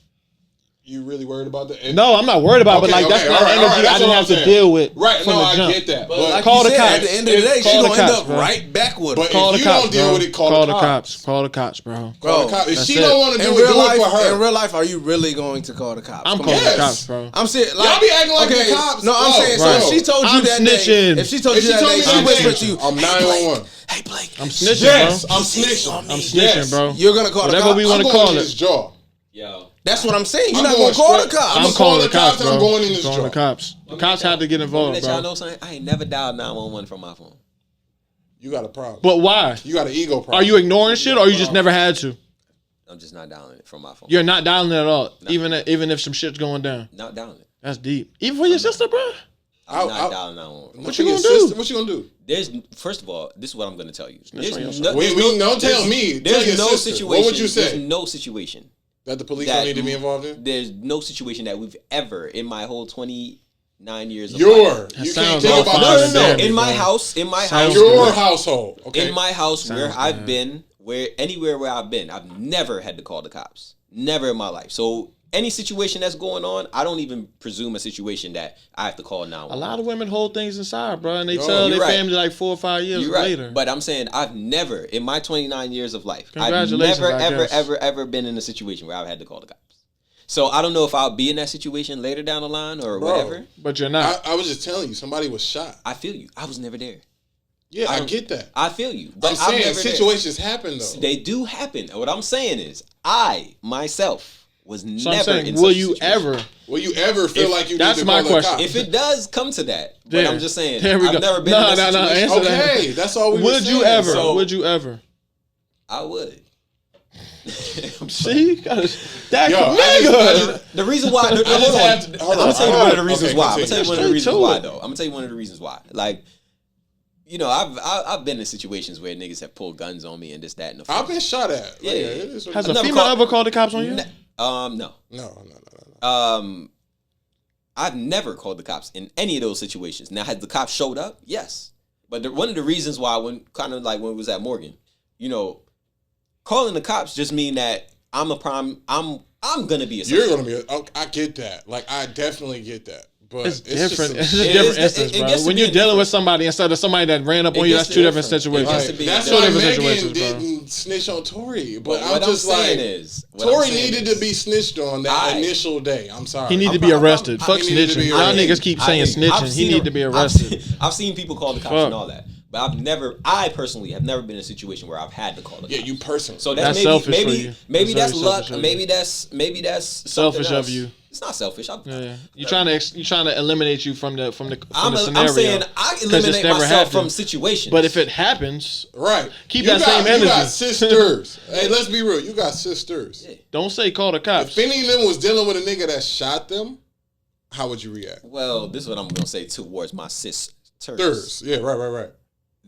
[SPEAKER 1] You really worried about that?
[SPEAKER 2] No, I'm not worried about it, but like that's not energy I didn't have to deal with.
[SPEAKER 1] Right,
[SPEAKER 2] from
[SPEAKER 1] no,
[SPEAKER 2] the
[SPEAKER 1] I
[SPEAKER 2] jump.
[SPEAKER 1] get that.
[SPEAKER 4] But like
[SPEAKER 2] call the cops.
[SPEAKER 4] At the end of the day, she gonna end up right back with her.
[SPEAKER 1] But
[SPEAKER 2] Call
[SPEAKER 1] if
[SPEAKER 2] the
[SPEAKER 1] you
[SPEAKER 2] cops,
[SPEAKER 1] don't deal with it, call the cops.
[SPEAKER 2] Call the cops, bro.
[SPEAKER 1] Call the cops. If she
[SPEAKER 2] it.
[SPEAKER 1] don't want to do it, do it for her.
[SPEAKER 4] In real life, are you really going to call the cops?
[SPEAKER 2] I'm calling the cops, bro.
[SPEAKER 4] I'm serious.
[SPEAKER 1] Y'all be acting like the cops.
[SPEAKER 4] No, I'm saying. So if she told you that day, if she told you that day, she whispered to you,
[SPEAKER 1] I'm 911.
[SPEAKER 4] Hey Blake,
[SPEAKER 2] I'm snitching,
[SPEAKER 1] Yes,
[SPEAKER 2] bro.
[SPEAKER 1] I'm snitching.
[SPEAKER 2] I'm snitching, bro.
[SPEAKER 4] You're gonna call the cops.
[SPEAKER 2] Whatever we want to call it.
[SPEAKER 1] Jaw.
[SPEAKER 3] Yo.
[SPEAKER 4] That's what I'm saying. You're
[SPEAKER 1] I'm
[SPEAKER 4] not
[SPEAKER 1] going
[SPEAKER 4] gonna call the
[SPEAKER 1] straight-
[SPEAKER 4] cops.
[SPEAKER 2] I'm calling the cops, bro.
[SPEAKER 1] I'm going in this
[SPEAKER 2] calling the
[SPEAKER 1] jaw.
[SPEAKER 2] cops. The cops had to get involved,
[SPEAKER 3] Let y'all
[SPEAKER 2] bro.
[SPEAKER 3] know something. I ain't never dialed 911 from my phone.
[SPEAKER 1] You got a problem.
[SPEAKER 2] But why?
[SPEAKER 1] You got an ego problem.
[SPEAKER 2] Are you ignoring shit, or you just never had to?
[SPEAKER 3] I'm just not dialing it from my phone.
[SPEAKER 2] You're not dialing it at all, even if some shit's going down.
[SPEAKER 3] Not dialing it.
[SPEAKER 2] That's deep. Even for your sister, bro.
[SPEAKER 3] I'm not dialing 911.
[SPEAKER 2] What you gonna do?
[SPEAKER 1] What you gonna do?
[SPEAKER 3] First of all, this is what I'm gonna tell you.
[SPEAKER 1] Don't tell me.
[SPEAKER 3] There's
[SPEAKER 1] Tell your
[SPEAKER 3] no
[SPEAKER 1] sister.
[SPEAKER 3] situation.
[SPEAKER 1] What would you say?
[SPEAKER 3] There's no situation
[SPEAKER 1] That the police don't need to be involved in?
[SPEAKER 3] There's no situation that we've ever, in my whole 29 years of
[SPEAKER 1] You
[SPEAKER 3] life.
[SPEAKER 1] can't tell about
[SPEAKER 3] No.
[SPEAKER 1] that.
[SPEAKER 3] In my house.
[SPEAKER 1] Your household. Okay.
[SPEAKER 3] In my house, where I've been, anywhere where I've been, I've never had to call the cops. Never in my life. So any situation that's going on, I don't even presume a situation that I have to call 911.
[SPEAKER 2] A lot of women hold things inside, bro, and they tell their family like 4 or 5 years later.
[SPEAKER 3] But I'm saying I've never, in my 29 years of life, I've
[SPEAKER 2] Congratulations,
[SPEAKER 3] never, ever been in a situation where I've had to call the cops. So I don't know if I'll be in that situation later down the line or whatever.
[SPEAKER 2] But you're not.
[SPEAKER 1] I was just telling you, somebody was shot.
[SPEAKER 3] I feel you. I was never there.
[SPEAKER 1] Yeah, I get that.
[SPEAKER 3] I feel you. But
[SPEAKER 1] I'm saying situations happen though.
[SPEAKER 3] They do happen. What I'm saying is, I myself was
[SPEAKER 2] So
[SPEAKER 3] never
[SPEAKER 2] I'm saying,
[SPEAKER 3] in
[SPEAKER 2] will
[SPEAKER 3] such a
[SPEAKER 2] you
[SPEAKER 3] situation.
[SPEAKER 2] ever?
[SPEAKER 1] Feel like you
[SPEAKER 2] that's
[SPEAKER 1] need to
[SPEAKER 2] my
[SPEAKER 1] call
[SPEAKER 2] question.
[SPEAKER 1] the cops?
[SPEAKER 3] If it does come to that, but I'm just saying,
[SPEAKER 2] There we
[SPEAKER 3] I've
[SPEAKER 2] go.
[SPEAKER 3] never been in that situation.
[SPEAKER 2] Answer that.
[SPEAKER 1] Okay, that's all we were
[SPEAKER 2] Would
[SPEAKER 1] saying.
[SPEAKER 2] you ever?
[SPEAKER 3] So-
[SPEAKER 2] Would you ever?
[SPEAKER 3] I would.
[SPEAKER 2] See, that
[SPEAKER 1] Yo,
[SPEAKER 2] nigga.
[SPEAKER 3] The reason why.
[SPEAKER 1] hold
[SPEAKER 3] I'm
[SPEAKER 1] on.
[SPEAKER 3] gonna tell you one of the reasons
[SPEAKER 1] Okay,
[SPEAKER 3] why. I'm
[SPEAKER 1] continue.
[SPEAKER 3] gonna tell you one of the
[SPEAKER 2] Straight
[SPEAKER 3] reasons
[SPEAKER 2] to
[SPEAKER 3] why,
[SPEAKER 2] it.
[SPEAKER 3] though. I'm gonna tell you one of the reasons why. Like, you know, I've been in situations where niggas have pulled guns on me and this, that, and the.
[SPEAKER 1] I've been shot at.
[SPEAKER 3] Yeah.
[SPEAKER 1] Like, it is what
[SPEAKER 2] Has
[SPEAKER 1] it
[SPEAKER 2] a
[SPEAKER 1] is.
[SPEAKER 3] never
[SPEAKER 2] female
[SPEAKER 3] called-
[SPEAKER 2] ever called the cops on you?
[SPEAKER 3] No.
[SPEAKER 1] No.
[SPEAKER 3] I've never called the cops in any of those situations. Now, has the cops showed up? Yes. But one of the reasons why, when it was at Morgan, you know, calling the cops just mean that I'm gonna be a suspect.
[SPEAKER 1] You're gonna be. I get that. Like, I definitely get that. But
[SPEAKER 2] It's different. It's
[SPEAKER 1] Just
[SPEAKER 2] a
[SPEAKER 3] It
[SPEAKER 2] different
[SPEAKER 3] is-
[SPEAKER 2] instance,
[SPEAKER 3] it
[SPEAKER 2] bro.
[SPEAKER 3] gets to
[SPEAKER 2] When
[SPEAKER 3] be
[SPEAKER 2] you're
[SPEAKER 3] a
[SPEAKER 2] dealing with
[SPEAKER 3] different-
[SPEAKER 2] somebody instead of somebody that ran up on
[SPEAKER 3] It
[SPEAKER 2] you,
[SPEAKER 3] gets
[SPEAKER 2] that's
[SPEAKER 3] to
[SPEAKER 2] two different
[SPEAKER 3] different. It
[SPEAKER 2] situations.
[SPEAKER 3] gets to
[SPEAKER 1] like,
[SPEAKER 3] be
[SPEAKER 1] that's
[SPEAKER 3] a
[SPEAKER 1] why
[SPEAKER 2] different
[SPEAKER 1] Megan
[SPEAKER 2] situations, bro.
[SPEAKER 1] didn't snitch on Tory. But
[SPEAKER 3] What
[SPEAKER 1] I'm
[SPEAKER 3] I'm
[SPEAKER 1] just like,
[SPEAKER 3] saying is,
[SPEAKER 1] Tory needed to be snitched on that
[SPEAKER 3] I-
[SPEAKER 1] initial day. I'm sorry.
[SPEAKER 2] He need to
[SPEAKER 3] I'm
[SPEAKER 2] be
[SPEAKER 3] prob-
[SPEAKER 2] arrested. Fuck
[SPEAKER 1] he needed to
[SPEAKER 2] snitching.
[SPEAKER 1] be
[SPEAKER 2] Y'all
[SPEAKER 1] arrested.
[SPEAKER 2] niggas keep saying snitching. He need to be arrested.
[SPEAKER 3] I've seen people call the cops
[SPEAKER 2] Fuck.
[SPEAKER 3] and all that, but I personally have never been in a situation where I've had to call the cops.
[SPEAKER 1] Yeah, you personally.
[SPEAKER 3] So
[SPEAKER 2] That's
[SPEAKER 3] that's
[SPEAKER 2] selfish for you.
[SPEAKER 3] maybe
[SPEAKER 2] That's
[SPEAKER 3] that's
[SPEAKER 2] very
[SPEAKER 3] luck.
[SPEAKER 2] selfish of you.
[SPEAKER 3] Maybe that's
[SPEAKER 2] Selfish
[SPEAKER 3] something
[SPEAKER 2] of
[SPEAKER 3] else.
[SPEAKER 2] you.
[SPEAKER 3] It's not selfish.
[SPEAKER 2] Yeah. You're trying to eliminate you from the
[SPEAKER 3] I'm
[SPEAKER 2] scenario.
[SPEAKER 3] saying I
[SPEAKER 2] 'Cause it's
[SPEAKER 3] eliminate
[SPEAKER 2] never
[SPEAKER 3] myself
[SPEAKER 2] happened.
[SPEAKER 3] from situations.
[SPEAKER 2] But if it happens,
[SPEAKER 1] right.
[SPEAKER 2] Keep
[SPEAKER 1] You
[SPEAKER 2] that same energy.
[SPEAKER 1] You got sisters. Hey, let's be real. You got sisters.
[SPEAKER 3] Yeah.
[SPEAKER 2] don't say call the cops.
[SPEAKER 1] If any of them was dealing with a nigga that shot them, how would you react?
[SPEAKER 3] well, this is what I'm gonna say towards my sisters.
[SPEAKER 1] Sisters. Yeah, right.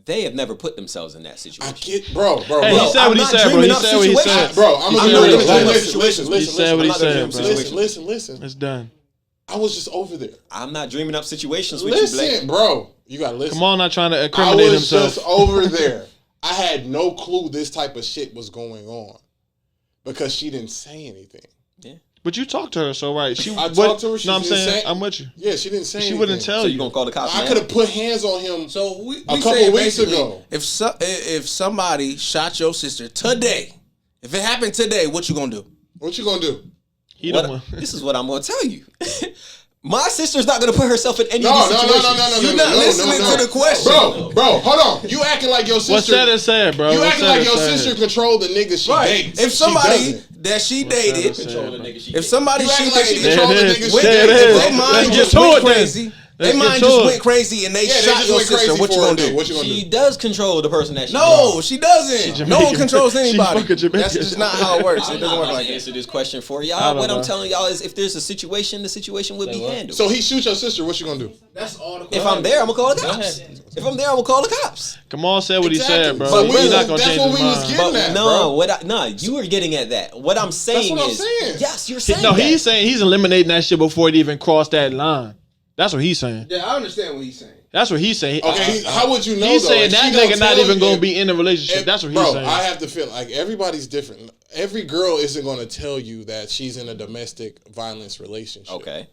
[SPEAKER 3] They have never put themselves in that
[SPEAKER 1] I
[SPEAKER 3] situation.
[SPEAKER 1] get, bro.
[SPEAKER 2] Hey,
[SPEAKER 1] bro.
[SPEAKER 2] he said
[SPEAKER 3] I'm
[SPEAKER 2] what he
[SPEAKER 3] not
[SPEAKER 2] said, bro.
[SPEAKER 3] dreaming
[SPEAKER 2] He
[SPEAKER 3] up
[SPEAKER 2] said what he
[SPEAKER 3] situations.
[SPEAKER 2] said.
[SPEAKER 1] Bro, I'm
[SPEAKER 3] I'm
[SPEAKER 1] gonna
[SPEAKER 3] not
[SPEAKER 1] be real.
[SPEAKER 3] gonna
[SPEAKER 1] Listen,
[SPEAKER 3] dream
[SPEAKER 1] listen,
[SPEAKER 3] up
[SPEAKER 2] He said what he
[SPEAKER 3] I'm not gonna
[SPEAKER 2] said,
[SPEAKER 3] dream
[SPEAKER 2] bro.
[SPEAKER 3] up
[SPEAKER 1] listen.
[SPEAKER 2] It's done.
[SPEAKER 1] I was just over there.
[SPEAKER 3] I'm not dreaming up situations with you,
[SPEAKER 1] Listen,
[SPEAKER 3] Blake.
[SPEAKER 1] bro. You gotta listen.
[SPEAKER 2] Come on, not trying to
[SPEAKER 1] I
[SPEAKER 2] incriminate
[SPEAKER 1] was
[SPEAKER 2] himself.
[SPEAKER 1] just over there. I had no clue this type of shit was going on because she didn't say anything.
[SPEAKER 3] Yeah.
[SPEAKER 2] But you talked to her, so right.
[SPEAKER 1] I talked to her. She
[SPEAKER 2] No, I'm
[SPEAKER 1] didn't
[SPEAKER 2] saying
[SPEAKER 1] say-
[SPEAKER 2] I'm with you.
[SPEAKER 1] Yeah, she didn't say
[SPEAKER 2] She
[SPEAKER 1] anything.
[SPEAKER 2] wouldn't tell
[SPEAKER 3] So
[SPEAKER 2] you.
[SPEAKER 3] you gonna call the cops?
[SPEAKER 1] I
[SPEAKER 3] now?
[SPEAKER 1] could have put hands on him.
[SPEAKER 4] So we
[SPEAKER 1] couple
[SPEAKER 4] saying
[SPEAKER 1] weeks
[SPEAKER 4] basically,
[SPEAKER 1] ago.
[SPEAKER 4] if somebody shot your sister today, if it happened today, what you gonna do?
[SPEAKER 1] What you gonna do?
[SPEAKER 2] He
[SPEAKER 3] What-
[SPEAKER 2] don't want.
[SPEAKER 3] This is what I'm gonna tell you. My sister's not gonna put herself in any
[SPEAKER 1] No,
[SPEAKER 3] of these
[SPEAKER 1] no,
[SPEAKER 3] situations.
[SPEAKER 4] You're not listening to the question.
[SPEAKER 1] Bro, hold on. You acting like your sister.
[SPEAKER 2] What's said is said, bro.
[SPEAKER 1] You
[SPEAKER 2] What's
[SPEAKER 1] acting
[SPEAKER 2] said
[SPEAKER 1] like
[SPEAKER 2] is
[SPEAKER 1] your
[SPEAKER 2] said.
[SPEAKER 1] sister control the nigga she
[SPEAKER 4] Right.
[SPEAKER 1] dates.
[SPEAKER 4] If
[SPEAKER 1] She
[SPEAKER 4] somebody
[SPEAKER 1] doesn't.
[SPEAKER 4] that she
[SPEAKER 2] What's said
[SPEAKER 4] dated,
[SPEAKER 2] is said,
[SPEAKER 3] Control the
[SPEAKER 2] bro.
[SPEAKER 3] nigga she
[SPEAKER 4] if somebody
[SPEAKER 1] You
[SPEAKER 4] she
[SPEAKER 1] acting like she
[SPEAKER 4] dated,
[SPEAKER 1] control the
[SPEAKER 2] There it
[SPEAKER 1] nigga
[SPEAKER 2] is.
[SPEAKER 1] she
[SPEAKER 2] There it
[SPEAKER 1] dates.
[SPEAKER 2] is.
[SPEAKER 4] if they mind
[SPEAKER 2] Let's get
[SPEAKER 4] just
[SPEAKER 2] to
[SPEAKER 4] went
[SPEAKER 2] it then.
[SPEAKER 4] crazy, they
[SPEAKER 2] Let's get
[SPEAKER 4] mind
[SPEAKER 2] to
[SPEAKER 4] just
[SPEAKER 2] it.
[SPEAKER 4] went crazy and they
[SPEAKER 1] Yeah, they
[SPEAKER 4] shot
[SPEAKER 1] just
[SPEAKER 4] your
[SPEAKER 1] went crazy
[SPEAKER 4] sister. What you
[SPEAKER 1] for
[SPEAKER 4] gonna
[SPEAKER 1] a day.
[SPEAKER 4] do?
[SPEAKER 1] What you gonna
[SPEAKER 3] She
[SPEAKER 1] do?
[SPEAKER 3] does control the person that she
[SPEAKER 4] No, she doesn't. No one
[SPEAKER 2] Jamaican.
[SPEAKER 4] controls
[SPEAKER 2] She
[SPEAKER 4] anybody.
[SPEAKER 2] fucking Jamaican.
[SPEAKER 4] That's just not how it works.
[SPEAKER 3] I'm
[SPEAKER 4] It
[SPEAKER 3] not
[SPEAKER 4] doesn't work
[SPEAKER 3] about
[SPEAKER 4] like
[SPEAKER 3] to
[SPEAKER 4] that.
[SPEAKER 3] answer this question for
[SPEAKER 2] I
[SPEAKER 3] y'all.
[SPEAKER 2] don't
[SPEAKER 3] What I'm
[SPEAKER 2] know.
[SPEAKER 3] telling y'all is, if there's a situation, the situation would be handled.
[SPEAKER 1] So he shoots your sister. What you gonna do?
[SPEAKER 4] That's all the
[SPEAKER 3] if I'm there, I'm gonna call the cops. If I'm there, I'm gonna call the cops.
[SPEAKER 2] Kamal said what he said, bro.
[SPEAKER 1] But
[SPEAKER 2] You're not gonna
[SPEAKER 1] that's
[SPEAKER 2] change
[SPEAKER 1] what
[SPEAKER 2] his
[SPEAKER 1] we was
[SPEAKER 2] mind.
[SPEAKER 1] getting
[SPEAKER 3] But
[SPEAKER 1] at,
[SPEAKER 3] no,
[SPEAKER 1] bro.
[SPEAKER 3] you were getting at that. What I'm saying
[SPEAKER 1] what I'm
[SPEAKER 3] is,
[SPEAKER 1] saying.
[SPEAKER 3] yes, you're saying
[SPEAKER 2] No,
[SPEAKER 3] that.
[SPEAKER 2] he's saying he's eliminating that shit before it even crossed that line. That's what he's saying.
[SPEAKER 4] Yeah, I understand what he's saying.
[SPEAKER 2] That's what he's saying.
[SPEAKER 1] Okay, how would you know?
[SPEAKER 2] He's
[SPEAKER 1] though?
[SPEAKER 2] saying
[SPEAKER 1] If
[SPEAKER 2] that
[SPEAKER 1] she don't
[SPEAKER 2] nigga not
[SPEAKER 1] tell
[SPEAKER 2] even
[SPEAKER 1] you-
[SPEAKER 2] gonna be in a relationship.
[SPEAKER 1] if-
[SPEAKER 2] That's what he's
[SPEAKER 1] bro,
[SPEAKER 2] saying.
[SPEAKER 1] I have to feel like everybody's different. Every girl isn't going to tell you that she's in a domestic violence relationship.
[SPEAKER 3] Okay.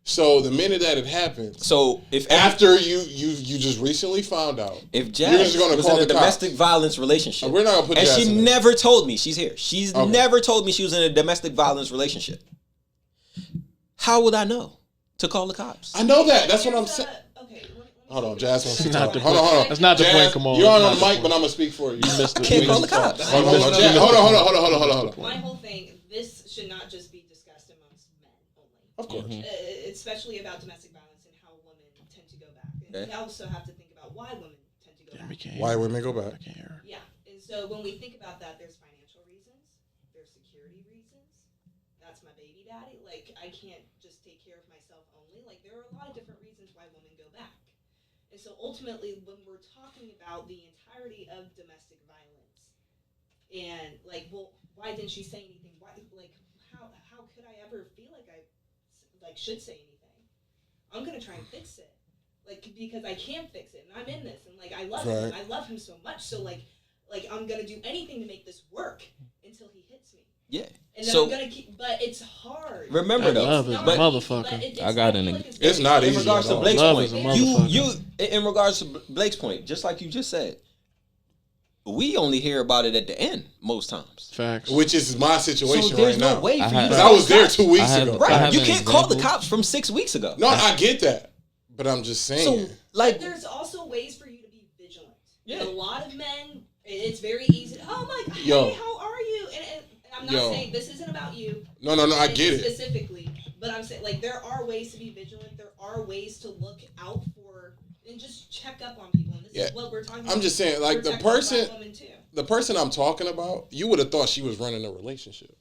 [SPEAKER 1] So the minute that it happens,
[SPEAKER 3] So if
[SPEAKER 1] after you just recently found out,
[SPEAKER 3] if
[SPEAKER 1] you're
[SPEAKER 3] Jazz
[SPEAKER 1] just gonna
[SPEAKER 3] was
[SPEAKER 1] call
[SPEAKER 3] in a
[SPEAKER 1] the
[SPEAKER 3] domestic
[SPEAKER 1] cops.
[SPEAKER 3] violence relationship,
[SPEAKER 1] We're not gonna put
[SPEAKER 3] and
[SPEAKER 1] Jazz
[SPEAKER 3] she
[SPEAKER 1] in there.
[SPEAKER 3] never told me she's here. She's
[SPEAKER 1] Okay.
[SPEAKER 3] never told me she was in a domestic violence relationship. How would I know to call the cops?
[SPEAKER 1] I know that. That's what I'm saying.
[SPEAKER 6] Okay.
[SPEAKER 1] Hold on, Jazz wants to
[SPEAKER 2] That's not
[SPEAKER 1] talk.
[SPEAKER 2] the
[SPEAKER 1] Hold on,
[SPEAKER 2] point.
[SPEAKER 1] hold on.
[SPEAKER 2] That's not the
[SPEAKER 1] Jazz,
[SPEAKER 2] point. Come on.
[SPEAKER 1] You're on
[SPEAKER 2] That's
[SPEAKER 1] the
[SPEAKER 2] not
[SPEAKER 1] mic, but I'm gonna speak for you.
[SPEAKER 2] You missed
[SPEAKER 3] I
[SPEAKER 2] it.
[SPEAKER 3] can't
[SPEAKER 2] You
[SPEAKER 3] call the
[SPEAKER 2] missed it.
[SPEAKER 3] cops.
[SPEAKER 1] Hold on, hold on, Jazz, hold on.
[SPEAKER 6] My whole thing, this should not just be discussed amongst men only.
[SPEAKER 1] Of course.
[SPEAKER 6] Especially about domestic violence and how women tend to go back. And
[SPEAKER 3] Okay.
[SPEAKER 6] we also have to think about why women tend to go
[SPEAKER 2] Damn, we
[SPEAKER 6] back.
[SPEAKER 2] can't
[SPEAKER 1] Why
[SPEAKER 2] hear her.
[SPEAKER 1] women go back?
[SPEAKER 2] I can't hear her.
[SPEAKER 6] Yeah. And so when we think about that, there's financial reasons, there's security reasons. That's my baby daddy. Like, I can't just take care of myself only. Like, there are a lot of different reasons why women go back. And so ultimately, when we're talking about the entirety of domestic violence, and like, well, why didn't she say anything? Why, like, how could I ever feel like I should say anything? I'm gonna try and fix it, like, because I can fix it, and I'm in this, and like, I love him. I love him so much. So like I'm gonna do anything to make this work until he hits me.
[SPEAKER 3] Yeah.
[SPEAKER 6] And then
[SPEAKER 3] So
[SPEAKER 6] I'm gonna keep, but it's hard.
[SPEAKER 3] Remember though,
[SPEAKER 2] Love is a
[SPEAKER 6] Not-
[SPEAKER 2] motherfucker.
[SPEAKER 6] but it's
[SPEAKER 5] I got
[SPEAKER 6] I
[SPEAKER 5] an-
[SPEAKER 6] feel like
[SPEAKER 1] It's not
[SPEAKER 6] very
[SPEAKER 3] in
[SPEAKER 1] easy
[SPEAKER 3] regards
[SPEAKER 1] at
[SPEAKER 3] to
[SPEAKER 1] all.
[SPEAKER 3] Blake's
[SPEAKER 2] Love
[SPEAKER 3] point,
[SPEAKER 2] is a motherfucker.
[SPEAKER 3] in regards to Blake's point, just like you just said, we only hear about it at the end most times.
[SPEAKER 2] Facts.
[SPEAKER 1] Which is my
[SPEAKER 3] So
[SPEAKER 1] situation
[SPEAKER 3] there's
[SPEAKER 1] right
[SPEAKER 3] no
[SPEAKER 1] now.
[SPEAKER 3] way for
[SPEAKER 5] I
[SPEAKER 3] you
[SPEAKER 5] have-
[SPEAKER 3] to
[SPEAKER 1] I
[SPEAKER 3] call
[SPEAKER 1] was
[SPEAKER 3] the
[SPEAKER 1] there
[SPEAKER 3] cops.
[SPEAKER 1] 2 weeks
[SPEAKER 5] I have-
[SPEAKER 1] ago.
[SPEAKER 5] I
[SPEAKER 3] Right,
[SPEAKER 5] have
[SPEAKER 3] you
[SPEAKER 5] an
[SPEAKER 3] can't call the
[SPEAKER 5] example.
[SPEAKER 3] cops from 6 weeks ago.
[SPEAKER 1] No, I get that, but I'm just saying.
[SPEAKER 3] So like,
[SPEAKER 6] But there's also ways for you to be vigilant.
[SPEAKER 3] Yeah.
[SPEAKER 6] And a lot of men, it's very easy. Oh my God,
[SPEAKER 1] Yo.
[SPEAKER 6] hey, how are you? And I'm not saying this isn't about you.
[SPEAKER 1] No, I get it.
[SPEAKER 6] Specifically. But I'm saying, like, there are ways to be vigilant. There are ways to look out for and just check up on people. And this is what we're talking about.
[SPEAKER 1] I'm just saying, like, the person I'm talking about, you would have thought she was running a relationship.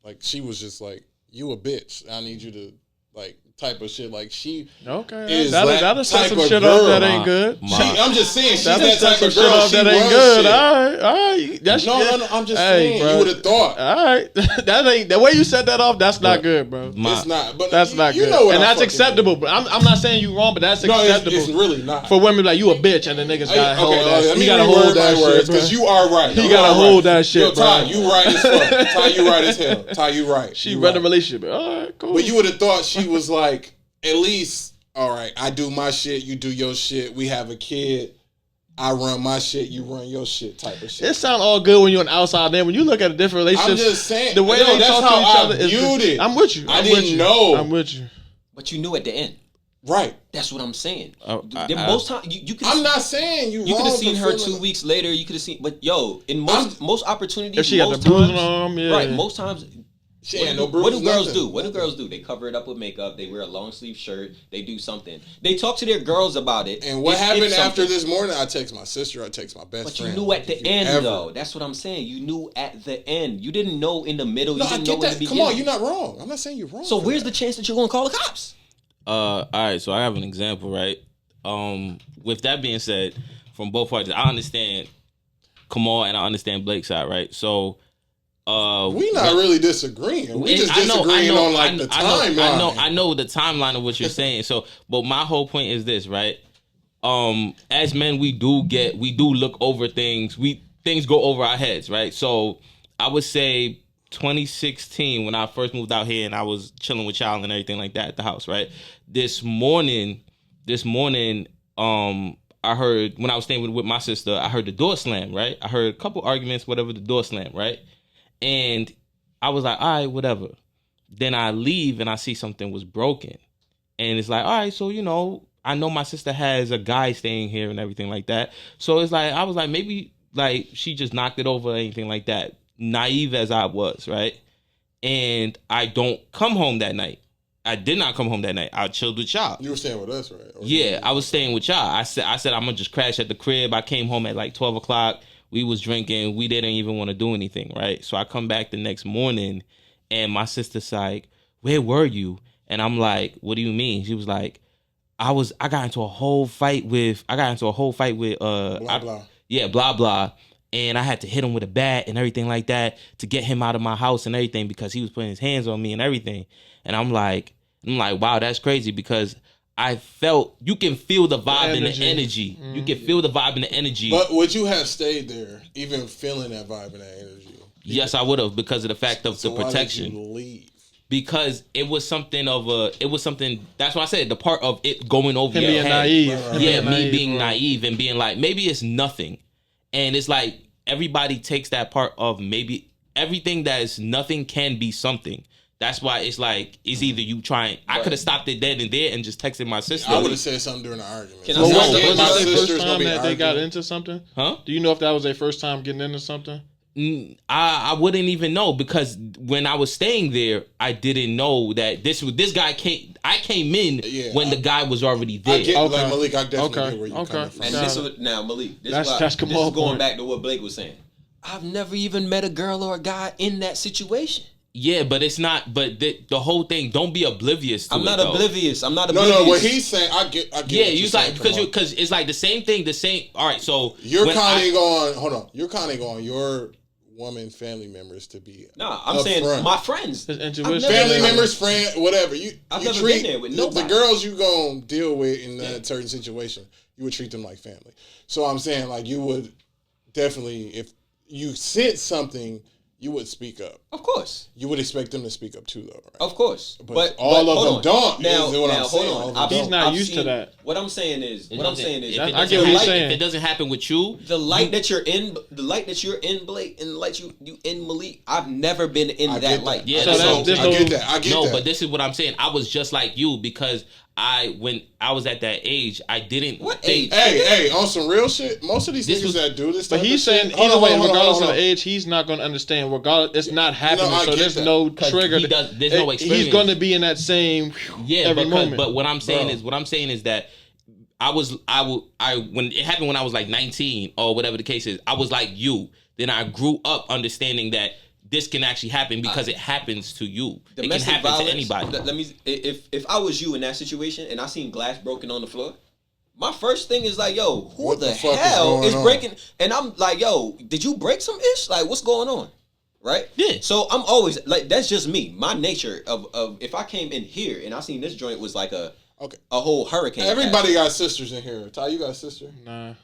[SPEAKER 1] Like, she was just like, you a bitch. I need you to, like, type of shit. Like, she is
[SPEAKER 2] that'll set some shit
[SPEAKER 1] girl.
[SPEAKER 2] That ain't good.
[SPEAKER 1] I'm just saying, she's that type of girl.
[SPEAKER 2] That ain't good. All right.
[SPEAKER 1] No. I'm just saying, bro. You would have thought.
[SPEAKER 2] All right, that ain't the way you set that off. That's not good, bro.
[SPEAKER 1] It's not. But
[SPEAKER 2] that's not good. And that's acceptable. But I'm not saying you wrong, but that's acceptable.
[SPEAKER 1] It's really not.
[SPEAKER 2] For women, like, you a bitch, and the niggas gotta hold that. You gotta hold that shit,
[SPEAKER 1] because you are right.
[SPEAKER 2] You gotta hold that shit, bro.
[SPEAKER 1] Ty, you right as fuck. Ty, you right as hell. Ty, you right.
[SPEAKER 2] She run a relationship. All right, cool.
[SPEAKER 1] But you would have thought she was like, at least, all right, I do my shit, you do your shit, we have a kid, I run my shit, you run your shit type of shit.
[SPEAKER 2] It sound all good when you're on the outside. Then when you look at a different relationship,
[SPEAKER 1] I'm just saying,
[SPEAKER 2] the way they
[SPEAKER 1] that's
[SPEAKER 2] talk
[SPEAKER 1] how
[SPEAKER 2] to each other
[SPEAKER 1] I viewed it.
[SPEAKER 2] I'm with you.
[SPEAKER 1] I didn't know.
[SPEAKER 2] I'm with you.
[SPEAKER 3] But you knew at the end.
[SPEAKER 1] Right.
[SPEAKER 3] That's what I'm saying.
[SPEAKER 1] Most
[SPEAKER 3] times you could.
[SPEAKER 1] I'm not saying you.
[SPEAKER 3] You could have seen her 2 weeks later. You could have seen, but in most opportunities,
[SPEAKER 2] if she got the bruise on,
[SPEAKER 3] right? Most times.
[SPEAKER 1] What
[SPEAKER 3] do girls do? What do girls do? They cover it up with makeup. They wear a long sleeve shirt. They do something. They talk to their girls about it.
[SPEAKER 1] And what happened after this morning? I text my sister. I text my best friend.
[SPEAKER 3] But you knew at the end, though. That's what I'm saying. You knew at the end. You didn't know in the middle. You didn't know in the beginning.
[SPEAKER 1] Come on, you're not wrong. I'm not saying you're wrong.
[SPEAKER 3] So where's the chance that you're gonna call the cops?
[SPEAKER 5] All right. So I have an example, right? With that being said, from both parties, I understand Kamal and I understand Blake's side, right? So.
[SPEAKER 1] We not really disagreeing. We just disagreeing on like the timeline.
[SPEAKER 5] I know the timeline of what you're saying. So, but my whole point is this, right? As men, we do look over things. Things go over our heads, right? So, I would say 2016 when I first moved out here and I was chilling with y'all and everything like that at the house, right? This morning, I heard when I was staying with my sister, I heard the door slam, right? I heard a couple arguments, whatever, the door slam, right? And I was like, all right, whatever. Then I leave and I see something was broken. And it's like, all right, so, I know my sister has a guy staying here and everything like that. So it's like, I was like, maybe like she just knocked it over or anything like that. Naive as I was, right? And I don't come home that night. I did not come home that night. I chilled with y'all.
[SPEAKER 1] You were staying with us, right?
[SPEAKER 5] Yeah, I was staying with y'all. I said I'm going to just crash at the crib. I came home at like 12 o'clock. We was drinking. We didn't even want to do anything, right? So I come back the next morning, and my sister's like, "Where were you?" And I'm like, "What do you mean?" She was like, I got into a whole fight with
[SPEAKER 1] blah blah.
[SPEAKER 5] Yeah, blah blah. And I had to hit him with a bat and everything like that to get him out of my house and everything because he was putting his hands on me and everything. And I'm like, wow, that's crazy because I felt you can feel the vibe and the energy. Mm-hmm. You can feel the vibe and the energy.
[SPEAKER 1] But would you have stayed there, even feeling that vibe and that energy?
[SPEAKER 5] Yes, I would have because of the fact of the protection.
[SPEAKER 1] Why did you leave?
[SPEAKER 5] Because it was something. That's why I said the part of it going over your head.
[SPEAKER 2] Naive.
[SPEAKER 5] Right. Yeah, me being naive and being like, maybe it's nothing. And it's like everybody takes that part of maybe everything that is nothing can be something. That's why it's like, it's either you trying. I could have stopped it dead and there and just texted my sister.
[SPEAKER 1] I would have said something during the argument.
[SPEAKER 2] Was that their first time that they got into something?
[SPEAKER 5] Huh?
[SPEAKER 2] Do you know if that was their first time getting into something?
[SPEAKER 5] I wouldn't even know because when I was staying there, I didn't know that this guy came. I came in when the guy was already there.
[SPEAKER 1] Like Malik, I definitely get where you're coming from.
[SPEAKER 3] And now Malik, this is going back to what Blake was saying. I've never even met a girl or a guy in that situation.
[SPEAKER 5] Yeah, but it's not. But the whole thing, don't be oblivious to it.
[SPEAKER 3] I'm not oblivious.
[SPEAKER 1] No. What he's saying, I get.
[SPEAKER 5] Yeah, you like because it's like the same thing. The same. All right, so
[SPEAKER 1] you're counting on. Hold on, you're counting on your woman family members to be.
[SPEAKER 3] No, I'm saying
[SPEAKER 1] front.
[SPEAKER 3] My friends,
[SPEAKER 1] family members, friend, whatever.
[SPEAKER 3] I've
[SPEAKER 1] you
[SPEAKER 3] never
[SPEAKER 1] treat
[SPEAKER 3] been there with nobody.
[SPEAKER 1] The girls you gonna deal with in that certain situation, you would treat them like family. So I'm saying, like, you would definitely, if you sense something, you would speak up.
[SPEAKER 3] Of course.
[SPEAKER 1] You would expect them to speak up too, though, right?
[SPEAKER 3] Of course.
[SPEAKER 1] But all of them don't.
[SPEAKER 3] Now,
[SPEAKER 1] is what I'm saying.
[SPEAKER 2] He's not used to that.
[SPEAKER 3] What I'm saying is,
[SPEAKER 5] I get what
[SPEAKER 2] you're saying.
[SPEAKER 5] If it doesn't happen with you,
[SPEAKER 3] the light that you're in, Blake, and the light you in Malik, I've never been in that light.
[SPEAKER 5] Yeah,
[SPEAKER 1] I get that.
[SPEAKER 5] But this is what I'm saying. I was just like you because when I was at that age, I didn't.
[SPEAKER 3] What age?
[SPEAKER 1] Hey, on some real shit. Most of these niggas that do this,
[SPEAKER 2] but he's saying either way, regardless of the age, he's not going to understand. Regardless, it's not happening, so there's no trigger.
[SPEAKER 5] There's no experience.
[SPEAKER 2] He's going to be in that same every moment.
[SPEAKER 5] But what I'm saying is that when it happened when I was like 19 or whatever the case is, I was like you. Then I grew up understanding that this can actually happen because it happens to you. It can happen to anybody.
[SPEAKER 3] Let me. If I was you in that situation and I seen glass broken on the floor, my first thing is like, yo, who the hell is breaking? And I'm like, yo, did you break some ish? Like, what's going on? Right?
[SPEAKER 5] Yeah.
[SPEAKER 3] So I'm always like, that's just me. My nature of if I came in here and I seen this joint was like a whole hurricane.
[SPEAKER 1] Everybody got sisters in here. Ty, you got a sister?
[SPEAKER 2] Nah.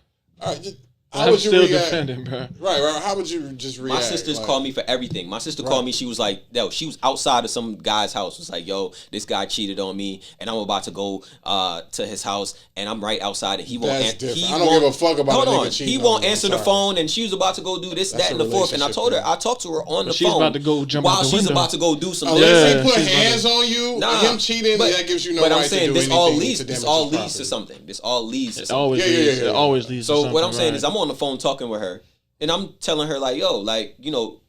[SPEAKER 1] All right.
[SPEAKER 2] How would you still react? Defending, bro.
[SPEAKER 1] Right. How would you just react?
[SPEAKER 3] My sisters call me for everything. My sister called me. She was like, yo, she was outside of some guy's house. Was like, yo, this guy cheated on me, and I'm about to go to his house, and I'm right outside, and he won't answer.
[SPEAKER 1] I don't give a fuck about a nigga cheating.
[SPEAKER 3] He won't answer the phone, and she was about to go do this, that, and the fourth. And I told her, I talked to her on the phone.
[SPEAKER 2] She's about to go jump
[SPEAKER 3] while
[SPEAKER 2] out the
[SPEAKER 3] she's
[SPEAKER 2] window.
[SPEAKER 3] about to go do some.
[SPEAKER 1] Unless they put hands on you, him cheating, that gives you no right to do anything.
[SPEAKER 3] This all leads to something. This all leads to something.
[SPEAKER 2] It always leads to something.
[SPEAKER 3] So what I'm saying is, I'm on the phone talking with her, and I'm telling her like, yo, like, you know,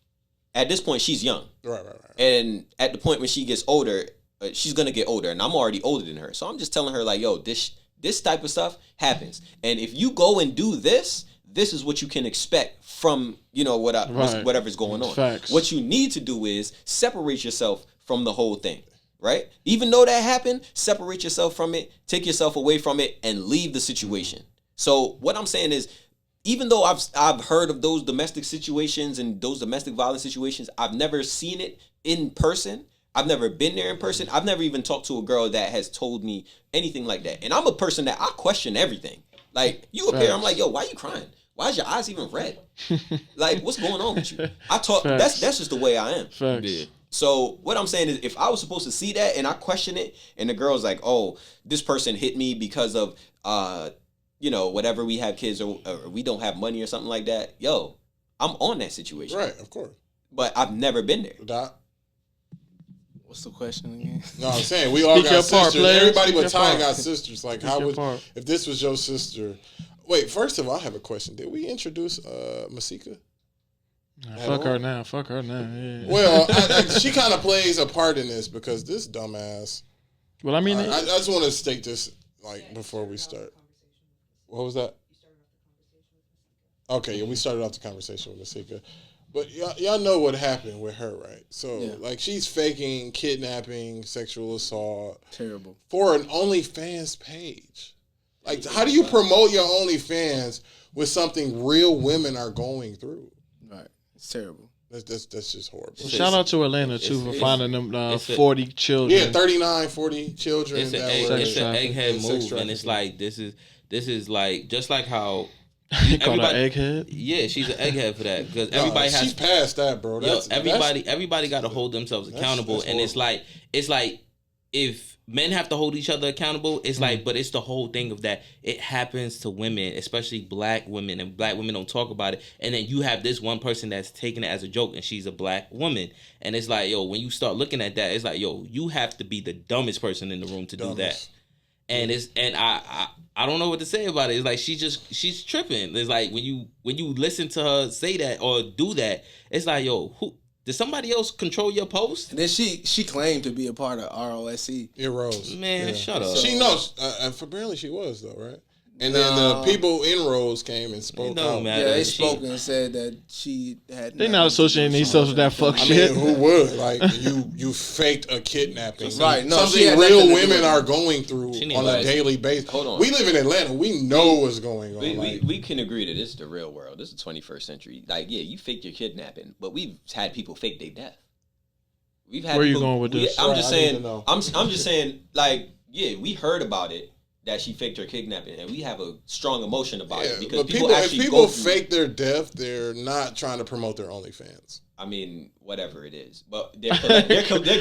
[SPEAKER 3] at this point she's young, right. And at the point when she gets older, she's gonna get older, and I'm already older than her. So I'm just telling her like, yo, this type of stuff happens, and if you go and do this is what you can expect from, you know, whatever's going on.
[SPEAKER 2] Facts.
[SPEAKER 3] What you need to do is separate yourself from the whole thing. Right? Even though that happened, separate yourself from it, take yourself away from it, and leave the situation. So what I'm saying is, even though I've heard of those domestic situations and those domestic violence situations, I've never seen it in person. I've never been there in person. I've never even talked to a girl that has told me anything like that. And I'm a person that I question everything. Like, you appear, I'm like, yo, why are you crying? Why is your eyes even red? Like, what's going on with you? That's just the way I am.
[SPEAKER 2] Facts.
[SPEAKER 3] Yeah. So what I'm saying is, if I was supposed to see that and I question it, and the girl's like, oh, this person hit me because of, you know, whatever, we have kids or we don't have money or something like that, yo, I'm on that situation.
[SPEAKER 1] Right, of course.
[SPEAKER 3] But I've never been there.
[SPEAKER 1] Doc?
[SPEAKER 4] What's the question again?
[SPEAKER 1] No, I'm saying we all got sisters. Everybody but Ty got sisters. Like, how would, if this was your sister? Wait, first of all, I have a question. Did we introduce Masika?
[SPEAKER 2] Fuck her now. Yeah.
[SPEAKER 1] Well, she kind of plays a part in this because this dumbass.
[SPEAKER 2] Well, I mean,
[SPEAKER 1] I just want to state this before we start. What was that? Okay, we started off the conversation with Masika. But y'all know what happened with her, right? So, she's faking kidnapping, sexual assault.
[SPEAKER 4] Terrible. For
[SPEAKER 1] an OnlyFans page. Like, how do you promote your OnlyFans with something real women are going through?
[SPEAKER 4] Right. It's terrible.
[SPEAKER 1] That's just horrible.
[SPEAKER 2] Well, shout out to Atlanta, too, for finding them 40 children.
[SPEAKER 1] Yeah, 39, 40 children.
[SPEAKER 5] It's an egghead move, and it's like, this is like, just like how...
[SPEAKER 2] You call her egghead?
[SPEAKER 5] Yeah, she's an egghead for that because everybody has.
[SPEAKER 1] She's past that, bro.
[SPEAKER 5] Everybody got to hold themselves accountable, and it's like if men have to hold each other accountable, it's like, but it's the whole thing of that it happens to women, especially black women, and black women don't talk about it, and then you have this one person that's taking it as a joke, and she's a black woman, and it's like, yo, when you start looking at that, it's like, yo, you have to be the dumbest person in the room to do that. And I don't know what to say about it. It's like she's tripping. It's like when you listen to her say that or do that, it's like, yo, did somebody else control your post?
[SPEAKER 4] And then she claimed to be a part of ROSC.
[SPEAKER 1] It Rose.
[SPEAKER 5] Man, shut up.
[SPEAKER 1] She knows. Apparently she was though, right? And then the people in Rose came and spoke out.
[SPEAKER 4] Yeah, they spoke and said that she had.
[SPEAKER 2] They're not associating themselves with that fuck shit.
[SPEAKER 1] I mean, who would? Like, you faked a kidnapping.
[SPEAKER 4] Right. No,
[SPEAKER 1] something real women are going through on a daily basis. Hold on. We live in Atlanta. We know what's going on.
[SPEAKER 3] We can agree that this is the real world. This is the 21st century. Like, yeah, you faked your kidnapping, but we've had people fake their death. We've had.
[SPEAKER 2] Where are you going with this?
[SPEAKER 3] I'm just saying. I'm just saying. Like, yeah, we heard about it. That she faked her kidnapping, and we have a strong emotion about it because
[SPEAKER 1] if people fake their death, they're not trying to promote their OnlyFans.
[SPEAKER 3] I mean, whatever it is, but they're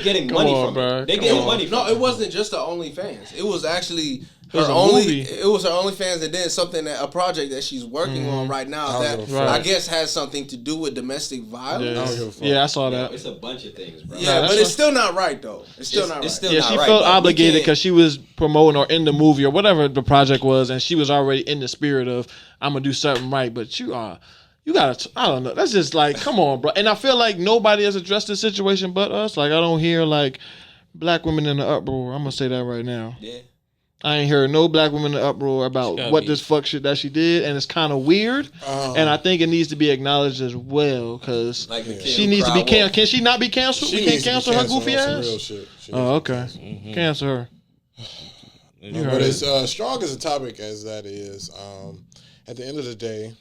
[SPEAKER 3] getting money from it. They're getting money.
[SPEAKER 4] No, it wasn't just the OnlyFans. It was actually her
[SPEAKER 2] movie.
[SPEAKER 4] It was her OnlyFans, and then a project that she's working on right now that I guess has something to do with domestic violence.
[SPEAKER 2] Yeah, I saw that.
[SPEAKER 3] It's a bunch of things, bro.
[SPEAKER 4] Yeah, but it's still not right though. It's still not right.
[SPEAKER 3] Still
[SPEAKER 2] yeah,
[SPEAKER 3] not
[SPEAKER 2] she
[SPEAKER 3] right,
[SPEAKER 2] felt obligated because she was promoting or in the movie or whatever the project was, and she was already in the spirit of I'm gonna do something right. But you gotta, I don't know. That's just like, come on, bro. And I feel like nobody has addressed this situation but us. Like, I don't hear like black women in the uproar. I'm gonna say that right now.
[SPEAKER 3] Yeah.
[SPEAKER 2] I ain't heard no black women in the uproar about what this fuck shit that she did, and it's kind of weird. And I think it needs to be acknowledged as well, because she needs to be canceled. Can she not be canceled? We can't cancel her goofy ass.
[SPEAKER 1] Real shit.
[SPEAKER 2] Oh, okay. Mm-hmm. Cancel her.
[SPEAKER 1] But as strong as a topic as that is, at the end of the day,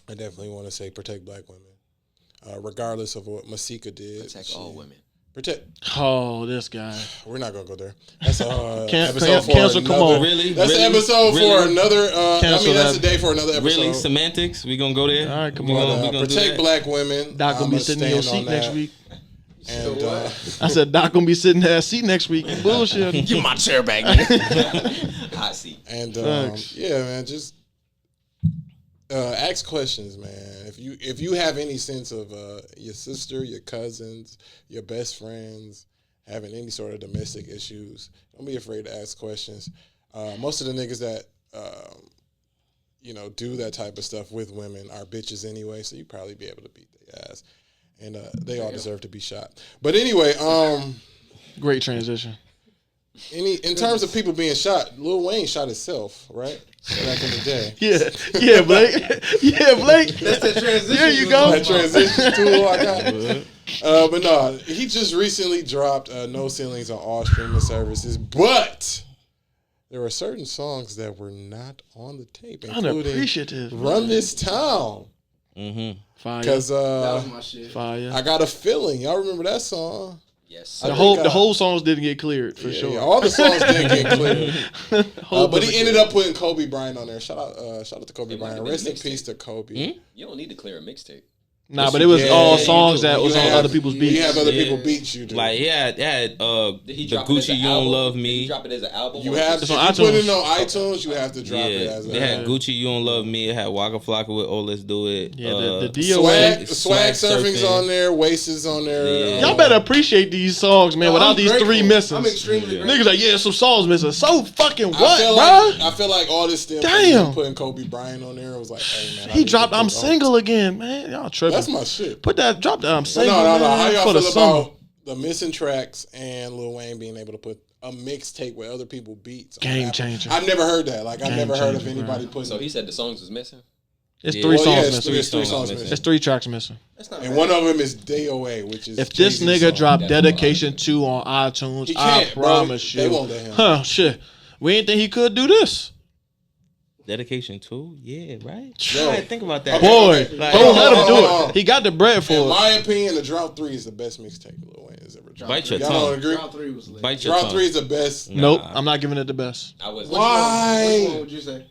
[SPEAKER 1] I definitely want to say protect black women, regardless of what Masika did.
[SPEAKER 3] Protect all women.
[SPEAKER 2] Oh, this guy.
[SPEAKER 1] We're not gonna go there. That's a
[SPEAKER 2] episode for cancel. Come on,
[SPEAKER 5] really?
[SPEAKER 1] That's an episode for another. That's a day for another episode.
[SPEAKER 5] Really, semantics. We gonna go there.
[SPEAKER 2] All right, come on.
[SPEAKER 5] We gonna
[SPEAKER 1] protect black women.
[SPEAKER 2] Doc gonna be sitting in your seat next week.
[SPEAKER 1] And
[SPEAKER 2] I said Doc gonna be sitting in that seat next week. Bullshit.
[SPEAKER 4] Give my chair back, man.
[SPEAKER 3] Hot seat.
[SPEAKER 1] And yeah, man, just ask questions, man. If you have any sense of your sister, your cousins, your best friends having any sort of domestic issues, don't be afraid to ask questions. Most of the niggas that do that type of stuff with women are bitches anyway, so you probably be able to beat their ass, and they all deserve to be shot. But anyway,
[SPEAKER 2] great transition.
[SPEAKER 1] In terms of people being shot, Lil Wayne shot himself, right? Back in the day.
[SPEAKER 2] Yeah, Blake. Yeah, Blake.
[SPEAKER 4] That's that transition.
[SPEAKER 2] There you go.
[SPEAKER 1] That transition tool I got. But no, he just recently dropped No Ceilings on all streaming services, but there were certain songs that were not on the tape, including
[SPEAKER 2] Unappreciative.
[SPEAKER 1] Run This Town.
[SPEAKER 2] Mm-hmm. Fire.
[SPEAKER 1] Because
[SPEAKER 4] that was my shit.
[SPEAKER 2] Fire.
[SPEAKER 1] I Got a Feeling. Y'all remember that song?
[SPEAKER 3] Yes.
[SPEAKER 2] The whole songs didn't get cleared for sure.
[SPEAKER 1] Yeah, all the songs didn't get cleared. But he ended up putting Kobe Bryant on there. Shout out to Kobe Bryant. Rest in peace to Kobe.
[SPEAKER 3] You don't need to clear a mixtape.
[SPEAKER 2] Nah, but it was all songs that was on other people's beats.
[SPEAKER 1] You have other people beats you do.
[SPEAKER 5] Like, the Gucci You Don't Love Me.
[SPEAKER 3] Did he drop it as an album?
[SPEAKER 1] You have to. If you put it on iTunes, you have to drop it as an album.
[SPEAKER 5] They had Gucci You Don't Love Me. It had Waka Flocka with Oh Let's Do It.
[SPEAKER 2] Yeah, the DOA.
[SPEAKER 1] Swag Surfing's on there. Waste is on there.
[SPEAKER 2] Yeah. Y'all better appreciate these songs, man, without these three missing.
[SPEAKER 4] I'm extremely grateful.
[SPEAKER 2] Niggas like, some songs missing. So fucking what,
[SPEAKER 1] I feel like all this stems from putting Kobe Bryant on there. It was like, hey, man.
[SPEAKER 2] He dropped I'm Single again, man. Y'all tripping.
[SPEAKER 1] That's my shit.
[SPEAKER 2] Drop that I'm Single.
[SPEAKER 1] No.
[SPEAKER 2] Man,
[SPEAKER 1] How y'all
[SPEAKER 2] for
[SPEAKER 1] feel
[SPEAKER 2] the
[SPEAKER 1] about the missing tracks and Lil Wayne being able to put a mixtape with other people beats?
[SPEAKER 2] Game changer.
[SPEAKER 1] I've never heard that. Like, I've never heard of anybody putting.
[SPEAKER 3] So he said the songs was missing?
[SPEAKER 2] It's three songs missing.
[SPEAKER 1] It's three songs missing.
[SPEAKER 2] It's 3 tracks missing.
[SPEAKER 1] And one of them is DOA, which is
[SPEAKER 2] if this nigga dropped Dedication 2 on iTunes, I promise you.
[SPEAKER 1] They won't let him.
[SPEAKER 2] Huh, shit. We didn't think he could do this.
[SPEAKER 5] Dedication 2? Yeah, right?
[SPEAKER 1] Yo.
[SPEAKER 5] Think about that.
[SPEAKER 2] Boy, don't let him do it. He got the bread for it.
[SPEAKER 1] In my opinion, the Drought 3 is the best mixtape Lil Wayne has ever dropped.
[SPEAKER 5] Bite your
[SPEAKER 1] Y'all
[SPEAKER 5] tongue.
[SPEAKER 1] don't agree?
[SPEAKER 4] Drought 3 was lit.
[SPEAKER 5] Bite your tongue.
[SPEAKER 1] Drought 3 is the best.
[SPEAKER 2] Nope, I'm not giving it the best.
[SPEAKER 1] Why?
[SPEAKER 4] Which one would you say?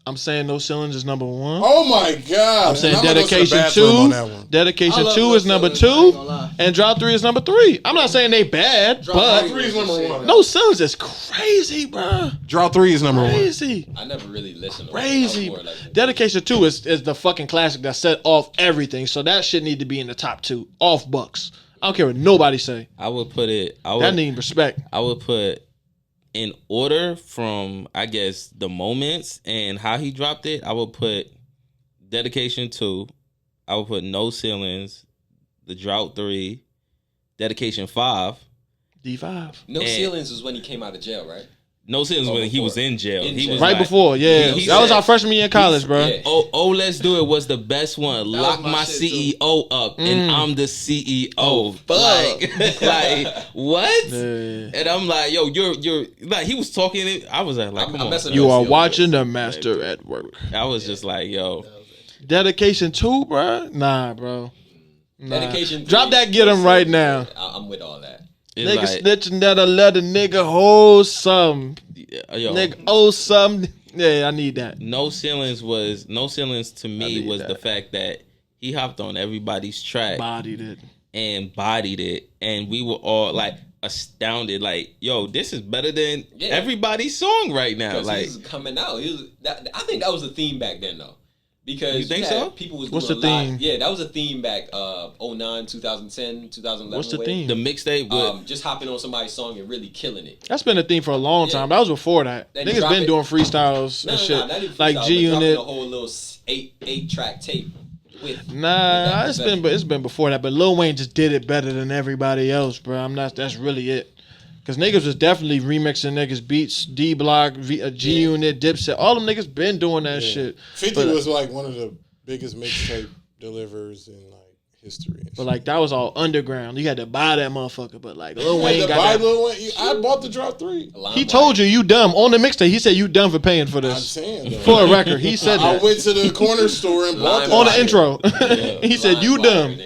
[SPEAKER 2] I'm saying No Ceilings is number 1.
[SPEAKER 1] Oh my God.
[SPEAKER 2] I'm saying Dedication 2. Dedication 2 is number 2. And Drought 3 is number 3. I'm not saying they bad, but
[SPEAKER 1] 3 is number 1.
[SPEAKER 2] No Ceilings is crazy, bro.
[SPEAKER 1] Drought 3 is number 1.
[SPEAKER 2] Crazy.
[SPEAKER 3] I never really listened to
[SPEAKER 2] Crazy. Dedication 2 is the fucking classic that set off everything. So that shit need to be in the top 2. Off Bucks. I don't care what nobody say.
[SPEAKER 5] I would put it.
[SPEAKER 2] That need respect.
[SPEAKER 5] I would put in order from, I guess, the moments and how he dropped it. I would put Dedication 2. I would put No Ceilings, The Drought 3, Dedication 5.
[SPEAKER 2] D5.
[SPEAKER 3] No Ceilings was when he came out of jail, right?
[SPEAKER 5] No Ceilings when he was in jail. He was
[SPEAKER 2] right before, yeah. That was our freshman year in college, bro.
[SPEAKER 3] Yeah.
[SPEAKER 5] Oh, Let's Do It was the best one. Lock my CEO up, and I'm the CEO. Like what? Yeah. And I'm like, yo, you're like, he was talking. I was like, come on.
[SPEAKER 2] You are watching the master at work.
[SPEAKER 5] I was just like, yo.
[SPEAKER 2] Dedication 2, bro? Nah, bro. Nah.
[SPEAKER 3] Dedication 3.
[SPEAKER 2] Drop that, get him right now.
[SPEAKER 3] I'm with all that.
[SPEAKER 2] Nigga snitching that'll let a nigga hold some. Nigga owe some. Yeah, I need that.
[SPEAKER 5] No Ceilings to me was the fact that He hopped on everybody's track,
[SPEAKER 2] bodied it,
[SPEAKER 5] and we were all like astounded, like, yo, this is better than everybody's song right now. Like,
[SPEAKER 3] he's coming out. I think that was a theme back then, though. Because
[SPEAKER 5] you think so?
[SPEAKER 3] People was
[SPEAKER 2] What's
[SPEAKER 3] doing
[SPEAKER 2] the theme?
[SPEAKER 3] Yeah, that was a theme back 09, 2010, 2011.
[SPEAKER 2] What's the theme?
[SPEAKER 5] The mixtape.
[SPEAKER 3] Just hopping on somebody's song and really killing it.
[SPEAKER 2] That's been a theme for a long time. That was before that. Niggas been doing freestyles and shit. Like G-Unit.
[SPEAKER 3] A whole little 8-track tape.
[SPEAKER 2] It's been before that. But Lil Wayne just did it better than everybody else, bro. That's really it. Because niggas was definitely remixing niggas beats, D-Block, G-Unit, Dipset. All them niggas been doing that shit.
[SPEAKER 1] 50 was like one of the biggest mixtape deliverers in like history.
[SPEAKER 2] But like that was all underground. You had to buy that motherfucker. But like Lil Wayne got that.
[SPEAKER 1] Lil Wayne. I bought the Drop 3.
[SPEAKER 2] He told you dumb. On the mixtape, he said you dumb for paying for this.
[SPEAKER 1] I'm saying though.
[SPEAKER 2] For a record, he said that.
[SPEAKER 1] I went to the corner store and bought
[SPEAKER 2] on the intro. He said you dumb.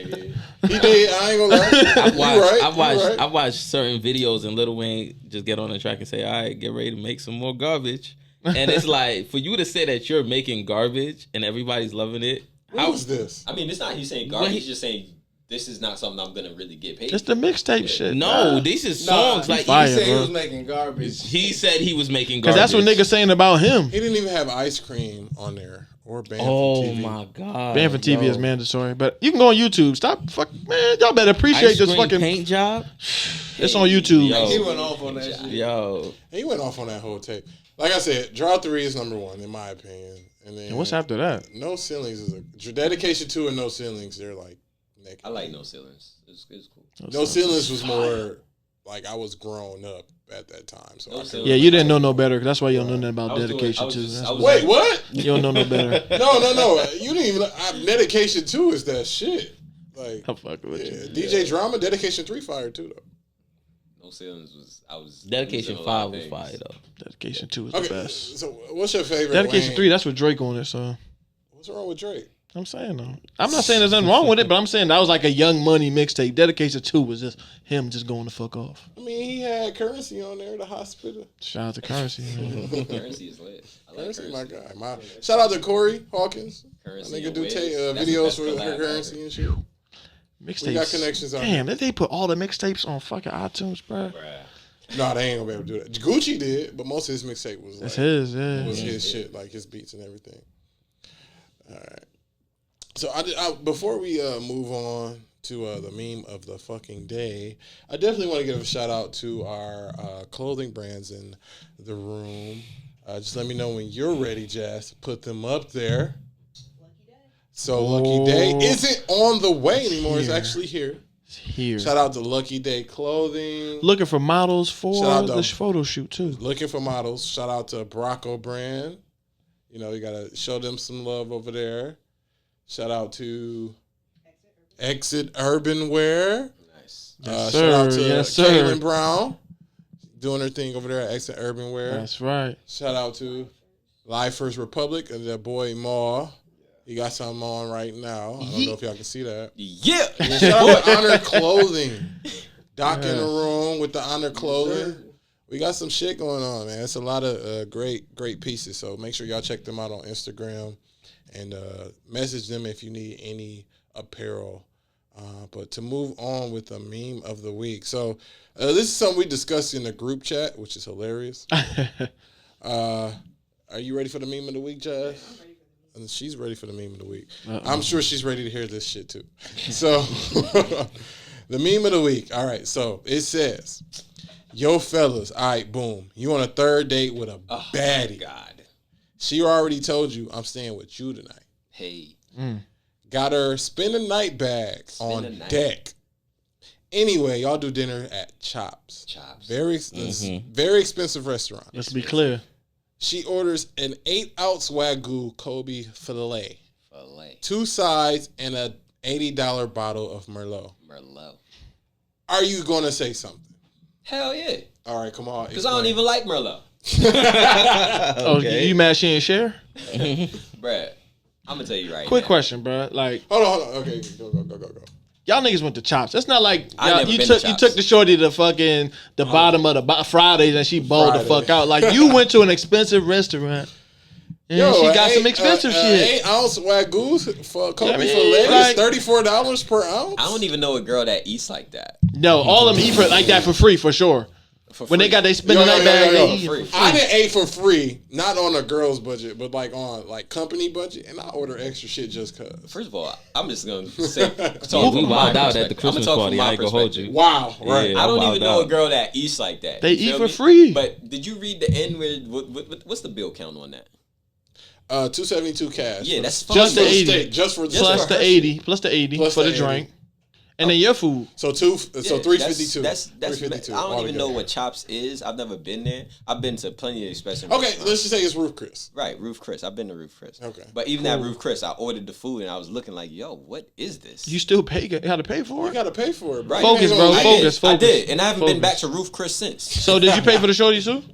[SPEAKER 1] He did. I ain't gonna lie.
[SPEAKER 5] I watched certain videos and Lil Wayne just get on the track and say, "All right, get ready to make some more garbage." And it's like, for you to say that you're making garbage and everybody's loving it.
[SPEAKER 1] How is this?
[SPEAKER 3] I mean, it's not he's saying garbage. He's just saying this is not something I'm gonna really get paid.
[SPEAKER 2] It's the mixtape shit.
[SPEAKER 5] No, these is songs. Like
[SPEAKER 4] he said he was making garbage.
[SPEAKER 5] He said he was making garbage.
[SPEAKER 2] Because that's what niggas saying about him.
[SPEAKER 1] He didn't even have ice cream on there. Or banned from TV.
[SPEAKER 5] My god!
[SPEAKER 2] Banned from TV is mandatory, but you can go on YouTube. Stop, man! Y'all better appreciate this fucking
[SPEAKER 5] paint job.
[SPEAKER 2] It's on YouTube.
[SPEAKER 4] He went off on that shit.
[SPEAKER 5] Yo,
[SPEAKER 1] he went off on that whole tape. Like I said, Drop 3 is number 1 in my opinion. And then
[SPEAKER 2] what's after that?
[SPEAKER 1] No Ceilings is a Dedication 2 and No Ceilings. They're like naked.
[SPEAKER 3] I like No Ceilings. It's cool.
[SPEAKER 1] No Ceilings was more like I was grown up at that time. So
[SPEAKER 2] you didn't know no better. Cause that's why you don't know nothing about Dedication 2.
[SPEAKER 1] Wait, what?
[SPEAKER 2] You don't know no better.
[SPEAKER 1] No. You didn't even. Dedication 2 is that shit. Like
[SPEAKER 2] I'm fucking with you.
[SPEAKER 1] DJ Drama. Dedication 3 fire too though.
[SPEAKER 3] No Ceilings was.
[SPEAKER 5] Dedication 5 was fire though.
[SPEAKER 2] Dedication 2 is the best.
[SPEAKER 1] So what's your favorite?
[SPEAKER 2] Dedication 3. That's with Drake on it. So
[SPEAKER 1] what's wrong with Drake?
[SPEAKER 2] I'm saying though. I'm not saying there's nothing wrong with it, but I'm saying that was like a Young Money mixtape. Dedication 2 was just him just going the fuck off.
[SPEAKER 1] I mean, he had Currency on there, the hospital.
[SPEAKER 2] Shout out to Currency.
[SPEAKER 3] Currency is lit. I like Currency.
[SPEAKER 1] My guy. Shout out to Corey Hawkins.
[SPEAKER 3] Currency.
[SPEAKER 1] Nigga do videos for Currency and shit.
[SPEAKER 2] Mixtapes.
[SPEAKER 1] We got connections on
[SPEAKER 2] Damn, did they put all the mixtapes on fucking iTunes, bro?
[SPEAKER 1] No, they ain't gonna be able to do that. Gucci did, but most of his mixtape was
[SPEAKER 2] like, his, yeah.
[SPEAKER 1] Was his shit, like his beats and everything. All right. So I before we move on to the meme of the fucking day, I definitely want to give a shout out to our clothing brands in the room. Just let me know when you're ready, Jazz. Put them up there. So Lucky Day isn't on the way anymore. It's actually here.
[SPEAKER 2] It's here.
[SPEAKER 1] Shout out to Lucky Day Clothing.
[SPEAKER 2] Looking for models for the photo shoot too.
[SPEAKER 1] Looking for models. Shout out to Bracco brand. You know, you gotta show them some love over there. Shout out to Exit Urban Wear.
[SPEAKER 3] Nice.
[SPEAKER 2] Yes,
[SPEAKER 1] shout out to
[SPEAKER 2] Caitlin
[SPEAKER 1] Brown doing her thing over there at Exit Urban Wear.
[SPEAKER 2] That's right.
[SPEAKER 1] Shout out to Live First Republic and their boy Maul. He got something on right now. I don't know if y'all can see that.
[SPEAKER 3] Yeah.
[SPEAKER 1] Shout out to Honor Clothing. Doc in the room with the Honor Clothing. We got some shit going on, man. It's a lot of great pieces. So make sure y'all check them out on Instagram and message them if you need any apparel. But to move on with the meme of the week. So this is something we discussed in the group chat, which is hilarious. Are you ready for the meme of the week, Jazz? And she's ready for the meme of the week. I'm sure she's ready to hear this shit too. So the meme of the week. All right. So it says, yo, fellas. All right, boom. You on a third date with a baddie.
[SPEAKER 3] God.
[SPEAKER 1] She already told you, I'm staying with you tonight.
[SPEAKER 3] Hey.
[SPEAKER 1] Got her spend a night bag on deck. Anyway, y'all do dinner at Chops. Very expensive restaurant.
[SPEAKER 2] Let's be clear.
[SPEAKER 1] She orders an 8-ounce Wagyu Kobe filet. 2 sides and a $80 bottle of Merlot. Are you going to say something?
[SPEAKER 3] Hell yeah.
[SPEAKER 1] All right, come on.
[SPEAKER 3] Because I don't even like Merlot.
[SPEAKER 2] Okay. You mad she didn't share?
[SPEAKER 3] Bruh, I'm going to tell you right
[SPEAKER 2] Quick
[SPEAKER 3] now.
[SPEAKER 2] question, bruh. Like,
[SPEAKER 1] hold on. Okay, go.
[SPEAKER 2] Y'all niggas went to Chops. It's not like you
[SPEAKER 3] took
[SPEAKER 2] the shorty to fucking the bottom of the Fridays and she bowled the fuck out. Like, you went to an expensive restaurant And she got some expensive shit.
[SPEAKER 1] 8 ounce Wagyu for a couple for
[SPEAKER 2] like,
[SPEAKER 1] $34 per ounce.
[SPEAKER 3] I don't even know a girl that eats like that.
[SPEAKER 2] No, all of them eat like that for free for sure. When they got they spend the night bag, they eat
[SPEAKER 3] free.
[SPEAKER 1] I didn't eat for free, not on a girl's budget, but like on like company budget, and I order extra shit just cause.
[SPEAKER 3] First of all, I'm just gonna say,
[SPEAKER 5] we wild out at the Christmas party. I ain't gonna hold you.
[SPEAKER 1] Wow, right?
[SPEAKER 3] I don't even know a girl that eats like that.
[SPEAKER 2] They eat for free.
[SPEAKER 3] But did you read the end? What's the bill count on that?
[SPEAKER 1] $272 cash.
[SPEAKER 3] Yeah, that's
[SPEAKER 2] just the 80,
[SPEAKER 1] steak, just for
[SPEAKER 2] plus the 80, plus the 80
[SPEAKER 1] plus
[SPEAKER 2] for the
[SPEAKER 1] 80.
[SPEAKER 2] drink. And then your food.
[SPEAKER 1] So $352.
[SPEAKER 3] That's
[SPEAKER 1] $352.
[SPEAKER 3] I don't even know what Chops is. I've never been there. I've been to plenty of expensive
[SPEAKER 1] Okay,
[SPEAKER 3] restaurants.
[SPEAKER 1] let's just say it's Roof Chris.
[SPEAKER 3] Right, Roof Chris. I've been to Roof Chris.
[SPEAKER 1] Okay.
[SPEAKER 3] But even at Roof Chris, I ordered the food and I was looking like, yo, what is this?
[SPEAKER 2] You still had to pay for
[SPEAKER 1] You
[SPEAKER 2] it?
[SPEAKER 1] gotta pay for it, bro.
[SPEAKER 3] Right.
[SPEAKER 2] Focus, bro. Focus.
[SPEAKER 3] I did, and I haven't been back to Roof Chris since.
[SPEAKER 2] So did you pay for the shorty too?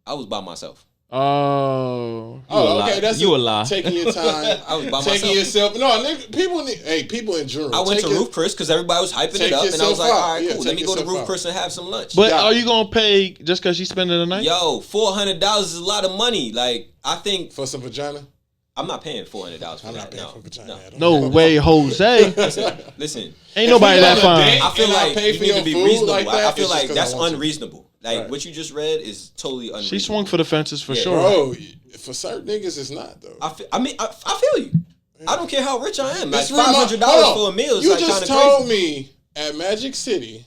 [SPEAKER 3] I was by myself.
[SPEAKER 2] Oh.
[SPEAKER 1] Okay. That's
[SPEAKER 5] you a lie.
[SPEAKER 1] Taking your time.
[SPEAKER 3] I was by
[SPEAKER 1] taking
[SPEAKER 3] myself.
[SPEAKER 1] yourself. No, nigga, people in general.
[SPEAKER 3] I went to Roof Chris because everybody was hyping it up, and I was like, all right, cool. Let me go to Roof Chris and have some lunch.
[SPEAKER 2] But are you gonna pay just because she's spending the night?
[SPEAKER 3] Yo, $400 is a lot of money. Like, I think
[SPEAKER 1] for some vagina.
[SPEAKER 3] I'm not paying $400 for
[SPEAKER 1] I'm
[SPEAKER 3] that.
[SPEAKER 1] not paying for vagina.
[SPEAKER 2] No way, Jose.
[SPEAKER 3] Listen.
[SPEAKER 2] Ain't nobody that fine.
[SPEAKER 3] I feel like you need to be reasonable.
[SPEAKER 1] Like that,
[SPEAKER 3] I feel like that's
[SPEAKER 1] unreasonable.
[SPEAKER 3] Like what you just read is totally unreasonable.
[SPEAKER 2] She swung for the fences for sure.
[SPEAKER 1] Bro, for certain niggas, it's not though.
[SPEAKER 3] I feel you. I don't care how rich I am. Like
[SPEAKER 1] It's real-
[SPEAKER 3] $500 for a meal is
[SPEAKER 1] You
[SPEAKER 3] like
[SPEAKER 1] just
[SPEAKER 3] kind of
[SPEAKER 1] told
[SPEAKER 3] crazy.
[SPEAKER 1] me at Magic City,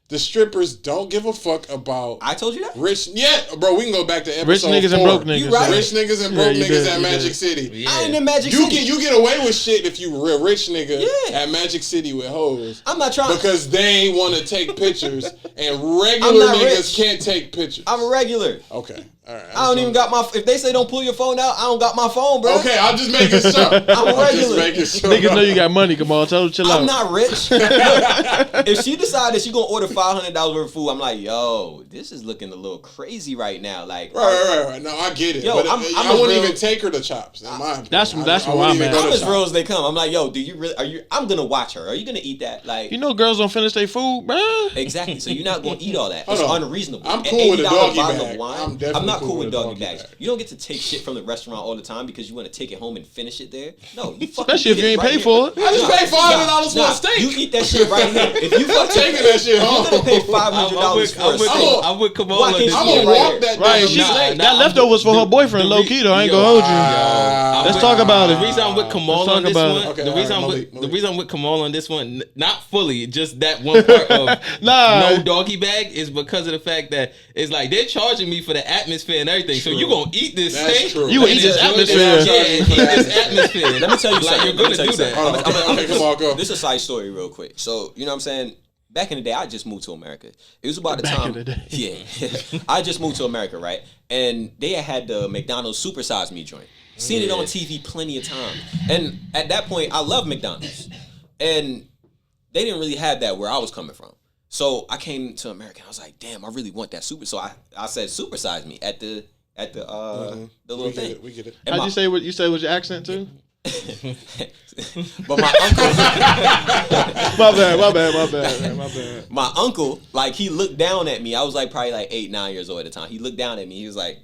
[SPEAKER 1] the strippers don't give a fuck about
[SPEAKER 3] I told you that.
[SPEAKER 1] rich. Yeah, bro, we can go back to episode
[SPEAKER 2] Rich niggas
[SPEAKER 1] 4.
[SPEAKER 2] and broke niggas.
[SPEAKER 3] You right.
[SPEAKER 1] Rich niggas and broke
[SPEAKER 2] you
[SPEAKER 1] niggas
[SPEAKER 2] did,
[SPEAKER 1] at
[SPEAKER 2] you
[SPEAKER 1] Magic
[SPEAKER 2] did.
[SPEAKER 1] City.
[SPEAKER 5] Yeah.
[SPEAKER 3] I ain't in Magic
[SPEAKER 1] You
[SPEAKER 3] City.
[SPEAKER 1] get away with shit if you real rich nigga
[SPEAKER 3] Yeah.
[SPEAKER 1] at Magic City with hoes.
[SPEAKER 3] I'm not trying.
[SPEAKER 1] Because they want to take pictures and regular
[SPEAKER 3] I'm not
[SPEAKER 1] niggas
[SPEAKER 3] rich.
[SPEAKER 1] can't take pictures.
[SPEAKER 3] I'm a regular.
[SPEAKER 1] Okay. All right.
[SPEAKER 3] I don't even got my. If they say don't pull your phone out, I don't got my phone, bro.
[SPEAKER 1] Okay, I'm just making sure.
[SPEAKER 3] I'm a
[SPEAKER 1] I'm just
[SPEAKER 3] regular.
[SPEAKER 1] making sure.
[SPEAKER 2] Niggas know you got money. Come on, tell them chill out.
[SPEAKER 3] I'm not rich. If she decided she gonna order $500 worth of food, I'm like, yo, this is looking a little crazy right now. Like,
[SPEAKER 1] Right. No, I get it.
[SPEAKER 3] Yo,
[SPEAKER 1] but
[SPEAKER 3] I'm
[SPEAKER 1] I wouldn't
[SPEAKER 3] real-
[SPEAKER 1] even take her to Chops. In my opinion.
[SPEAKER 2] That's
[SPEAKER 1] I
[SPEAKER 2] where I'm
[SPEAKER 1] wouldn't even
[SPEAKER 2] at.
[SPEAKER 1] go
[SPEAKER 3] I'm
[SPEAKER 1] to
[SPEAKER 3] as
[SPEAKER 1] Chops.
[SPEAKER 3] real as they come. I'm like, yo, do you really? Are you? I'm gonna watch her. Are you gonna eat that? Like,
[SPEAKER 2] You know girls don't finish their food, bro.
[SPEAKER 3] exactly. So you're not gonna eat all that.
[SPEAKER 1] Hold
[SPEAKER 3] It's
[SPEAKER 1] on.
[SPEAKER 3] unreasonable.
[SPEAKER 1] I'm
[SPEAKER 3] An
[SPEAKER 1] cool with a
[SPEAKER 3] $80
[SPEAKER 1] doggy
[SPEAKER 3] bottle
[SPEAKER 1] bag.
[SPEAKER 3] of wine.
[SPEAKER 1] I'm definitely
[SPEAKER 3] not
[SPEAKER 1] cool
[SPEAKER 3] cool
[SPEAKER 1] with
[SPEAKER 3] with
[SPEAKER 1] a
[SPEAKER 3] doggy
[SPEAKER 1] doggy
[SPEAKER 3] bags.
[SPEAKER 1] bag.
[SPEAKER 3] You don't get to take shit from the restaurant all the time because you want to take it home and finish it there. No, you fucking
[SPEAKER 2] Especially if
[SPEAKER 3] eat
[SPEAKER 2] you
[SPEAKER 3] it
[SPEAKER 2] ain't
[SPEAKER 3] right
[SPEAKER 2] pay
[SPEAKER 3] here.
[SPEAKER 2] for it.
[SPEAKER 1] I just paid $500 for a steak.
[SPEAKER 3] You eat that shit right here. If you
[SPEAKER 1] I'm taking that shit home.
[SPEAKER 3] You're gonna pay $500 for a steak.
[SPEAKER 5] I'm with Kamal
[SPEAKER 3] Why
[SPEAKER 5] on
[SPEAKER 3] can't
[SPEAKER 5] this
[SPEAKER 3] you
[SPEAKER 1] I'm
[SPEAKER 3] eat
[SPEAKER 5] one.
[SPEAKER 1] gonna
[SPEAKER 3] right
[SPEAKER 1] walk
[SPEAKER 3] here?
[SPEAKER 1] that
[SPEAKER 2] Right,
[SPEAKER 1] damn
[SPEAKER 2] she
[SPEAKER 1] steak.
[SPEAKER 2] got leftovers for her boyfriend, low key though. I ain't gonna hold you. Let's talk about it.
[SPEAKER 5] The reason I'm with Kamal
[SPEAKER 2] Let's
[SPEAKER 5] on
[SPEAKER 2] talk
[SPEAKER 5] this
[SPEAKER 2] about
[SPEAKER 5] one,
[SPEAKER 2] it.
[SPEAKER 1] Okay,
[SPEAKER 5] the
[SPEAKER 1] all
[SPEAKER 5] reason
[SPEAKER 1] right,
[SPEAKER 5] I'm
[SPEAKER 1] Malik.
[SPEAKER 5] the reason I'm with Kamal on this one, not fully, just that one part of
[SPEAKER 2] Nah.
[SPEAKER 5] no doggy bag is because of the fact that it's like they're charging me for the atmosphere and everything. So you gonna eat this
[SPEAKER 1] That's
[SPEAKER 5] steak?
[SPEAKER 1] true.
[SPEAKER 2] You gonna eat this
[SPEAKER 5] enjoy
[SPEAKER 2] atmosphere.
[SPEAKER 5] Yeah, eat this atmosphere.
[SPEAKER 3] Let me tell you
[SPEAKER 5] like
[SPEAKER 3] something.
[SPEAKER 5] you're
[SPEAKER 3] Let me
[SPEAKER 5] gonna
[SPEAKER 3] tell you
[SPEAKER 5] do that.
[SPEAKER 3] something.
[SPEAKER 1] Okay, come on, go.
[SPEAKER 3] This is a side story real quick. So, you know what I'm saying? Back in the day, I just moved to America. It was about the
[SPEAKER 2] Back
[SPEAKER 3] time.
[SPEAKER 2] in the day.
[SPEAKER 3] Yeah. I just moved to America, right? And they had the McDonald's Supersize Me joint. Seen it on TV plenty of times. And at that point, I love McDonald's. And they didn't really have that where I was coming from. So I came to America and I was like, damn, I really want that super. So I said Supersize Me at the little thing.
[SPEAKER 1] We get it.
[SPEAKER 3] And
[SPEAKER 2] How'd
[SPEAKER 3] my-
[SPEAKER 2] you say what you said with your accent too?
[SPEAKER 3] But my uncle,
[SPEAKER 2] My bad.
[SPEAKER 3] my uncle, like he looked down at me. I was like probably like 8, 9 years old at the time. He looked down at me. He was like,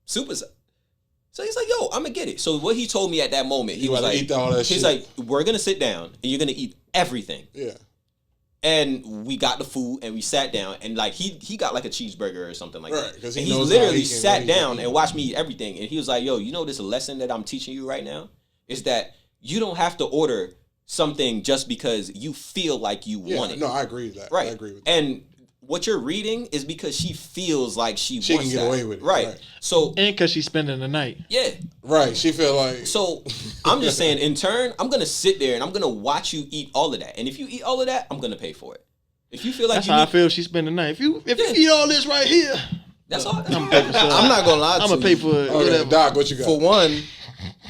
[SPEAKER 3] "Super." So he's like, "Yo, I'm gonna get it." So what he told me at that moment, he
[SPEAKER 1] You
[SPEAKER 3] was
[SPEAKER 1] wanna
[SPEAKER 3] like,
[SPEAKER 1] eat all that
[SPEAKER 3] "He's
[SPEAKER 1] shit."
[SPEAKER 3] like, we're gonna sit down and you're gonna eat everything."
[SPEAKER 1] Yeah.
[SPEAKER 3] And we got the food and we sat down and like he got like a cheeseburger or something like
[SPEAKER 1] Right,
[SPEAKER 3] that.
[SPEAKER 1] 'cause he
[SPEAKER 3] And he
[SPEAKER 1] knows how
[SPEAKER 3] literally
[SPEAKER 1] he can
[SPEAKER 3] sat
[SPEAKER 1] eat.
[SPEAKER 3] down and watched me eat everything. And he was like, "Yo, you know this lesson that I'm teaching you right now is that you don't have to order something just because you feel like you want it."
[SPEAKER 1] No, I agree with that.
[SPEAKER 3] Right.
[SPEAKER 1] I agree with that.
[SPEAKER 3] And what you're reading is because she feels like she
[SPEAKER 1] She
[SPEAKER 3] wants
[SPEAKER 1] can get
[SPEAKER 3] that.
[SPEAKER 1] away with it,
[SPEAKER 3] Right.
[SPEAKER 1] right.
[SPEAKER 3] So
[SPEAKER 2] And because she's spending the night.
[SPEAKER 3] yeah.
[SPEAKER 1] Right. She feel like
[SPEAKER 3] So I'm just saying, in turn, I'm gonna sit there and I'm gonna watch you eat all of that. And if you eat all of that, I'm gonna pay for it. If you feel like
[SPEAKER 2] That's
[SPEAKER 3] you
[SPEAKER 2] how I
[SPEAKER 3] need,
[SPEAKER 2] feel. She's spending the night. If you eat all this right here,
[SPEAKER 3] that's all.
[SPEAKER 2] I'm pay for
[SPEAKER 4] I'm not gonna lie to
[SPEAKER 2] I'm
[SPEAKER 4] you.
[SPEAKER 2] gonna pay for it.
[SPEAKER 1] okay,
[SPEAKER 2] Whatever.
[SPEAKER 1] Doc, what you got?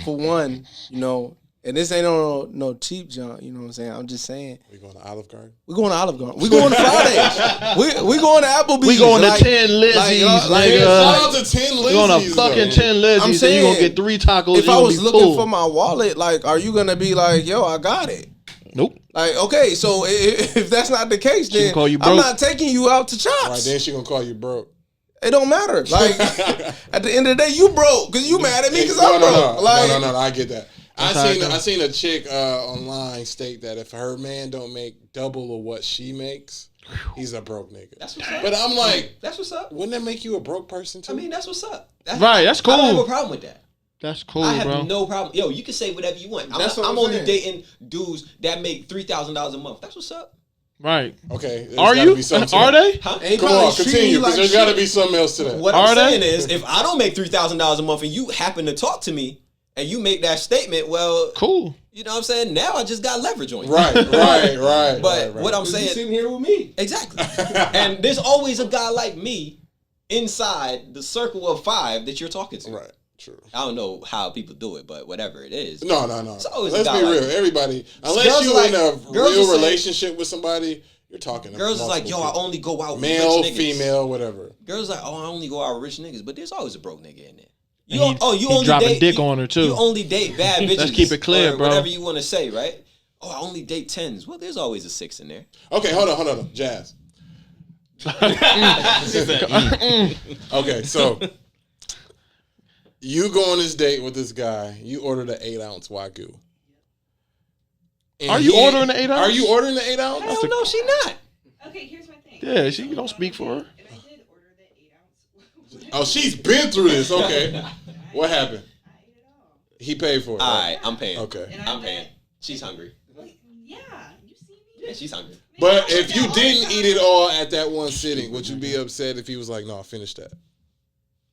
[SPEAKER 4] For one, you know, and this ain't no cheap junk. You know what I'm saying? I'm just saying.
[SPEAKER 1] We going to Olive Garden?
[SPEAKER 4] We going to Olive Garden. We going to Fridays. we going to Applebee's.
[SPEAKER 2] We going
[SPEAKER 4] like,
[SPEAKER 2] to 10 Lizzie's,
[SPEAKER 1] Shout out to 10
[SPEAKER 2] we going to
[SPEAKER 1] Lizzie's,
[SPEAKER 2] fucking
[SPEAKER 1] though.
[SPEAKER 2] 10 Lizzie's,
[SPEAKER 4] I'm
[SPEAKER 2] and
[SPEAKER 4] saying,
[SPEAKER 2] you gonna get 3 tacos.
[SPEAKER 4] If
[SPEAKER 2] you
[SPEAKER 4] I
[SPEAKER 2] gonna
[SPEAKER 4] was
[SPEAKER 2] be
[SPEAKER 4] looking
[SPEAKER 2] full.
[SPEAKER 4] for my wallet, like, are you gonna be like, yo, I got it?
[SPEAKER 2] Nope.
[SPEAKER 4] Like, okay, so if that's not the case,
[SPEAKER 2] She can
[SPEAKER 4] then
[SPEAKER 2] call you
[SPEAKER 4] I'm
[SPEAKER 2] broke.
[SPEAKER 4] not taking you out to Chops.
[SPEAKER 1] Right, then she gonna call you broke.
[SPEAKER 4] It don't matter. Like at the end of the day, you broke because you mad at me because I'm broke.
[SPEAKER 1] No, I get that. I seen a chick online state that if her man don't make double of what she makes, he's a broke nigga.
[SPEAKER 3] That's what's up.
[SPEAKER 1] But I'm like,
[SPEAKER 3] that's what's up.
[SPEAKER 1] Wouldn't that make you a broke person too?
[SPEAKER 3] I mean, that's what's up.
[SPEAKER 2] That's cool.
[SPEAKER 3] I don't have a problem with that.
[SPEAKER 2] That's cool,
[SPEAKER 3] I have
[SPEAKER 2] bro.
[SPEAKER 3] no problem. Yo, you can say whatever you want. I'm only dating dudes that make $3,000 a month. That's what's up.
[SPEAKER 2] Right.
[SPEAKER 1] Okay.
[SPEAKER 2] Are you? Are they?
[SPEAKER 3] Huh?
[SPEAKER 1] Come on, continue, because there's got to be something else to that.
[SPEAKER 3] What I'm saying is, if I don't make $3,000 a month and you happen to talk to me and you make that statement, well,
[SPEAKER 2] cool.
[SPEAKER 3] You know what I'm saying? Now I just got leverage on you.
[SPEAKER 1] Right.
[SPEAKER 3] But what I'm saying,
[SPEAKER 4] you sitting here with me.
[SPEAKER 3] Exactly. And there's always a guy like me inside the circle of 5 that you're talking to.
[SPEAKER 1] Right. True.
[SPEAKER 3] I don't know how people do it, but whatever it is.
[SPEAKER 1] No.
[SPEAKER 3] It's always
[SPEAKER 1] Let's
[SPEAKER 3] a guy
[SPEAKER 1] be real.
[SPEAKER 3] like
[SPEAKER 1] Everybody, unless you're in a real relationship with somebody, you're talking.
[SPEAKER 3] Girls is like, yo, I only go out with
[SPEAKER 1] male,
[SPEAKER 3] rich niggas.
[SPEAKER 1] female, whatever.
[SPEAKER 3] Girls like, oh, I only go out with rich niggas, but there's always a broke nigga in there.
[SPEAKER 2] You only dropping dick on her too.
[SPEAKER 3] You only date bad bitches.
[SPEAKER 2] Let's keep it clear, bro.
[SPEAKER 3] Whatever you want to say, right? Oh, I only date 10s. Well, there's always a 6 in there.
[SPEAKER 1] Okay, hold on, Jazz. Okay, so you go on this date with this guy. You ordered an 8-ounce Wagyu.
[SPEAKER 2] Are you ordering the 8-ounce?
[SPEAKER 1] Are you ordering the 8-ounce?
[SPEAKER 3] Hell no, she not.
[SPEAKER 6] Okay, here's my thing.
[SPEAKER 2] Yeah, she don't speak for her.
[SPEAKER 6] And I did order the 8-ounce.
[SPEAKER 1] Oh, she's been through this. Okay. What happened?
[SPEAKER 6] I ate it all.
[SPEAKER 1] He paid for it.
[SPEAKER 3] All right, I'm paying.
[SPEAKER 1] Okay.
[SPEAKER 3] I'm paying. She's hungry.
[SPEAKER 6] Yeah, you see me?
[SPEAKER 3] Yeah, she's hungry.
[SPEAKER 1] But if you didn't eat it all at that one sitting, would you be upset if he was like, no, finish that?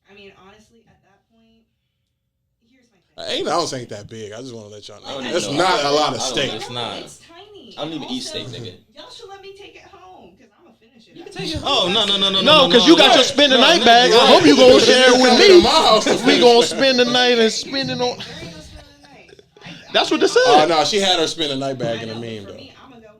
[SPEAKER 6] I mean, honestly, at that point, here's my thing.
[SPEAKER 1] 8 ounce ain't that big. I just want to let y'all know.
[SPEAKER 3] I don't
[SPEAKER 1] That's
[SPEAKER 3] even know.
[SPEAKER 1] not a lot of
[SPEAKER 3] I don't
[SPEAKER 1] steak.
[SPEAKER 3] know.
[SPEAKER 5] It's not.
[SPEAKER 6] It's tiny.
[SPEAKER 3] I don't even eat
[SPEAKER 6] Also,
[SPEAKER 3] steak, nigga.
[SPEAKER 6] Y'all should let me take it home because I'm gonna finish it.
[SPEAKER 3] You can take it
[SPEAKER 5] Oh,
[SPEAKER 3] home.
[SPEAKER 2] No, because you got your spend the night bag. I hope you gonna share it with me.
[SPEAKER 1] My house to
[SPEAKER 2] We gonna spend the night and spend it on.
[SPEAKER 6] There ain't no spend the night.
[SPEAKER 2] That's what they said.
[SPEAKER 1] Oh, no, she had her spend a night bag in a meme,
[SPEAKER 6] For
[SPEAKER 1] though.
[SPEAKER 6] me, I'm gonna go home.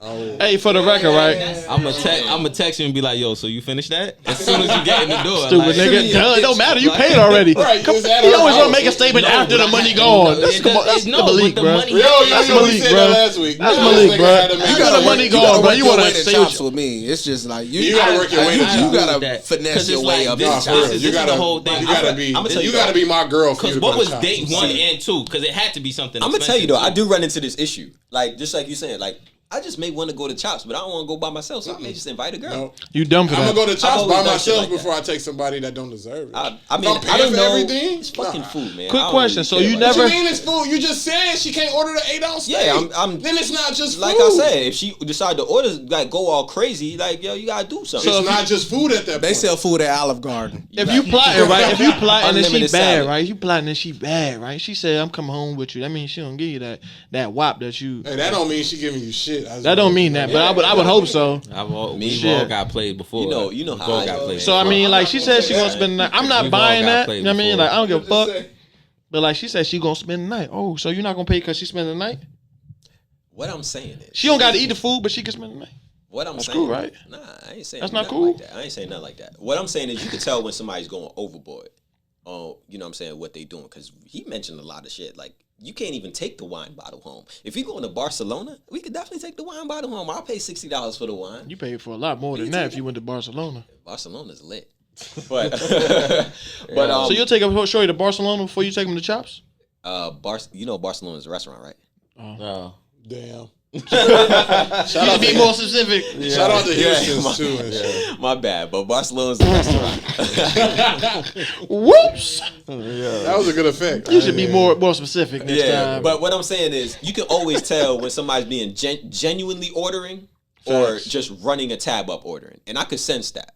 [SPEAKER 1] Oh.
[SPEAKER 2] Hey, for the record, right?
[SPEAKER 5] I'm gonna text you and be like, yo, so you finished that? As soon as you get in the door.
[SPEAKER 2] Stupid
[SPEAKER 5] like,
[SPEAKER 2] nigga. Duh, it don't matter. You paid already.
[SPEAKER 1] Right,
[SPEAKER 2] Come,
[SPEAKER 1] it's at
[SPEAKER 2] he
[SPEAKER 1] her
[SPEAKER 2] always want
[SPEAKER 1] house.
[SPEAKER 2] to make a statement
[SPEAKER 5] No,
[SPEAKER 2] after the
[SPEAKER 5] but
[SPEAKER 2] money
[SPEAKER 5] I-
[SPEAKER 2] gone.
[SPEAKER 5] no,
[SPEAKER 2] That's
[SPEAKER 5] it
[SPEAKER 2] come on.
[SPEAKER 5] does-
[SPEAKER 2] That's
[SPEAKER 5] no,
[SPEAKER 2] the
[SPEAKER 5] but
[SPEAKER 2] Malik,
[SPEAKER 5] the
[SPEAKER 2] bro.
[SPEAKER 5] money-
[SPEAKER 1] Yo,
[SPEAKER 2] That's
[SPEAKER 1] we
[SPEAKER 2] Malik,
[SPEAKER 1] said
[SPEAKER 2] bro.
[SPEAKER 1] that last week.
[SPEAKER 2] That's
[SPEAKER 1] This
[SPEAKER 2] Malik,
[SPEAKER 1] nigga
[SPEAKER 2] bro.
[SPEAKER 1] had to make
[SPEAKER 2] You
[SPEAKER 1] sure-
[SPEAKER 2] got the money
[SPEAKER 4] You
[SPEAKER 2] gone,
[SPEAKER 4] gotta
[SPEAKER 2] bro.
[SPEAKER 4] work
[SPEAKER 2] You
[SPEAKER 4] your
[SPEAKER 2] want
[SPEAKER 4] way
[SPEAKER 2] to
[SPEAKER 4] to
[SPEAKER 2] say
[SPEAKER 4] chops
[SPEAKER 2] what you...
[SPEAKER 4] with me. It's just like
[SPEAKER 1] You gotta work your way to
[SPEAKER 4] You
[SPEAKER 1] chops.
[SPEAKER 4] gotta
[SPEAKER 5] that.
[SPEAKER 4] finesse
[SPEAKER 5] 'Cause
[SPEAKER 4] your
[SPEAKER 5] it's
[SPEAKER 4] way
[SPEAKER 5] like
[SPEAKER 4] up.
[SPEAKER 5] this-
[SPEAKER 1] Nah, for real.
[SPEAKER 5] this is
[SPEAKER 1] You
[SPEAKER 5] the
[SPEAKER 1] gotta,
[SPEAKER 5] whole thing.
[SPEAKER 1] you gotta be,
[SPEAKER 3] I'ma tell
[SPEAKER 1] you
[SPEAKER 3] you
[SPEAKER 1] gotta be my girl for you
[SPEAKER 5] Because
[SPEAKER 1] to
[SPEAKER 5] what
[SPEAKER 1] go
[SPEAKER 5] was
[SPEAKER 1] to chops.
[SPEAKER 5] date 1 and 2? Because it had to be something.
[SPEAKER 3] I'm gonna tell you though, I
[SPEAKER 5] expensive,
[SPEAKER 3] do run into this issue. Like just like you saying, like I just may want to go to Chops, but I don't want to go by myself, so I may just invite a girl.
[SPEAKER 1] No.
[SPEAKER 2] You dumb for
[SPEAKER 1] I'm
[SPEAKER 2] that.
[SPEAKER 1] gonna go to Chops
[SPEAKER 3] always
[SPEAKER 1] by
[SPEAKER 3] done shit
[SPEAKER 1] myself
[SPEAKER 3] like that.
[SPEAKER 1] before I take somebody that don't deserve it.
[SPEAKER 3] I
[SPEAKER 1] If
[SPEAKER 3] mean,
[SPEAKER 1] I'm paying
[SPEAKER 3] I don't
[SPEAKER 1] for
[SPEAKER 3] know.
[SPEAKER 1] everything.
[SPEAKER 3] It's fucking
[SPEAKER 1] Nah.
[SPEAKER 3] food, man.
[SPEAKER 2] Quick
[SPEAKER 3] I don't
[SPEAKER 2] question,
[SPEAKER 3] really
[SPEAKER 2] so
[SPEAKER 3] care
[SPEAKER 2] you
[SPEAKER 3] about
[SPEAKER 1] What
[SPEAKER 2] never-
[SPEAKER 1] you mean it's food? You just said she can't order the 8 ounce steak.
[SPEAKER 3] Yeah, I'm-
[SPEAKER 1] Then it's not just food.
[SPEAKER 3] Like I said, if she decide to order, like go all crazy, like yo, you gotta do something.
[SPEAKER 1] It's not just food at that
[SPEAKER 4] They
[SPEAKER 1] point.
[SPEAKER 4] sell food at Olive Garden.
[SPEAKER 2] If you plotting, right? If you plotting and she
[SPEAKER 3] Unlimited
[SPEAKER 2] bad,
[SPEAKER 3] salad.
[SPEAKER 2] right? You plotting and she bad, right? She said, "I'm coming home with you." That means she don't give you that wop that you.
[SPEAKER 1] Hey, that don't mean she giving you shit.
[SPEAKER 2] That don't mean that, but I would hope so.
[SPEAKER 5] We've
[SPEAKER 2] Shit.
[SPEAKER 5] all got played before.
[SPEAKER 3] You know
[SPEAKER 5] We've
[SPEAKER 3] how
[SPEAKER 5] all
[SPEAKER 3] I
[SPEAKER 5] got
[SPEAKER 3] go.
[SPEAKER 5] played.
[SPEAKER 2] So I mean, like she said, she gonna spend the night. I'm not
[SPEAKER 5] We've all
[SPEAKER 2] buying
[SPEAKER 5] got
[SPEAKER 2] that.
[SPEAKER 5] played
[SPEAKER 2] You know what I mean?
[SPEAKER 5] before.
[SPEAKER 2] Like I don't give a fuck. But like she said, she gonna spend the night. Oh, so you're not gonna pay because she spend the night?
[SPEAKER 3] What I'm saying is,
[SPEAKER 2] She don't got to eat the food, but she can spend the night.
[SPEAKER 3] what I'm
[SPEAKER 2] That's
[SPEAKER 3] saying,
[SPEAKER 2] cool, right?
[SPEAKER 3] Nah, I ain't saying
[SPEAKER 2] That's not
[SPEAKER 3] nothing
[SPEAKER 2] cool?
[SPEAKER 3] Like that. I ain't saying nothing like that. What I'm saying is, you can tell when somebody's going overboard. You know what I'm saying? What they doing? Because he mentioned a lot of shit. Like you can't even take the wine bottle home. If you going to Barcelona, we could definitely take the wine bottle home. I'll pay $60 for the wine.
[SPEAKER 2] You paid for a lot more than
[SPEAKER 3] You
[SPEAKER 2] that
[SPEAKER 3] take
[SPEAKER 2] if you went to Barcelona.
[SPEAKER 3] Barcelona's lit. But
[SPEAKER 2] So you'll take a shorty to Barcelona before you take them to Chops?
[SPEAKER 3] you know Barcelona's a restaurant, right?
[SPEAKER 5] Oh.
[SPEAKER 1] Damn.
[SPEAKER 2] You to be more specific.
[SPEAKER 1] Shout out to Houston
[SPEAKER 3] my,
[SPEAKER 1] too and shit.
[SPEAKER 3] my bad, but Barcelona's a restaurant.
[SPEAKER 2] Whoops.
[SPEAKER 1] That was a good effect.
[SPEAKER 2] You should be more specific next time.
[SPEAKER 3] But what I'm saying is, you can always tell when somebody's being genuinely ordering or
[SPEAKER 2] Facts.
[SPEAKER 3] just running a tab up ordering, and I could sense that.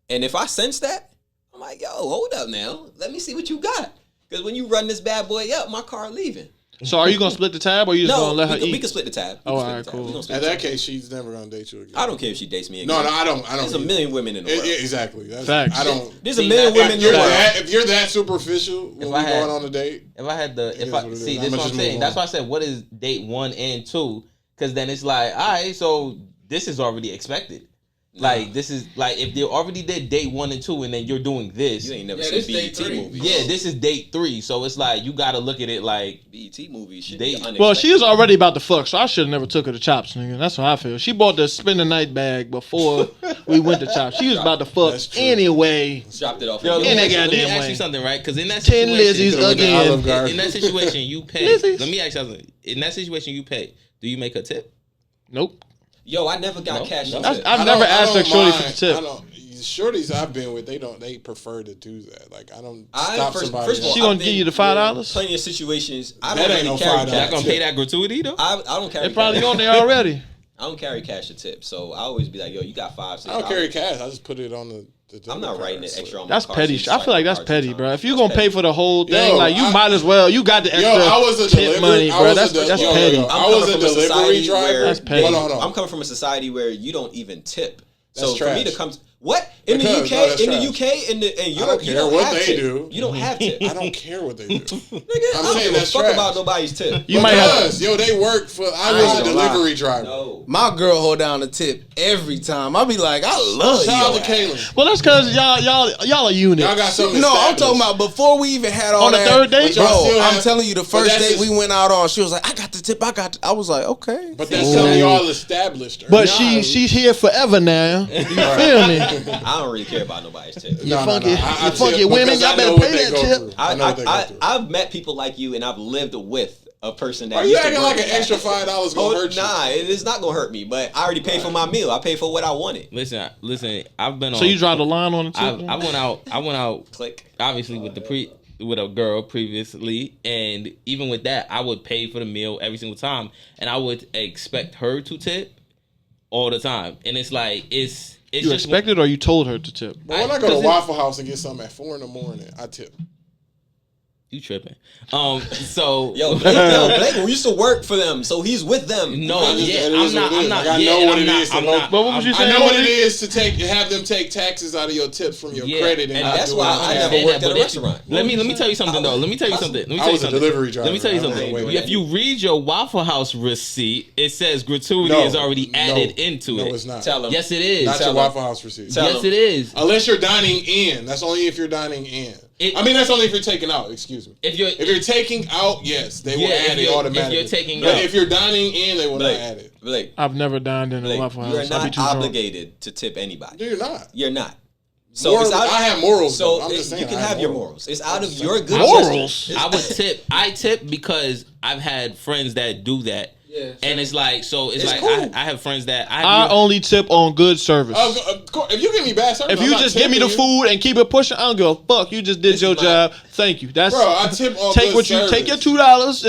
[SPEAKER 3] And if I sense that, I'm like, yo, hold up now, let me see what you got. Because when you run this bad boy up, my car leaving.
[SPEAKER 2] So are you gonna split the tab or you just
[SPEAKER 3] No,
[SPEAKER 2] gonna let her
[SPEAKER 3] we
[SPEAKER 2] eat?
[SPEAKER 3] can split the tab.
[SPEAKER 2] Oh, all right, cool.
[SPEAKER 3] We gonna split
[SPEAKER 1] In
[SPEAKER 3] the
[SPEAKER 1] that
[SPEAKER 3] tab.
[SPEAKER 1] case, she's never gonna date you again.
[SPEAKER 3] I don't care if she dates me again.
[SPEAKER 1] No, I don't.
[SPEAKER 3] There's a million women in the world.
[SPEAKER 1] Exactly. That's,
[SPEAKER 2] Facts.
[SPEAKER 1] I don't.
[SPEAKER 3] There's a million women in
[SPEAKER 1] If
[SPEAKER 3] the
[SPEAKER 1] you're,
[SPEAKER 3] world.
[SPEAKER 1] if you're that superficial when
[SPEAKER 5] If
[SPEAKER 1] we're
[SPEAKER 5] I had-
[SPEAKER 1] going on a date,
[SPEAKER 5] If I had the,
[SPEAKER 1] is
[SPEAKER 5] if I
[SPEAKER 1] what it
[SPEAKER 5] see,
[SPEAKER 1] is.
[SPEAKER 5] this
[SPEAKER 1] I'ma
[SPEAKER 5] what I'm
[SPEAKER 1] just
[SPEAKER 5] saying.
[SPEAKER 1] move
[SPEAKER 5] That's
[SPEAKER 1] on.
[SPEAKER 5] why I said, what is date 1 and 2? Because then it's like, all right, so this is already expected. Like this is like if they already did date 1 and 2, and then you're doing this.
[SPEAKER 3] You ain't never seen BET movies.
[SPEAKER 5] Yeah, this is date 3, so it's like you got to look at it like
[SPEAKER 3] BET movies.
[SPEAKER 2] Well, she was already about to fuck, so I should have never took her to Chops, nigga. That's what I feel. She bought the spend the night bag before we went to Chops. She was about to fuck anyway.
[SPEAKER 3] Dropped it off.
[SPEAKER 5] Yo, let me ask you something, right? Because in that situation,
[SPEAKER 2] 10 Lizzies again.
[SPEAKER 5] In that situation, you pay.
[SPEAKER 2] Lizzies.
[SPEAKER 5] Let me ask you something. In that situation, you pay. Do you make a tip?
[SPEAKER 2] Nope.
[SPEAKER 3] Yo, I never got cash.
[SPEAKER 2] I've never asked a shorty for the tip.
[SPEAKER 1] Shorties I've been with, they prefer to do that. Like I don't stop somebody.
[SPEAKER 3] First of all,
[SPEAKER 2] she gonna give you the $5?
[SPEAKER 3] Plenty of situations. I
[SPEAKER 1] that
[SPEAKER 3] don't
[SPEAKER 1] ain't
[SPEAKER 3] really
[SPEAKER 1] no
[SPEAKER 3] carry
[SPEAKER 1] $5.
[SPEAKER 5] Y'all gonna pay that gratuity though?
[SPEAKER 3] I don't carry.
[SPEAKER 2] They probably
[SPEAKER 3] cash.
[SPEAKER 2] on there already.
[SPEAKER 3] I don't carry cash or tip, so I always be like, yo, you got $5, $6.
[SPEAKER 1] I don't carry cash. I just put it on the
[SPEAKER 3] I'm not writing it extra on my
[SPEAKER 2] That's
[SPEAKER 3] card,
[SPEAKER 2] petty.
[SPEAKER 3] so
[SPEAKER 2] I feel like that's petty, bro. If you gonna pay for the whole thing,
[SPEAKER 1] Yo,
[SPEAKER 2] like you might as well. You got the extra
[SPEAKER 1] I was a
[SPEAKER 2] tip money, bro. That's petty.
[SPEAKER 1] I was a delivery driver.
[SPEAKER 2] That's petty.
[SPEAKER 1] Hold on.
[SPEAKER 3] I'm coming from a society where you don't even tip.
[SPEAKER 1] That's
[SPEAKER 3] So
[SPEAKER 1] trash.
[SPEAKER 3] for me to come, what in the UK, in Europe, you don't have tip. You don't have tip.
[SPEAKER 1] I don't care what they do.
[SPEAKER 3] Nigga,
[SPEAKER 1] I'm
[SPEAKER 3] I don't
[SPEAKER 1] saying
[SPEAKER 3] give a
[SPEAKER 1] that's
[SPEAKER 3] fuck
[SPEAKER 1] trash.
[SPEAKER 3] about nobody's tip.
[SPEAKER 2] You might have.
[SPEAKER 1] Yo, they work for. I was a delivery driver.
[SPEAKER 3] No.
[SPEAKER 4] My girl hold down the tip every time. I'll be like, I love
[SPEAKER 1] Shout out
[SPEAKER 4] you.
[SPEAKER 1] to Kaylin.
[SPEAKER 2] Well, that's because y'all a unit.
[SPEAKER 1] Y'all got something.
[SPEAKER 4] No, I'm
[SPEAKER 1] established.
[SPEAKER 4] talking about before we even had all
[SPEAKER 2] On the
[SPEAKER 4] that.
[SPEAKER 2] third date?
[SPEAKER 4] Bro,
[SPEAKER 1] But y'all still
[SPEAKER 4] I'm
[SPEAKER 1] have-
[SPEAKER 4] telling you, the
[SPEAKER 1] but
[SPEAKER 4] first
[SPEAKER 1] that's
[SPEAKER 4] date
[SPEAKER 1] just-
[SPEAKER 4] we went out on, she was like, I got the tip. I was like, okay.
[SPEAKER 1] But that's something y'all established.
[SPEAKER 2] But she's here forever now. You feel me?
[SPEAKER 3] I don't really care about nobody's tip.
[SPEAKER 2] You funky women, y'all better pay that tip.
[SPEAKER 3] I've met people like you, and I've lived with a person that.
[SPEAKER 1] Are you
[SPEAKER 3] used to
[SPEAKER 1] acting
[SPEAKER 3] work
[SPEAKER 1] like an
[SPEAKER 3] at
[SPEAKER 1] extra
[SPEAKER 3] that.
[SPEAKER 1] $5 gonna hurt you?
[SPEAKER 3] Nah, it's not gonna hurt me. But I already paid for my meal. I paid for what I wanted.
[SPEAKER 5] Listen. I've been on.
[SPEAKER 2] So you draw the line on the tip?
[SPEAKER 5] I went out.
[SPEAKER 3] Click.
[SPEAKER 5] Obviously with a girl previously, and even with that, I would pay for the meal every single time, and I would expect her to tip all the time. And it's like it's
[SPEAKER 2] You
[SPEAKER 5] just
[SPEAKER 2] expected or you told her to tip?
[SPEAKER 1] But when I go to Waffle House and get something at 4 a.m, I tip.
[SPEAKER 5] You tripping? So
[SPEAKER 3] Blake used to work for them, so he's with them.
[SPEAKER 5] no,
[SPEAKER 1] That
[SPEAKER 5] yeah,
[SPEAKER 1] is
[SPEAKER 5] I'm
[SPEAKER 1] what it
[SPEAKER 5] not.
[SPEAKER 1] is. Like, I
[SPEAKER 5] Yeah,
[SPEAKER 1] know what
[SPEAKER 5] I'm
[SPEAKER 1] it
[SPEAKER 5] not.
[SPEAKER 1] is.
[SPEAKER 5] I'm
[SPEAKER 1] know-
[SPEAKER 5] not.
[SPEAKER 2] But what was you
[SPEAKER 1] I
[SPEAKER 2] saying?
[SPEAKER 1] know what it is to have them take taxes out of your tips from your credit,
[SPEAKER 5] and
[SPEAKER 1] not
[SPEAKER 3] that's
[SPEAKER 1] do
[SPEAKER 3] why
[SPEAKER 1] it.
[SPEAKER 3] I never
[SPEAKER 5] understand
[SPEAKER 3] worked
[SPEAKER 5] that,
[SPEAKER 3] at a
[SPEAKER 5] but
[SPEAKER 3] restaurant.
[SPEAKER 5] Let me tell you something though. Let me tell you something.
[SPEAKER 1] I was a delivery driver.
[SPEAKER 5] Let me tell you
[SPEAKER 1] I don't
[SPEAKER 5] something.
[SPEAKER 1] know.
[SPEAKER 5] If you read your Waffle House receipt, it says gratuity is already added into it.
[SPEAKER 1] No, it's not.
[SPEAKER 3] Tell them.
[SPEAKER 5] Yes, it is.
[SPEAKER 1] Not your Waffle House receipt.
[SPEAKER 5] Yes, it is.
[SPEAKER 1] Unless you're dining in. That's only if you're dining in. That's only if you're taking out. Excuse me.
[SPEAKER 5] If you're
[SPEAKER 1] taking out, yes, they will add it automatically.
[SPEAKER 5] If you're taking
[SPEAKER 1] but
[SPEAKER 5] out.
[SPEAKER 1] if you're dining in, they will not add it.
[SPEAKER 3] Blake,
[SPEAKER 2] I've never dined in a Waffle House.
[SPEAKER 3] you're
[SPEAKER 2] I'd be
[SPEAKER 3] not
[SPEAKER 2] too drunk.
[SPEAKER 3] obligated to tip anybody.
[SPEAKER 1] No, you're not.
[SPEAKER 3] You're not. So it's out,
[SPEAKER 1] I have morals.
[SPEAKER 3] So
[SPEAKER 1] though. I'm just saying,
[SPEAKER 3] you can
[SPEAKER 1] I
[SPEAKER 3] have your morals. It's out of your good
[SPEAKER 2] Morals?
[SPEAKER 3] judgment.
[SPEAKER 5] I would tip. I tip because I've had friends that do that.
[SPEAKER 4] Yeah,
[SPEAKER 5] and it's like, so it's like
[SPEAKER 3] cool.
[SPEAKER 5] I have friends that
[SPEAKER 2] I only tip on good service.
[SPEAKER 1] Of course, if you give me bad service,
[SPEAKER 2] If you just give me the food and keep it pushing, I don't give a fuck. You just did your job. Thank you. That's
[SPEAKER 1] Bro, I tip on
[SPEAKER 2] take
[SPEAKER 1] good
[SPEAKER 2] what
[SPEAKER 1] service.
[SPEAKER 2] you take your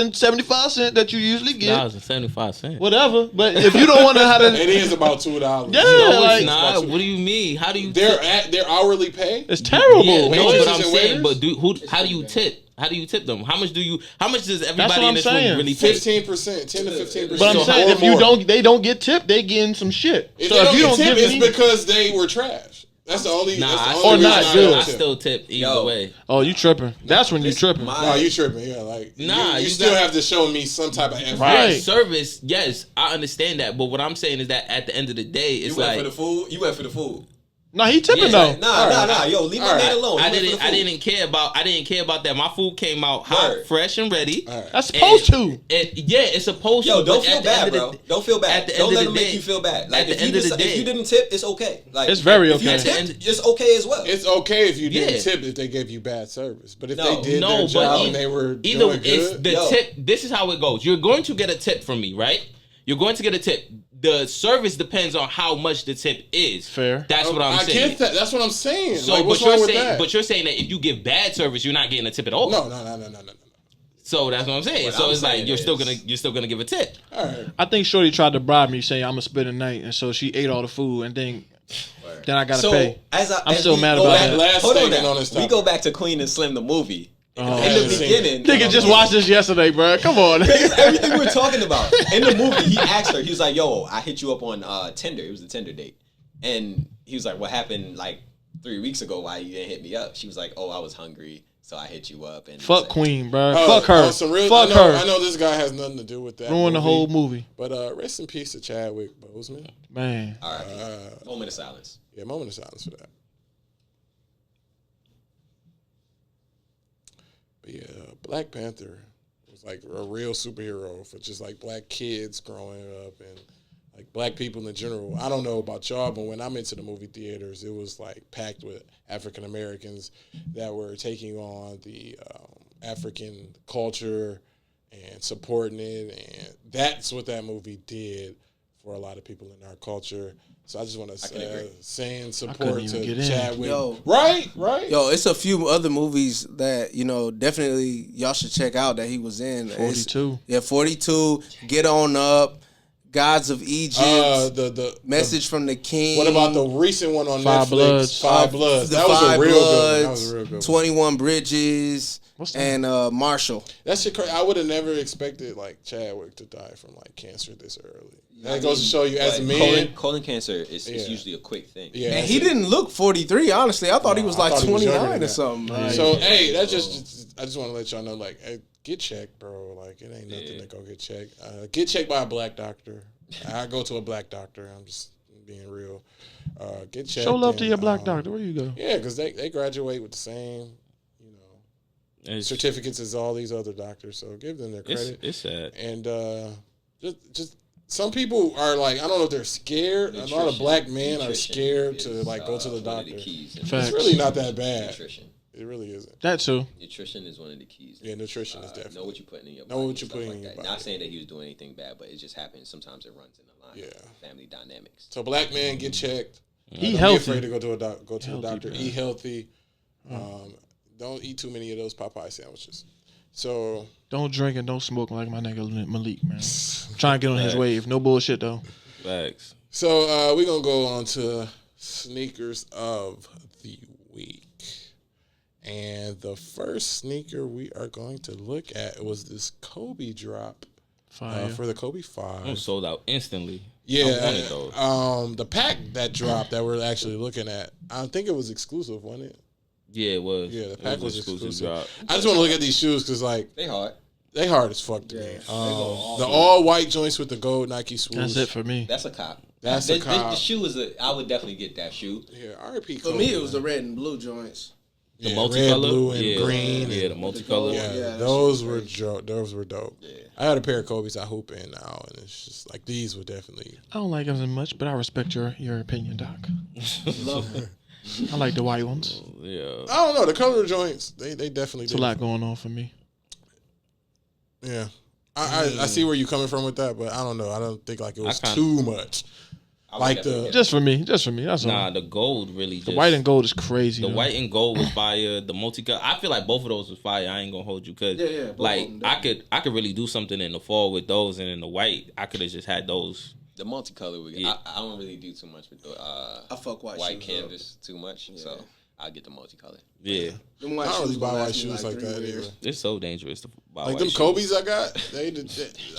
[SPEAKER 2] $2.75 that you usually get.
[SPEAKER 5] $2.75.
[SPEAKER 2] Whatever. But if you don't want to know how to,
[SPEAKER 1] It is about $2.
[SPEAKER 2] Yeah,
[SPEAKER 5] No,
[SPEAKER 2] like
[SPEAKER 5] it's not. What do you mean? How do you?
[SPEAKER 1] Their hourly pay.
[SPEAKER 2] It's terrible.
[SPEAKER 5] Yeah, no,
[SPEAKER 1] Waitresses
[SPEAKER 5] but I'm
[SPEAKER 1] and
[SPEAKER 5] saying,
[SPEAKER 1] waiters?
[SPEAKER 5] but how do you tip? How do you tip them? How much does everybody
[SPEAKER 2] what
[SPEAKER 5] in this
[SPEAKER 2] I'm saying.
[SPEAKER 5] room really tip?
[SPEAKER 1] 15%, 10 to 15%.
[SPEAKER 2] But I'm
[SPEAKER 5] So
[SPEAKER 2] saying
[SPEAKER 1] or
[SPEAKER 2] if you
[SPEAKER 1] more.
[SPEAKER 2] they don't get tipped, they getting some shit.
[SPEAKER 1] If
[SPEAKER 2] So
[SPEAKER 1] they
[SPEAKER 2] if
[SPEAKER 1] don't
[SPEAKER 2] you
[SPEAKER 1] get
[SPEAKER 2] don't
[SPEAKER 1] tip,
[SPEAKER 2] give
[SPEAKER 1] it's
[SPEAKER 2] me,
[SPEAKER 1] because they were trash. That's the only.
[SPEAKER 5] Nah,
[SPEAKER 1] that's the
[SPEAKER 5] I
[SPEAKER 1] only
[SPEAKER 2] or
[SPEAKER 1] reason
[SPEAKER 2] not
[SPEAKER 1] I
[SPEAKER 2] good.
[SPEAKER 1] don't
[SPEAKER 5] I
[SPEAKER 1] tip.
[SPEAKER 5] still tip either way.
[SPEAKER 2] oh, you tripping? That's when you tripping.
[SPEAKER 1] No, you tripping. Yeah, like
[SPEAKER 5] Nah,
[SPEAKER 1] you
[SPEAKER 5] you
[SPEAKER 1] still
[SPEAKER 5] got-
[SPEAKER 1] have to show me some type of effort.
[SPEAKER 2] Right.
[SPEAKER 5] Yeah, service, yes, I understand that. But what I'm saying is that at the end of the day, it's
[SPEAKER 3] You went
[SPEAKER 5] like
[SPEAKER 3] for the food. You went for the food.
[SPEAKER 2] No, he tipping
[SPEAKER 5] Yeah,
[SPEAKER 2] though.
[SPEAKER 3] Nah. Yo, leave my man alone.
[SPEAKER 5] I
[SPEAKER 3] He went for the
[SPEAKER 5] didn't
[SPEAKER 3] food.
[SPEAKER 5] I didn't care about that. My food came out hot,
[SPEAKER 3] Word.
[SPEAKER 5] fresh, and ready.
[SPEAKER 2] That's supposed to.
[SPEAKER 5] Yeah, it's supposed
[SPEAKER 3] Yo,
[SPEAKER 5] to.
[SPEAKER 3] don't
[SPEAKER 5] but
[SPEAKER 3] feel
[SPEAKER 5] at the end
[SPEAKER 3] bad,
[SPEAKER 5] of the-
[SPEAKER 3] bro. Don't feel
[SPEAKER 5] at
[SPEAKER 3] bad.
[SPEAKER 5] the end
[SPEAKER 3] Don't
[SPEAKER 5] of
[SPEAKER 3] let
[SPEAKER 5] the
[SPEAKER 3] them make
[SPEAKER 5] day-
[SPEAKER 3] you feel bad.
[SPEAKER 5] at
[SPEAKER 3] Like
[SPEAKER 5] the
[SPEAKER 3] if you
[SPEAKER 5] end of the
[SPEAKER 3] if
[SPEAKER 5] day-
[SPEAKER 3] you didn't tip, it's okay. Like
[SPEAKER 2] It's very
[SPEAKER 3] if you
[SPEAKER 2] okay.
[SPEAKER 3] tipped, it's okay as well.
[SPEAKER 1] It's okay if you didn't
[SPEAKER 5] Yeah.
[SPEAKER 1] tip if they gave you bad service, but if
[SPEAKER 3] No.
[SPEAKER 1] they did
[SPEAKER 5] No,
[SPEAKER 1] their
[SPEAKER 5] but
[SPEAKER 1] job and they were
[SPEAKER 5] either
[SPEAKER 1] doing
[SPEAKER 5] it's
[SPEAKER 1] good,
[SPEAKER 5] the
[SPEAKER 3] Yo.
[SPEAKER 5] tip. This is how it goes. You're going to get a tip from me, right? You're going to get a tip. The service depends on how much the tip is.
[SPEAKER 2] Fair.
[SPEAKER 5] That's what I'm
[SPEAKER 1] I
[SPEAKER 5] saying.
[SPEAKER 1] get that. That's what I'm saying.
[SPEAKER 5] So,
[SPEAKER 1] like, what's
[SPEAKER 5] but you're
[SPEAKER 1] wrong with
[SPEAKER 5] saying,
[SPEAKER 1] that?
[SPEAKER 5] but you're saying that if you give bad service, you're not getting a tip at all.
[SPEAKER 1] No.
[SPEAKER 5] So that's what I'm saying.
[SPEAKER 3] What
[SPEAKER 5] so
[SPEAKER 3] I'm
[SPEAKER 5] it's like
[SPEAKER 3] saying
[SPEAKER 5] you're still
[SPEAKER 3] is-
[SPEAKER 5] gonna give a tip.
[SPEAKER 1] All right.
[SPEAKER 2] I think Shorty tried to bribe me, saying I'm gonna spend the night, and so she ate all the food, and then I gotta pay. I'm still mad about that.
[SPEAKER 1] Last
[SPEAKER 3] Hold on
[SPEAKER 1] statement
[SPEAKER 3] now.
[SPEAKER 1] on this
[SPEAKER 3] We
[SPEAKER 1] topic.
[SPEAKER 3] go back to Queen and Slim the movie.
[SPEAKER 2] Oh,
[SPEAKER 3] In the
[SPEAKER 1] haven't seen
[SPEAKER 3] beginning,
[SPEAKER 2] Nigga just watched this yesterday, bro. Come on.
[SPEAKER 3] everything we're talking about. In the movie, he asked her, he was like, yo, I hit you up on Tinder. It was a Tinder date. And he was like, what happened like 3 weeks ago? Why you didn't hit me up? She was like, oh, I was hungry. So I hit you up and
[SPEAKER 2] fuck Queen, bro. Fuck her. Fuck her.
[SPEAKER 1] I know this guy has nothing to do with that.
[SPEAKER 2] Ruin the whole movie.
[SPEAKER 1] But rest in peace to Chadwick Boseman.
[SPEAKER 2] Man.
[SPEAKER 3] All right. Moment of silence.
[SPEAKER 1] Yeah, moment of silence for that. But yeah, Black Panther was like a real superhero for just like black kids growing up and like black people in general. I don't know about y'all, but when I'm into the movie theaters, it was like packed with African Americans that were taking on the African culture and supporting it, and that's what that movie did for a lot of people in our culture. So I just want to send support to Chadwick.
[SPEAKER 4] Yo,
[SPEAKER 1] right.
[SPEAKER 4] Yo, it's a few other movies that definitely y'all should check out that he was in.
[SPEAKER 2] 42.
[SPEAKER 4] 42. Get On Up. Gods of Egypt.
[SPEAKER 1] The
[SPEAKER 4] Message from the King.
[SPEAKER 1] What about the recent one on
[SPEAKER 2] Five
[SPEAKER 1] Netflix?
[SPEAKER 2] Bloods.
[SPEAKER 1] Five Bloods.
[SPEAKER 4] That was a
[SPEAKER 1] real good one.
[SPEAKER 4] 21 Bridges.
[SPEAKER 2] What's that?
[SPEAKER 4] And Marshall.
[SPEAKER 1] That shit crazy. I would have never expected like Chadwick to die from like cancer this early. That goes to show you, as men,
[SPEAKER 3] colon cancer is usually a quick thing.
[SPEAKER 1] Yeah,
[SPEAKER 4] and he didn't look 43. Honestly, I thought he was like 29 or something. Like,
[SPEAKER 1] so hey, that's just I just want to let y'all know, like, hey, get checked, bro. Like, it ain't nothing to go get checked. Get checked by a black doctor. I go to a black doctor. I'm just being real. Get checked.
[SPEAKER 2] Show love to your black doctor. Where you go?
[SPEAKER 1] Yeah, because they graduate with the same, certificates as all these other doctors. So give them their credit.
[SPEAKER 5] It's sad.
[SPEAKER 1] And just some people are like, I don't know if they're scared. A lot of black men are scared to like go to the doctor. It's really not that bad.
[SPEAKER 3] Nutrition.
[SPEAKER 1] It really isn't.
[SPEAKER 2] That too.
[SPEAKER 3] Nutrition is one of the keys.
[SPEAKER 1] Yeah, nutrition is definitely.
[SPEAKER 3] Know what you're putting in your body.
[SPEAKER 1] Know what you're putting in your body.
[SPEAKER 3] Not saying that he was doing anything bad, but it just happens. Sometimes it runs in the line. Yeah. Family dynamics.
[SPEAKER 1] So black men, get checked.
[SPEAKER 2] Eat healthy.
[SPEAKER 1] Don't be afraid to go to the doctor. Man. Eat healthy. Don't eat too many of those Popeye sandwiches. So
[SPEAKER 2] don't drink and don't smoke like my nigga Malik, man. I'm trying to get on his wave. No bullshit though.
[SPEAKER 5] Facts.
[SPEAKER 1] So we're gonna go on to sneakers of the week. And the first sneaker we are going to look at was this Kobe drop for the Kobe 5.
[SPEAKER 5] I'm sold out instantly.
[SPEAKER 1] Yeah, the pack that dropped that we're actually looking at, I think it was exclusive, wasn't it?
[SPEAKER 5] Yeah, it was.
[SPEAKER 1] Yeah, the pack was exclusive.
[SPEAKER 5] Drop.
[SPEAKER 1] I just want to look at these shoes because, like,
[SPEAKER 3] they hard.
[SPEAKER 1] They hard as fuck to me. The all white joints with the gold Nike swoosh.
[SPEAKER 2] That's it for me.
[SPEAKER 3] That's a cop.
[SPEAKER 1] That's a cop.
[SPEAKER 3] The shoe is I would definitely get that shoe.
[SPEAKER 1] Yeah, R.I.P.
[SPEAKER 4] For me, it was the red and blue joints.
[SPEAKER 5] The
[SPEAKER 1] multicolor,
[SPEAKER 5] red,
[SPEAKER 1] blue, and green.
[SPEAKER 5] Yeah, the multicolor.
[SPEAKER 1] Yeah, those were dope. Yeah. I had a pair of Kobe's I hoop in now, and it's just like these would definitely.
[SPEAKER 2] I don't like them as much, but I respect your opinion, Doc. Love them. I like the white ones.
[SPEAKER 5] Yeah.
[SPEAKER 1] I don't know, the color joints. They definitely.
[SPEAKER 2] It's a lot going on for me.
[SPEAKER 1] Yeah, I see where you're coming from with that, but I don't know. I don't think like it was too much. Like
[SPEAKER 2] just for me. That's all.
[SPEAKER 5] The gold really.
[SPEAKER 2] The white and gold is crazy.
[SPEAKER 5] The white and gold was fire. The multicolor. I feel like both of those was fire. I ain't gonna hold you because like I could really do something in the fall with those, and in the white I could have just had those.
[SPEAKER 3] The multicolor. I don't really do too much with the.
[SPEAKER 4] I fuck
[SPEAKER 3] white canvas too much, so I'll get the multicolor.
[SPEAKER 5] Yeah,
[SPEAKER 1] I don't really buy white shoes like that either.
[SPEAKER 5] It's so dangerous to buy
[SPEAKER 1] like
[SPEAKER 5] white
[SPEAKER 1] them
[SPEAKER 5] shoes.
[SPEAKER 1] Kobe's I got.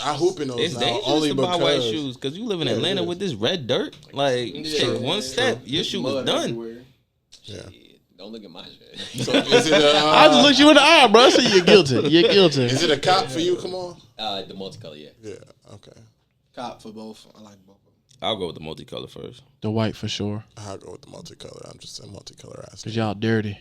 [SPEAKER 1] I hoop in those
[SPEAKER 5] it's
[SPEAKER 1] now
[SPEAKER 5] dangerous
[SPEAKER 1] only
[SPEAKER 5] to
[SPEAKER 1] because
[SPEAKER 5] buy white shoes because you live in Atlanta with this red dirt. Like take one step, your shoe is done.
[SPEAKER 4] Everywhere.
[SPEAKER 1] Yeah.
[SPEAKER 3] Don't look at my shit.
[SPEAKER 1] So is it
[SPEAKER 2] I just looked you in the eye, bro. I said you're guilty. You're guilty.
[SPEAKER 1] Is it a cop for you? Come on.
[SPEAKER 3] The multicolor, yeah.
[SPEAKER 1] Yeah. Okay.
[SPEAKER 4] Cop for both. I like both.
[SPEAKER 5] I'll go with the multicolor first.
[SPEAKER 2] The white for sure.
[SPEAKER 1] I'll go with the multicolor. I'm just a multicolor ass.
[SPEAKER 2] Cause y'all dirty.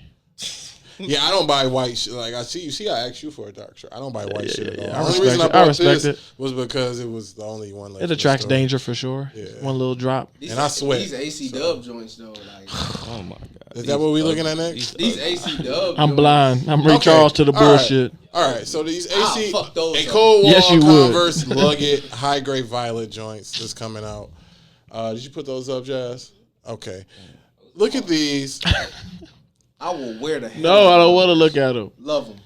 [SPEAKER 1] Yeah, I don't buy white shit. Like I see, you see, I asked you for a dark shirt. I don't buy white shit at all.
[SPEAKER 2] I
[SPEAKER 1] the only reason I
[SPEAKER 2] respect
[SPEAKER 1] bought
[SPEAKER 2] it.
[SPEAKER 1] this was because it was the only one.
[SPEAKER 2] It attracts danger for sure. Yeah. One little drop,
[SPEAKER 1] and I sweat.
[SPEAKER 4] These AC Dub joints though, like.
[SPEAKER 5] Oh my god.
[SPEAKER 1] Is that what we looking at next?
[SPEAKER 4] These AC Dub.
[SPEAKER 2] I'm blind. I'm Ray Charles to the bullshit.
[SPEAKER 1] All right, so these AC
[SPEAKER 4] fuck those
[SPEAKER 1] and Cold Wall
[SPEAKER 2] yes, you
[SPEAKER 1] Converse Luggett high grade violet joints just coming out. Did you put those up, Jazz? Okay. Look at these.
[SPEAKER 4] I will wear the hell.
[SPEAKER 2] No, I don't want to look at them.
[SPEAKER 4] Love them.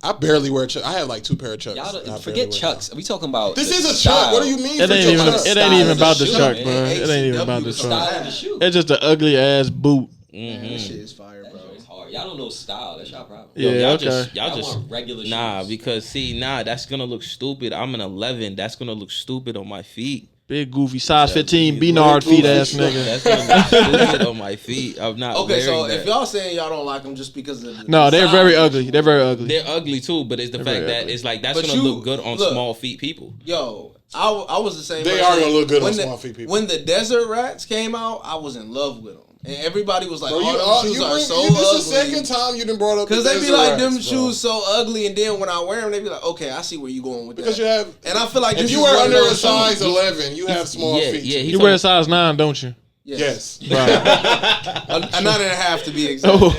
[SPEAKER 1] I barely wear Chucks. I had like 2 pair of Chucks.
[SPEAKER 3] Y'all forget Chucks. Are we talking about
[SPEAKER 1] this is a Chuck. What do you mean?
[SPEAKER 2] It ain't even about the Chuck, bro. It ain't even about the Chuck. It's just an ugly ass boot.
[SPEAKER 4] That shit is fire, bro.
[SPEAKER 3] It's hard. Y'all don't know style. That's y'all problem.
[SPEAKER 2] Yeah,
[SPEAKER 3] y'all just want regular shoes.
[SPEAKER 5] Because that's gonna look stupid. I'm an 11. That's gonna look stupid on my feet.
[SPEAKER 2] Big goofy size 15 Beanard feet ass nigga.
[SPEAKER 5] That's gonna be stupid on my feet. I'm not.
[SPEAKER 4] Okay, so
[SPEAKER 5] that.
[SPEAKER 4] if y'all saying y'all don't like them just because of
[SPEAKER 2] no, they're
[SPEAKER 4] size,
[SPEAKER 2] very ugly. They're very ugly.
[SPEAKER 5] They're ugly too, but it's the fact that it's like that's gonna look good on small feet people.
[SPEAKER 4] Yo, I was the same.
[SPEAKER 1] They are gonna look good on small feet people.
[SPEAKER 4] When the Desert Rats came out, I was in love with them. And everybody was like,
[SPEAKER 1] Bro,
[SPEAKER 4] "Oh, them shoes are so ugly."
[SPEAKER 1] This is the second time you done brought up
[SPEAKER 4] because they be
[SPEAKER 1] Desert
[SPEAKER 4] like,
[SPEAKER 1] Rats,
[SPEAKER 4] "Them
[SPEAKER 1] bro.
[SPEAKER 4] shoes so ugly," and then when I wear them, they be like, "Okay, I see where you going with
[SPEAKER 1] because
[SPEAKER 4] that."
[SPEAKER 1] you have,
[SPEAKER 4] and I feel like
[SPEAKER 1] if
[SPEAKER 4] this
[SPEAKER 1] you
[SPEAKER 4] is
[SPEAKER 1] wear
[SPEAKER 4] one of
[SPEAKER 1] under a
[SPEAKER 4] those
[SPEAKER 1] size
[SPEAKER 4] shoes.
[SPEAKER 1] 11, you have small feet.
[SPEAKER 5] Yeah,
[SPEAKER 2] you wear a size 9, don't you?
[SPEAKER 4] Yes.
[SPEAKER 2] Right.
[SPEAKER 4] a 9.5 to be exact.
[SPEAKER 2] Oh,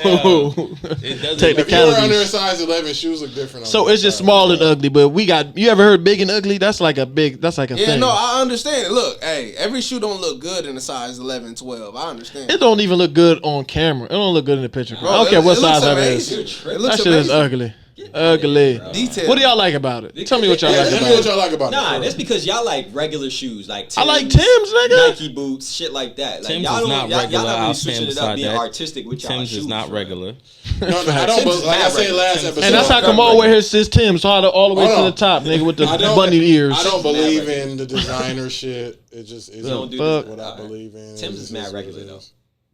[SPEAKER 1] if you wear under a size 11, shoes look different.
[SPEAKER 2] So it's just small and ugly. But you ever heard big and ugly? That's like a thing.
[SPEAKER 4] Yeah, no, I understand it. Look, hey, every shoe don't look good in a size 11, 12. I understand.
[SPEAKER 2] It don't even look good on camera. It don't look good in the picture.
[SPEAKER 4] Bro,
[SPEAKER 2] I don't care what size that is.
[SPEAKER 4] That
[SPEAKER 2] shit is ugly. Ugly.
[SPEAKER 4] Detail.
[SPEAKER 2] What do y'all like about it? Tell me what y'all like about it.
[SPEAKER 1] Tell me what y'all like about it.
[SPEAKER 3] Nah, that's because y'all like regular shoes, like Timbs,
[SPEAKER 2] I like Timbs, nigga.
[SPEAKER 3] Nike boots, shit like that. Like,
[SPEAKER 5] Timbs
[SPEAKER 3] y'all
[SPEAKER 5] is
[SPEAKER 3] don't,
[SPEAKER 5] not
[SPEAKER 3] y'all
[SPEAKER 5] regular.
[SPEAKER 3] not
[SPEAKER 5] I'll
[SPEAKER 3] really
[SPEAKER 5] stand
[SPEAKER 3] switching it
[SPEAKER 5] beside
[SPEAKER 3] up, being
[SPEAKER 5] that.
[SPEAKER 3] artistic with y'all
[SPEAKER 5] Timbs
[SPEAKER 3] shoes.
[SPEAKER 5] is not regular.
[SPEAKER 1] No, I don't. Like I said last episode,
[SPEAKER 2] and that's how Kamal wear his Timbs all the way to the top, nigga, with the bunny ears.
[SPEAKER 1] I don't believe in the designer shit. It just isn't what I believe in.
[SPEAKER 3] Timbs is mad regular though.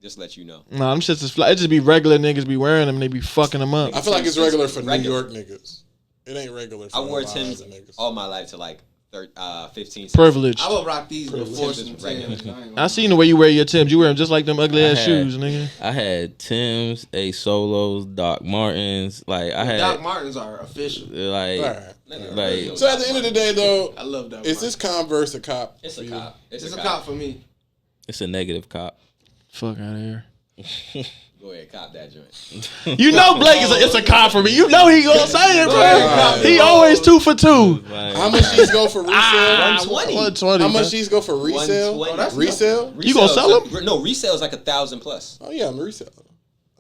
[SPEAKER 3] Just let you know.
[SPEAKER 2] Nah, them shits is fly. It just be regular niggas be wearing them and they be fucking them up.
[SPEAKER 1] I feel like it's regular for New York niggas. It ain't regular for
[SPEAKER 3] I wore Timbs
[SPEAKER 1] niggas
[SPEAKER 3] all my life to like 15.
[SPEAKER 2] Privilege.
[SPEAKER 4] I will rock these before some Timbs.
[SPEAKER 2] I seen the way you wear your Timbs. You wear them just like them ugly ass shoes, nigga.
[SPEAKER 5] I had Timbs, A Solos, Doc Martens. Like I had
[SPEAKER 4] Doc Martens are official.
[SPEAKER 5] Like, like.
[SPEAKER 1] So at the end of the day, though,
[SPEAKER 4] I love Doc.
[SPEAKER 1] Is this Converse a cop?
[SPEAKER 3] It's a cop.
[SPEAKER 4] It's a cop for me.
[SPEAKER 5] It's a negative cop.
[SPEAKER 2] Fuck out of here.
[SPEAKER 3] Go ahead, cop that joint.
[SPEAKER 2] You know Blake it's a cop for me. You know he gonna say it, bro. He always 2 for 2.
[SPEAKER 1] How much these go for resale?
[SPEAKER 3] 120.
[SPEAKER 1] How much these go for resale? Resale?
[SPEAKER 2] You gonna sell them?
[SPEAKER 3] No, resale is like 1,000 plus.
[SPEAKER 1] Oh yeah, I'm resale.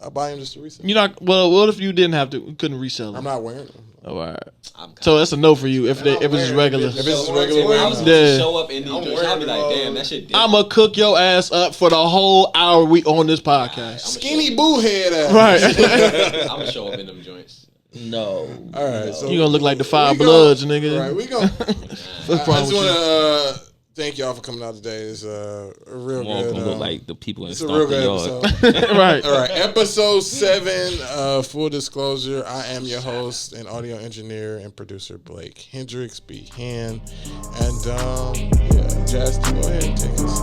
[SPEAKER 1] I buy them just to resell.
[SPEAKER 2] You not well. What if you didn't have to? Couldn't resell them?
[SPEAKER 1] I'm not wearing them.
[SPEAKER 2] Oh, all right. So that's a no for you if it's regular.
[SPEAKER 1] If it's regular,
[SPEAKER 3] I was supposed to show up in these joints. I'll be like, damn, that shit.
[SPEAKER 2] I'ma cook your ass up for the whole hour we on this podcast.
[SPEAKER 1] Skinny boo head ass.
[SPEAKER 2] Right.
[SPEAKER 3] I'm gonna show up in them joints.
[SPEAKER 5] No.
[SPEAKER 1] All right. So
[SPEAKER 2] you gonna look like the Five Bloods, nigga.
[SPEAKER 1] Right. We gonna. I just wanna thank y'all for coming out today. It's a real good.
[SPEAKER 5] Gonna look like the people in
[SPEAKER 1] it's a real good episode.
[SPEAKER 2] Right.
[SPEAKER 1] All right. Episode 7. Full disclosure. I am your host and audio engineer and producer Blake Hendricks. Be hand and yeah, Jazz, go ahead and take us.